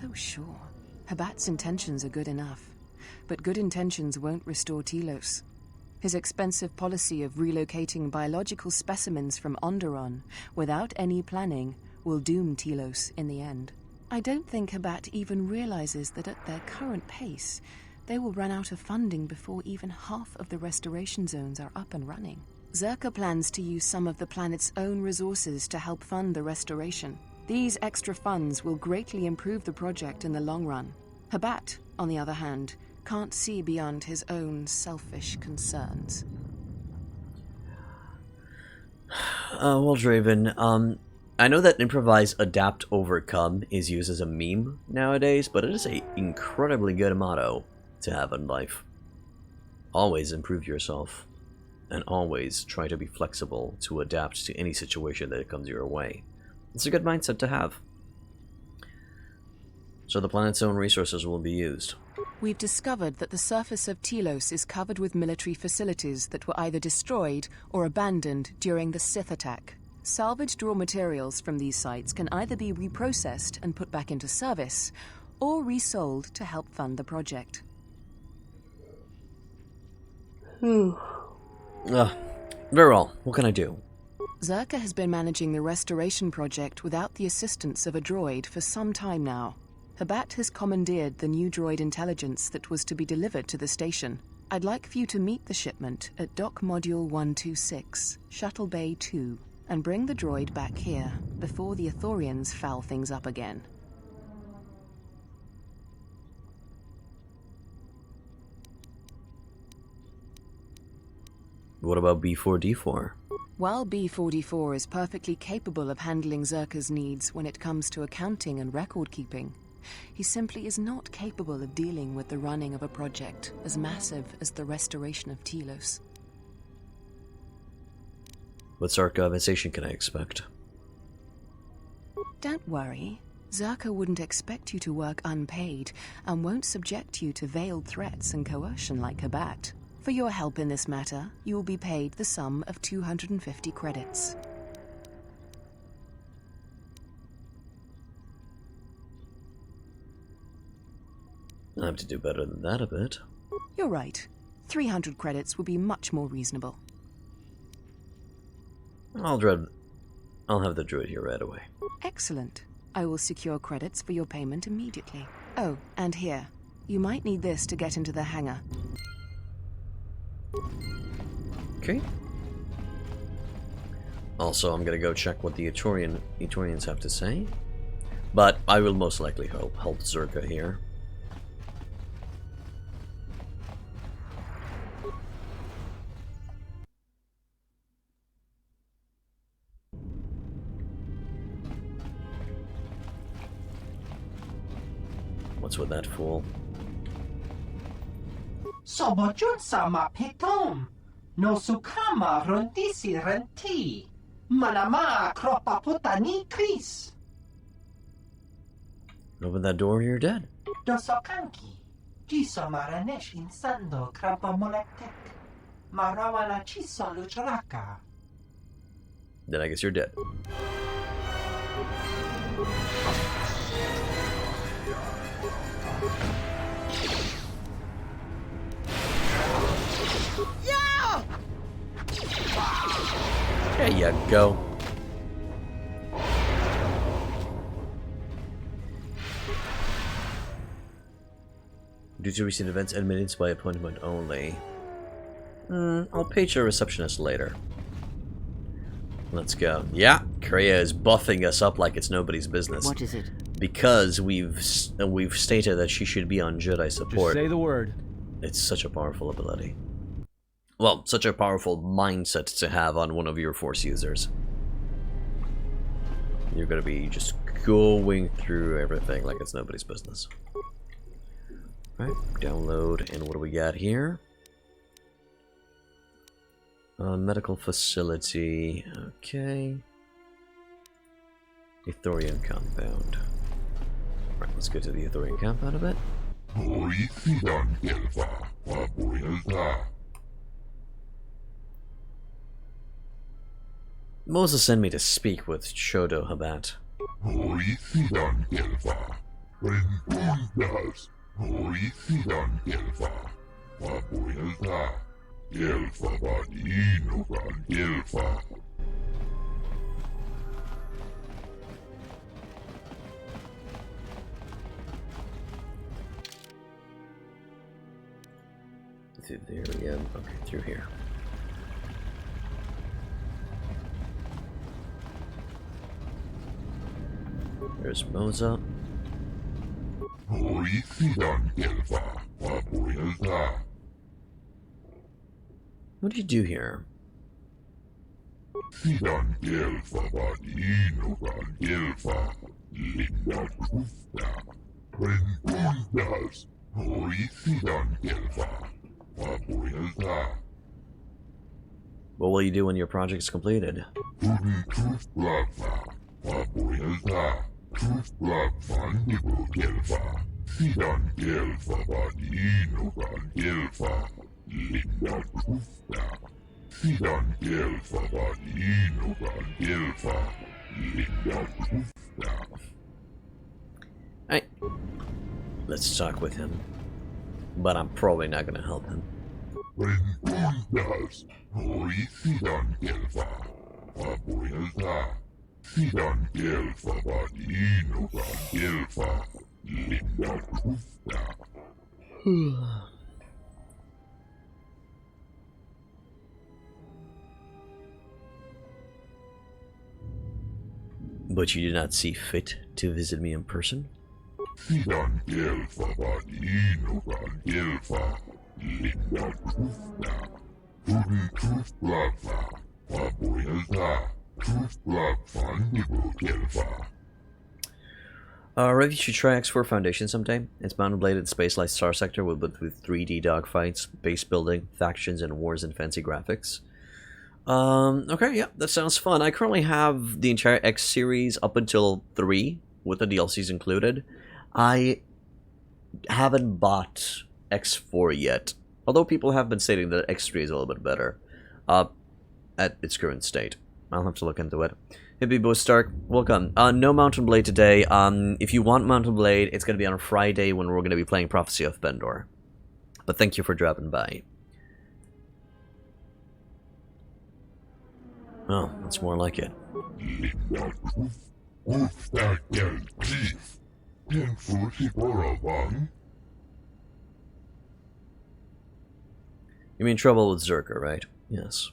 S: Oh, sure. Habat's intentions are good enough, but good intentions won't restore Telos. His expensive policy of relocating biological specimens from Onderon without any planning will doom Telos in the end. I don't think Habat even realizes that at their current pace, they will run out of funding before even half of the restoration zones are up and running. Zerka plans to use some of the planet's own resources to help fund the restoration. These extra funds will greatly improve the project in the long run. Habat, on the other hand, can't see beyond his own selfish concerns.
A: Well, Draven, I know that improvise, adapt, overcome is used as a meme nowadays, but it is an incredibly good motto to have in life. Always improve yourself, and always try to be flexible to adapt to any situation that comes your way. It's a good mindset to have. So the planet's own resources will be used.
S: We've discovered that the surface of Telos is covered with military facilities that were either destroyed or abandoned during the Sith attack. Salvaged raw materials from these sites can either be reprocessed and put back into service, or resold to help fund the project.
A: Very well. What can I do?
S: Zerka has been managing the restoration project without the assistance of a droid for some time now. Habat has commandeered the new droid intelligence that was to be delivered to the station. I'd like for you to meet the shipment at Dock Module 126, Shuttle Bay 2, and bring the droid back here before the Ithorians foul things up again.
A: What about B4D4?
S: While B44 is perfectly capable of handling Zerka's needs when it comes to accounting and record-keeping, he simply is not capable of dealing with the running of a project as massive as the restoration of Telos.
A: What sort of compensation can I expect?
S: Don't worry. Zerka wouldn't expect you to work unpaid and won't subject you to veiled threats and coercion like Habat. For your help in this matter, you will be paid the sum of 250 credits.
A: I have to do better than that a bit.
S: You're right. 300 credits would be much more reasonable.
A: I'll have the druid here right away.
S: Excellent. I will secure credits for your payment immediately. Oh, and here. You might need this to get into the hangar.
A: Okay. Also, I'm gonna go check what the Etorians have to say. But I will most likely help Zerka here. What's with that fool?
T: Sobojun sama pitom. No sukama rondisi renti. Manama kropa putani kris.
A: Open that door or you're dead.
T: Dosokanki. Jiso maranesh insando krampa molektek. Marawana chiso luchraka.
A: Then I guess you're dead.
T: Yeah!
A: There you go. Due to recent events, admittance by appointment only. I'll page your receptionist later. Let's go. Yeah, Kreia is buffing us up like it's nobody's business.
D: What is it?
A: Because we've stated that she should be on Jedi support.
E: Just say the word.
A: It's such a powerful ability. Well, such a powerful mindset to have on one of your Force users. You're gonna be just going through everything like it's nobody's business. Right, download, and what do we got here? Medical facility, okay. Ithorian compound. Right, let's go to the Ithorian compound a bit. Moses sent me to speak with Shodo Habat. Through there, yeah, okay, through here. There's Moza. What do you do here? What will you do when your project is completed? Hey, let's talk with him. But I'm probably not gonna help him. But you did not see fit to visit me in person? Rev, you should try X4 Foundation sometime. It's mountain bladed space light star sector with 3D dogfights, base building, factions, and wars and fancy graphics. Okay, yeah, that sounds fun. I currently have the entire X series up until 3, with the DLCs included. I haven't bought X4 yet, although people have been stating that X3 is a little bit better at its current state. I'll have to look into it. Hippie Bo Stark, welcome. No Mountain Blade today. If you want Mountain Blade, it's going to be on a Friday when we're going to be playing Prophecy of Bendor. But thank you for dropping by. Oh, that's more like it. You mean trouble with Zerka, right? Yes.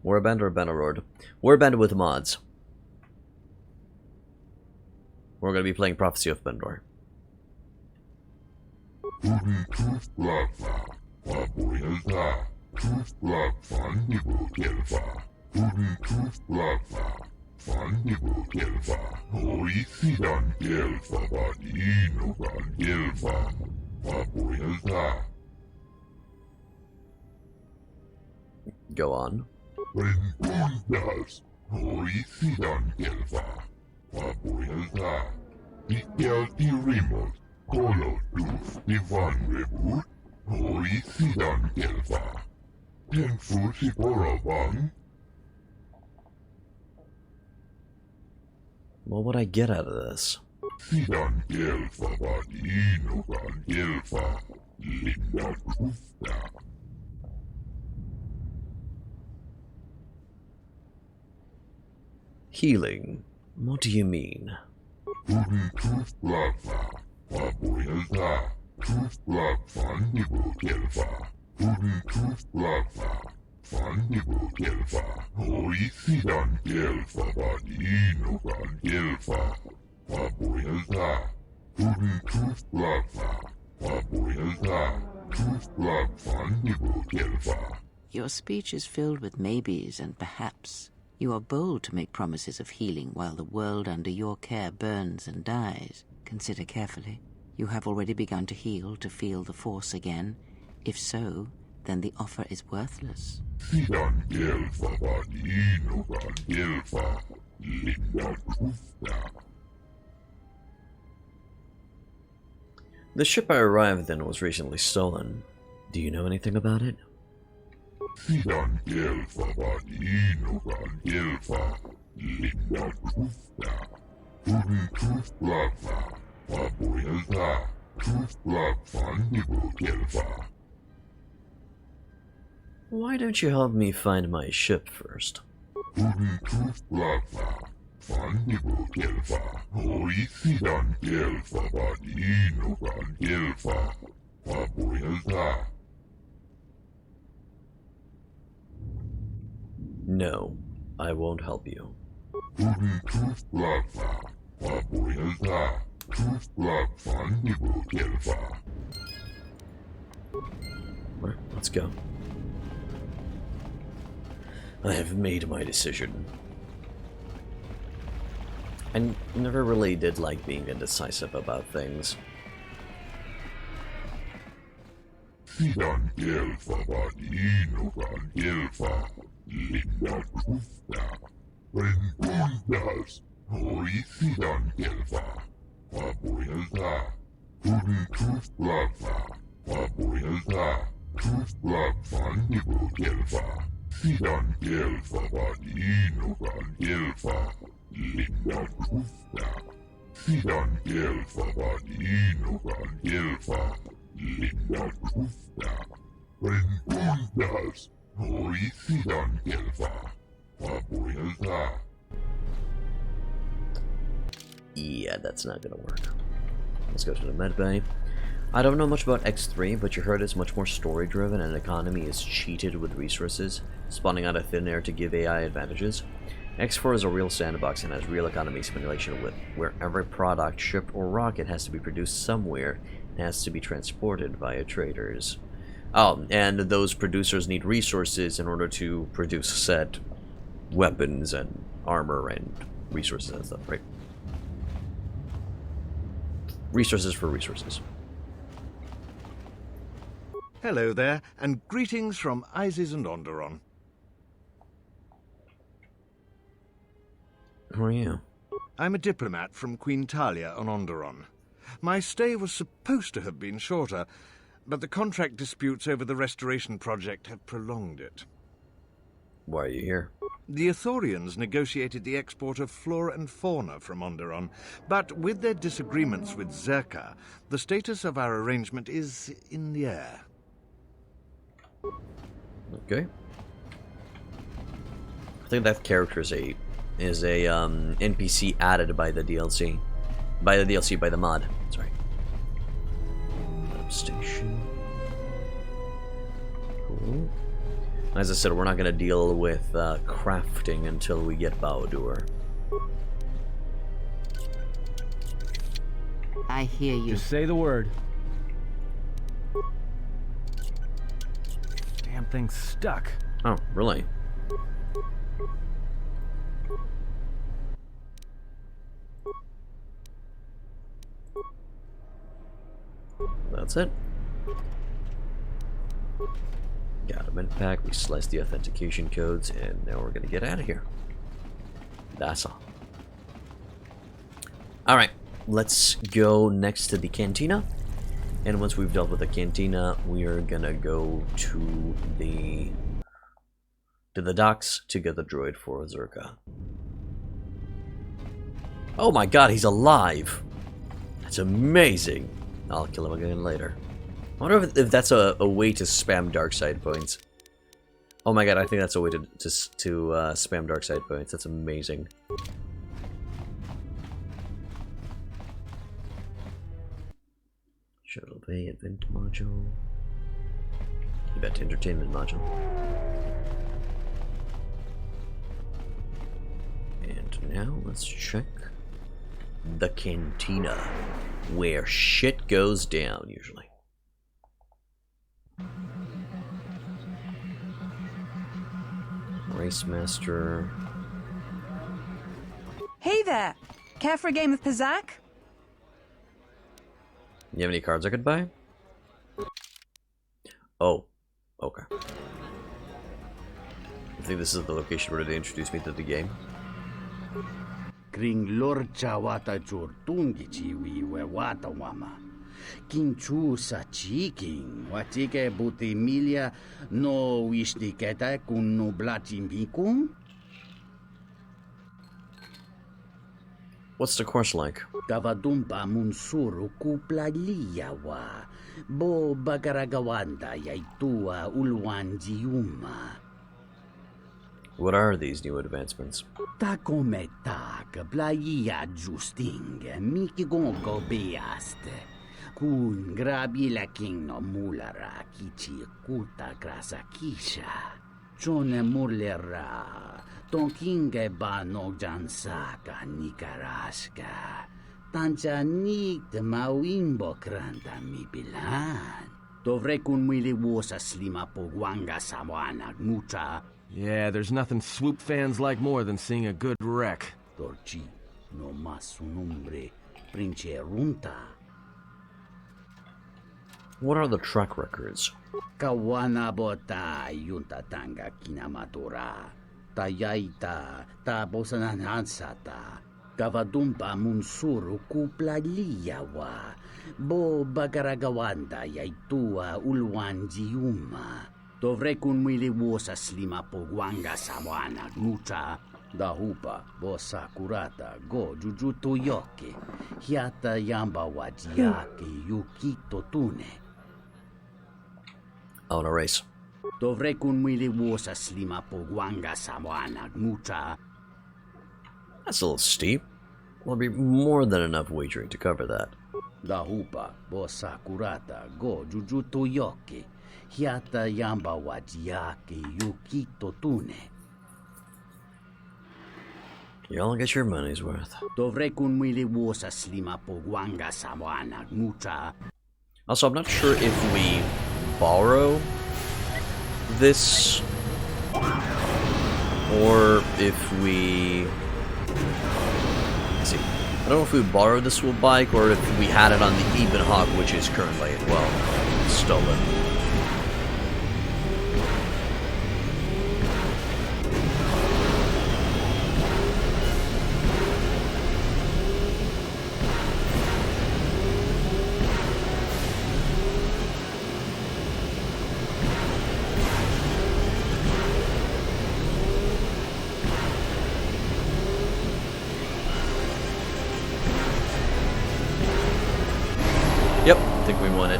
A: Warband or Bannerlord? Warband with mods. We're going to be playing Prophecy of Bendor. Go on. What would I get out of this? Healing? What do you mean?
D: Your speech is filled with maybes and perhaps. You are bold to make promises of healing while the world under your care burns and dies. Consider carefully. You have already begun to heal to feel the force again. If so, then the offer is worthless.
A: The ship I arrived in was recently stolen. Do you know anything about it? Why don't you help me find my ship first? No, I won't help you. Alright, let's go. I have made my decision. I never really did like being indecisive about things.
C: Fidan Gelfa vad inogan Gelfa linda kufta. Renkundas hoi Fidan Gelfa. Vapoilta. Kudin kufblava. Vapoilta. Kufblavan nibo Gelfa. Fidan Gelfa vad inogan Gelfa linda kufta. Fidan Gelfa vad inogan Gelfa. Linda kufta. Renkundas hoi Fidan Gelfa. Vapoilta.
A: Yeah, that's not gonna work. Let's go to the medbay. I don't know much about X3, but you heard it's much more story-driven and the economy is cheated with resources, spawning out of thin air to give AI advantages. X4 is a real sandbox and has real economy simulation where every product, ship, or rocket has to be produced somewhere and has to be transported via traders. Oh, and those producers need resources in order to produce said weapons and armor and resources and stuff, right? Resources for resources.
U: Hello there, and greetings from Isis and Onderon.
A: Who are you?
U: I'm a diplomat from Queen Talia on Onderon. My stay was supposed to have been shorter, but the contract disputes over the restoration project have prolonged it.
A: Why are you here?
U: The Ithorians negotiated the export of flora and fauna from Onderon, but with their disagreements with Zerka, the status of our arrangement is in the air.
A: Okay. I think that character is a NPC added by the DLC. By the mod. Sorry. Station. Cool. As I said, we're not going to deal with crafting until we get Baudur.
D: I hear you.
E: Just say the word. Damn thing's stuck.
A: Oh, really? That's it. Got a med pack, we sliced the authentication codes, and now we're gonna get out of here. That's all. Alright, let's go next to the cantina. And once we've dealt with the cantina, we are gonna go to the docks to get the droid for Zerka. Oh my god, he's alive! That's amazing! I'll kill him again later. I wonder if that's a way to spam dark side points. Oh my god, I think that's a way to spam dark side points. That's amazing. Shuttle Bay Event Module. Event Entertainment Module. And now let's check the cantina, where shit goes down usually. Race Master.
V: Hey there! Care for a game of Pizzac?
A: You have any cards I could buy? Oh, okay. I think this is the location where they introduced me to the game.
O: Kring lorcha wata chortungi chiwi we wata wama. Kinchu sa chiking, watike buti milia no wistiketa kun no blachimbikum?
A: What's the course like?
O: Kavadumpa munsuru kupla liyawa. Bo bagaragawanda yaitua ulwanjiuma.
A: What are these new advancements?
O: Takometak blaya justing mikigongo beaste. Kun grabi la king no mulara kichi kuta grasa kisha. Chone mulera. Tonkinge ba no jansaka nikaraska. Tancha nik de mawimbo kranta mi bilan.
B: Yeah, there's nothing swoop fans like more than seeing a good wreck.
A: What are the track records?
O: Kawanabota yunta tanga kinamatura. Tayaita tabosananansata. Kavadumpa munsuru kuplaliyawa. Bo bagaragawanda yaitua ulwanjiuma. Dovrekun miliwosa slima pogwanga sawana nucha. Dahupa bo sakurata go jujuto yoke. Hiata yamba wajiake yukito tune.
A: I want to race.
O: Dovrekun miliwosa slima pogwanga sawana nucha.
A: That's a little steep. There'll be more than enough wagering to cover that.
O: Dahupa bo sakurata go jujuto yoke. Hiata yamba wajiake yukito tune.
A: You'll get your money's worth. Also, I'm not sure if we borrow this or if we... Let's see. I don't know if we borrowed the swoop bike or if we had it on the Eben Hawk, which is currently, well, stolen. Yep, I think we won it.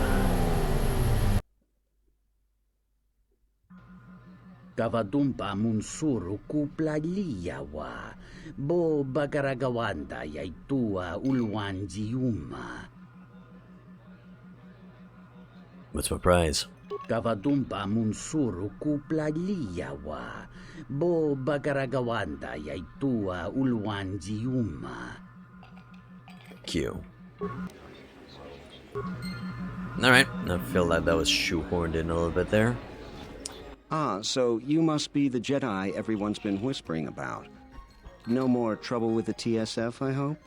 O: Kavadumpa munsuru kuplaliyawa. Bo bagaragawanda yaitua ulwanjiuma.
A: What's my prize?
O: Kavadumpa munsuru kuplaliyawa. Bo bagaragawanda yaitua ulwanjiuma.
A: Q. Alright, I feel like that was shoehorned in a little bit there.
F: Ah, so you must be the Jedi everyone's been whispering about. No more trouble with the TSF, I hope?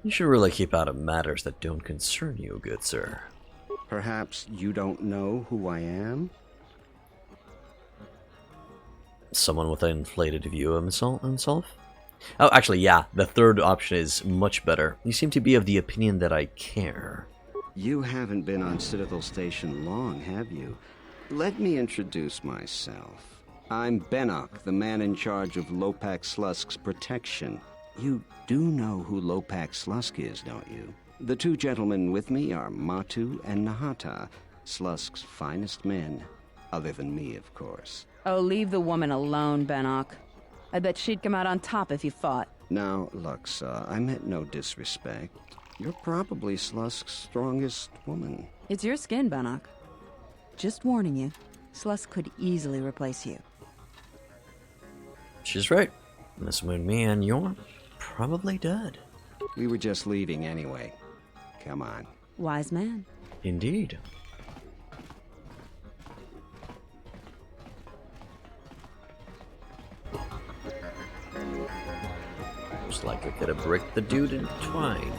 A: You should really keep out of matters that don't concern you, good sir.
F: Perhaps you don't know who I am?
A: Someone with an inflated view of himself? Oh, actually, yeah, the third option is much better. You seem to be of the opinion that I care.
F: You haven't been on Citadel Station long, have you? Let me introduce myself. I'm Bennock, the man in charge of Lopak Slusk's protection. You do know who Lopak Slusk is, don't you? The two gentlemen with me are Matu and Nahata, Slusk's finest men. Other than me, of course.
V: Oh, leave the woman alone, Bennock. I bet she'd come out on top if you fought.
F: Now, Lux, I meant no disrespect. You're probably Slusk's strongest woman.
V: It's your skin, Bennock. Just warning you, Slusk could easily replace you.
A: She's right. This would mean you're probably dead.
F: We were just leaving anyway. Come on.
V: Wise man.
A: Indeed. Looks like I could have bricked the dude in twine.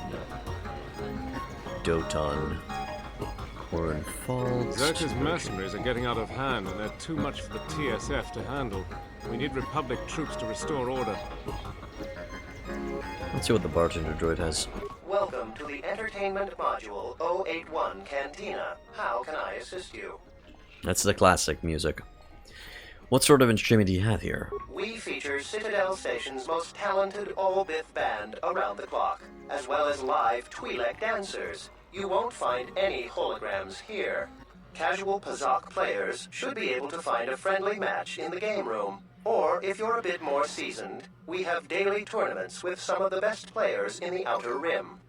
A: Doton. Corn Falls.
P: Zerka's mercenaries are getting out of hand, and they're too much for the TSF to handle. We need Republic troops to restore order.
A: Let's see what the bartender droid has.
Q: Welcome to the Entertainment Module 081 Cantina. How can I assist you?
A: That's the classic music. What sort of instrument do you have here?
Q: We feature Citadel Station's most talented all-Bith band around the clock, as well as live Twi'lek dancers. You won't find any holograms here. Casual Pazak players should be able to find a friendly match in the game room. Or, if you're a bit more seasoned, we have daily tournaments with some of the best players in the Outer Rim.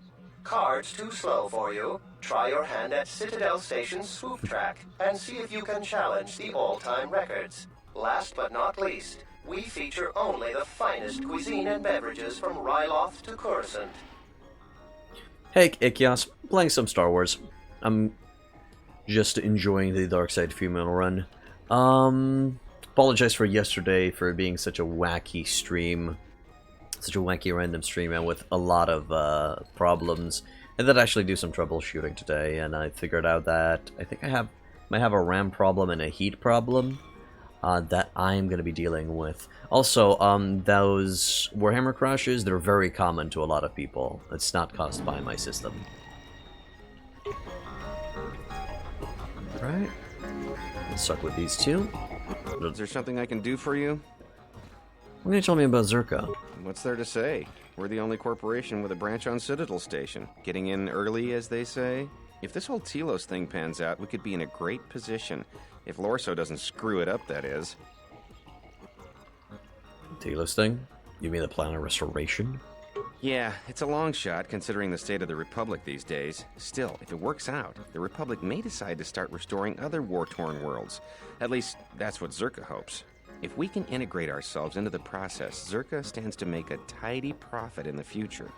Q: Cards too slow for you? Try your hand at Citadel Station's swoop track and see if you can challenge the all-time records. Last but not least, we feature only the finest cuisine and beverages from Ryloth to Coruscant.
A: Hey, Ikios. Playing some Star Wars. I'm just enjoying the Dark Side female run. Apologize for yesterday for being such a wacky stream. Such a wacky random stream and with a lot of problems. I did actually do some troubleshooting today, and I figured out that I think might have a RAM problem and a heat problem that I'm going to be dealing with. Also, those Warhammer crashes, they're very common to a lot of people. It's not caused by my system. Right. Let's start with these two.
I: Is there something I can do for you?
A: What can you tell me about Zerka?
I: What's there to say? We're the only corporation with a branch on Citadel Station. Getting in early, as they say. If this whole Telos thing pans out, we could be in a great position. If Lorso doesn't screw it up, that is.
A: Telos thing? You mean the Planet Restoration?
I: Yeah, it's a long shot, considering the state of the Republic these days. Still, if it works out, the Republic may decide to start restoring other war-torn worlds. At least, that's what Zerka hopes. If we can integrate ourselves into the process, Zerka stands to make a tidy profit in the future.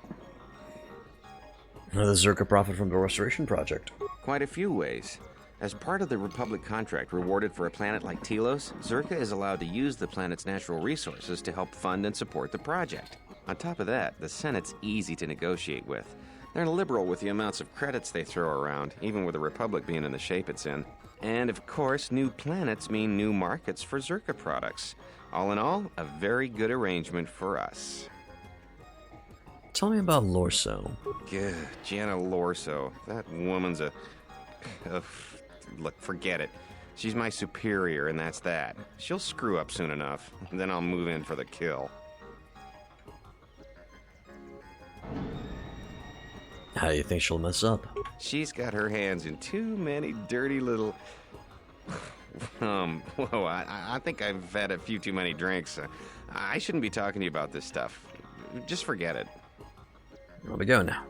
A: How does Zerka profit from the Restoration Project?
I: Quite a few ways. As part of the Republic contract rewarded for a planet like Telos, Zerka is allowed to use the planet's natural resources to help fund and support the project. On top of that, the Senate's easy to negotiate with. They're liberal with the amounts of credits they throw around, even with the Republic being in the shape it's in. And of course, new planets mean new markets for Zerka products. All in all, a very good arrangement for us.
A: Tell me about Lorso.
I: Gah, Jana Lorso. That woman's a... Look, forget it. She's my superior, and that's that. She'll screw up soon enough, and then I'll move in for the kill.
A: How do you think she'll mess up?
I: She's got her hands in too many dirty little... Whoa, I think I've had a few too many drinks. I shouldn't be talking to you about this stuff. Just forget it.
A: Where we go now?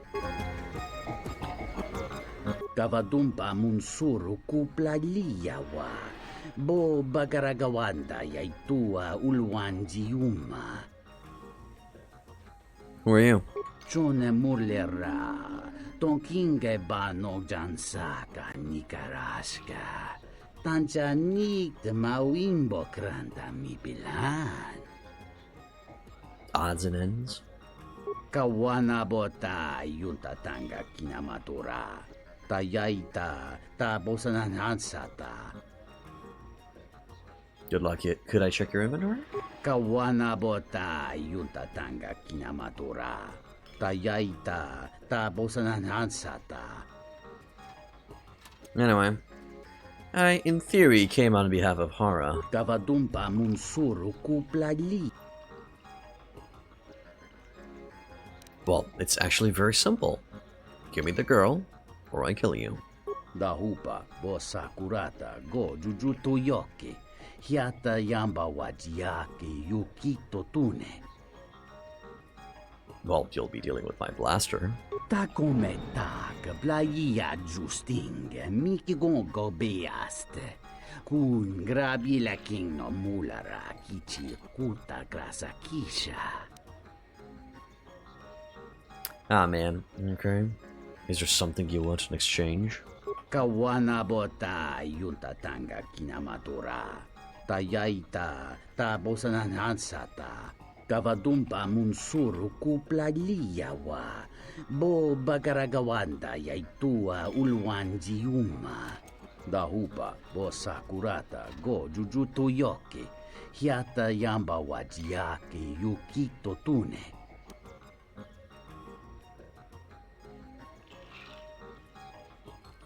O: Kavadumpa munsuru kuplaliyawa. Bo bagaragawanda yaitua ulwanjiuma.
A: Who are you?
O: Chone murlera. Tonkinge bano jansaka nikaraska. Tancha nik de mawimbo kranta mi bilan.
A: Odds and ends?
O: Kawana bota yunta tanga kinamatura. Tayaita ta bosananansata.
A: Good luck. Could I check your inventory?
O: Kawana bota yunta tanga kinamatura. Tayaita ta bosananansata.
A: Anyway, I, in theory, came on behalf of Hara.
O: Kavadumpa munsuru kuplali.
A: Well, it's actually very simple. Give me the girl, or I kill you.
O: Dahupa bo sakurata go jujuto yoke. Hiata yamba wajiake yukito tune.
A: Well, you'll be dealing with my blaster.
O: Takometak blaya justing miki gongo beaste. Kun grabila king no mulara kichi kuta grasa kisha.
A: Ah, man. Okay. Is there something you want in exchange?
O: Kawana bota yunta tanga kinamatura. Tayaita ta bosananansata. Kavadumpa munsuru kuplaliyawa. Bo bagaragawanda yaitua ulwanjiuma. Dahupa bo sakurata go jujuto yoke. Hiata yamba wajiake yukito tune.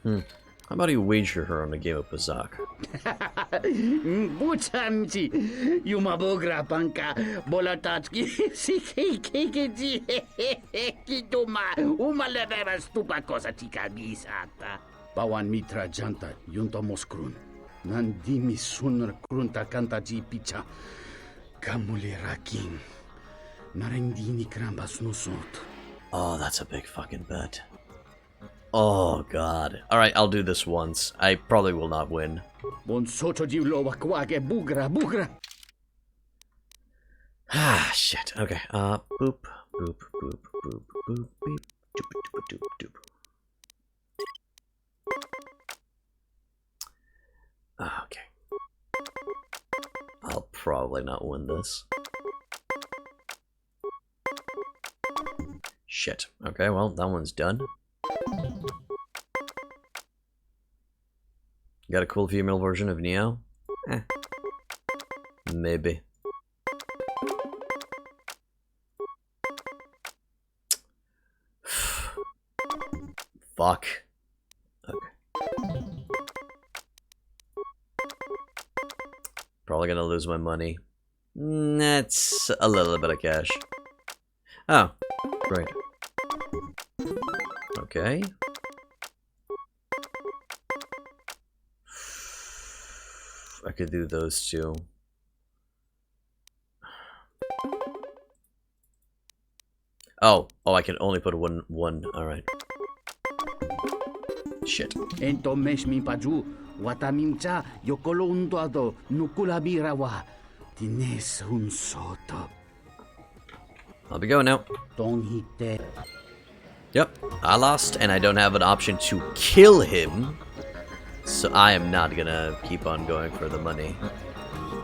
A: How about you wager her on a game of Bazak?
O: Buchamchi, yumabogra panka, bolatatski, sikikiji, kituma, umalebeba stupa cosa tika bisata. Pawan mitra janta, yunta moskrun. Nandimi sunar krunta kanta ji picha. Kamuli raking. Narendini krambas nusot.
A: Oh, that's a big fucking bet. Oh, God. Alright, I'll do this once. I probably will not win. Ah, shit. Okay. Boop, boop, boop, boop, beep. Okay. I'll probably not win this. Shit. Okay, well, that one's done. Got a cool female version of Neo? Maybe. Fuck. Okay. Probably gonna lose my money. That's a little bit of cash. Oh, great. Okay. I could do those two. Oh, I can only put one. Alright. Shit.
O: Ento mesmi paju, watamimcha, yokolo undoado, nukulabirawa, tines un soto.
A: I'll be going now.
O: Don't hit that.
A: Yep, I lost, and I don't have an option to kill him. So I am not gonna keep on going for the money.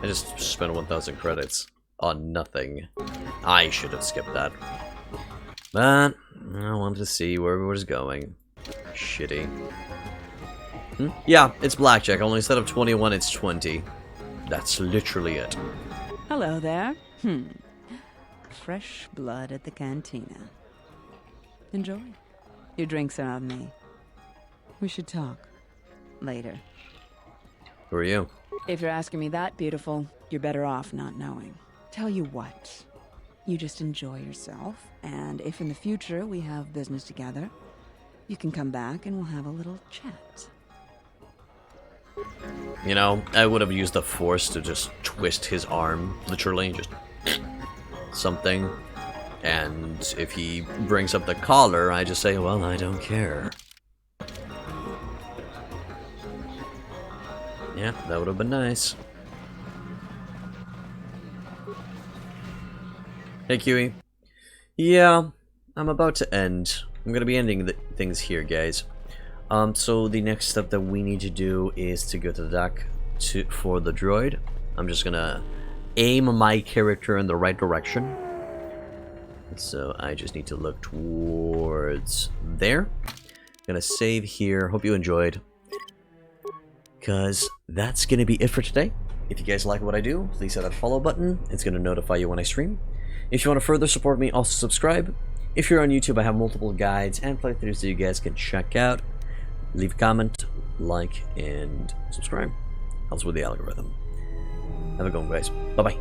A: I just spent 1,000 credits on nothing. I should have skipped that. But I wanted to see where we was going. Shitty. Yeah, it's blackjack, only instead of 21, it's 20. That's literally it.
V: Hello there. Fresh blood at the cantina. Enjoy. Your drinks are on me. We should talk. Later.
A: Who are you?
V: If you're asking me that, beautiful, you're better off not knowing. Tell you what. You just enjoy yourself, and if in the future we have business together, you can come back and we'll have a little chat.
A: You know, I would have used the force to just twist his arm, literally, just something. And if he brings up the collar, I just say, well, I don't care. Yeah, that would have been nice. Hey, Kiwi. Yeah, I'm about to end. I'm gonna be ending things here, guys. So the next step that we need to do is to go to the dock for the droid. I'm just gonna aim my character in the right direction. So I just need to look towards there. Gonna save here. Hope you enjoyed. Because that's gonna be it for today. If you guys like what I do, please hit that follow button. It's gonna notify you when I stream. If you want to further support me, also subscribe. If you're on YouTube, I have multiple guides and playthroughs that you guys can check out. Leave a comment, like, and subscribe. Helps with the algorithm. Have a good one, guys. Bye-bye.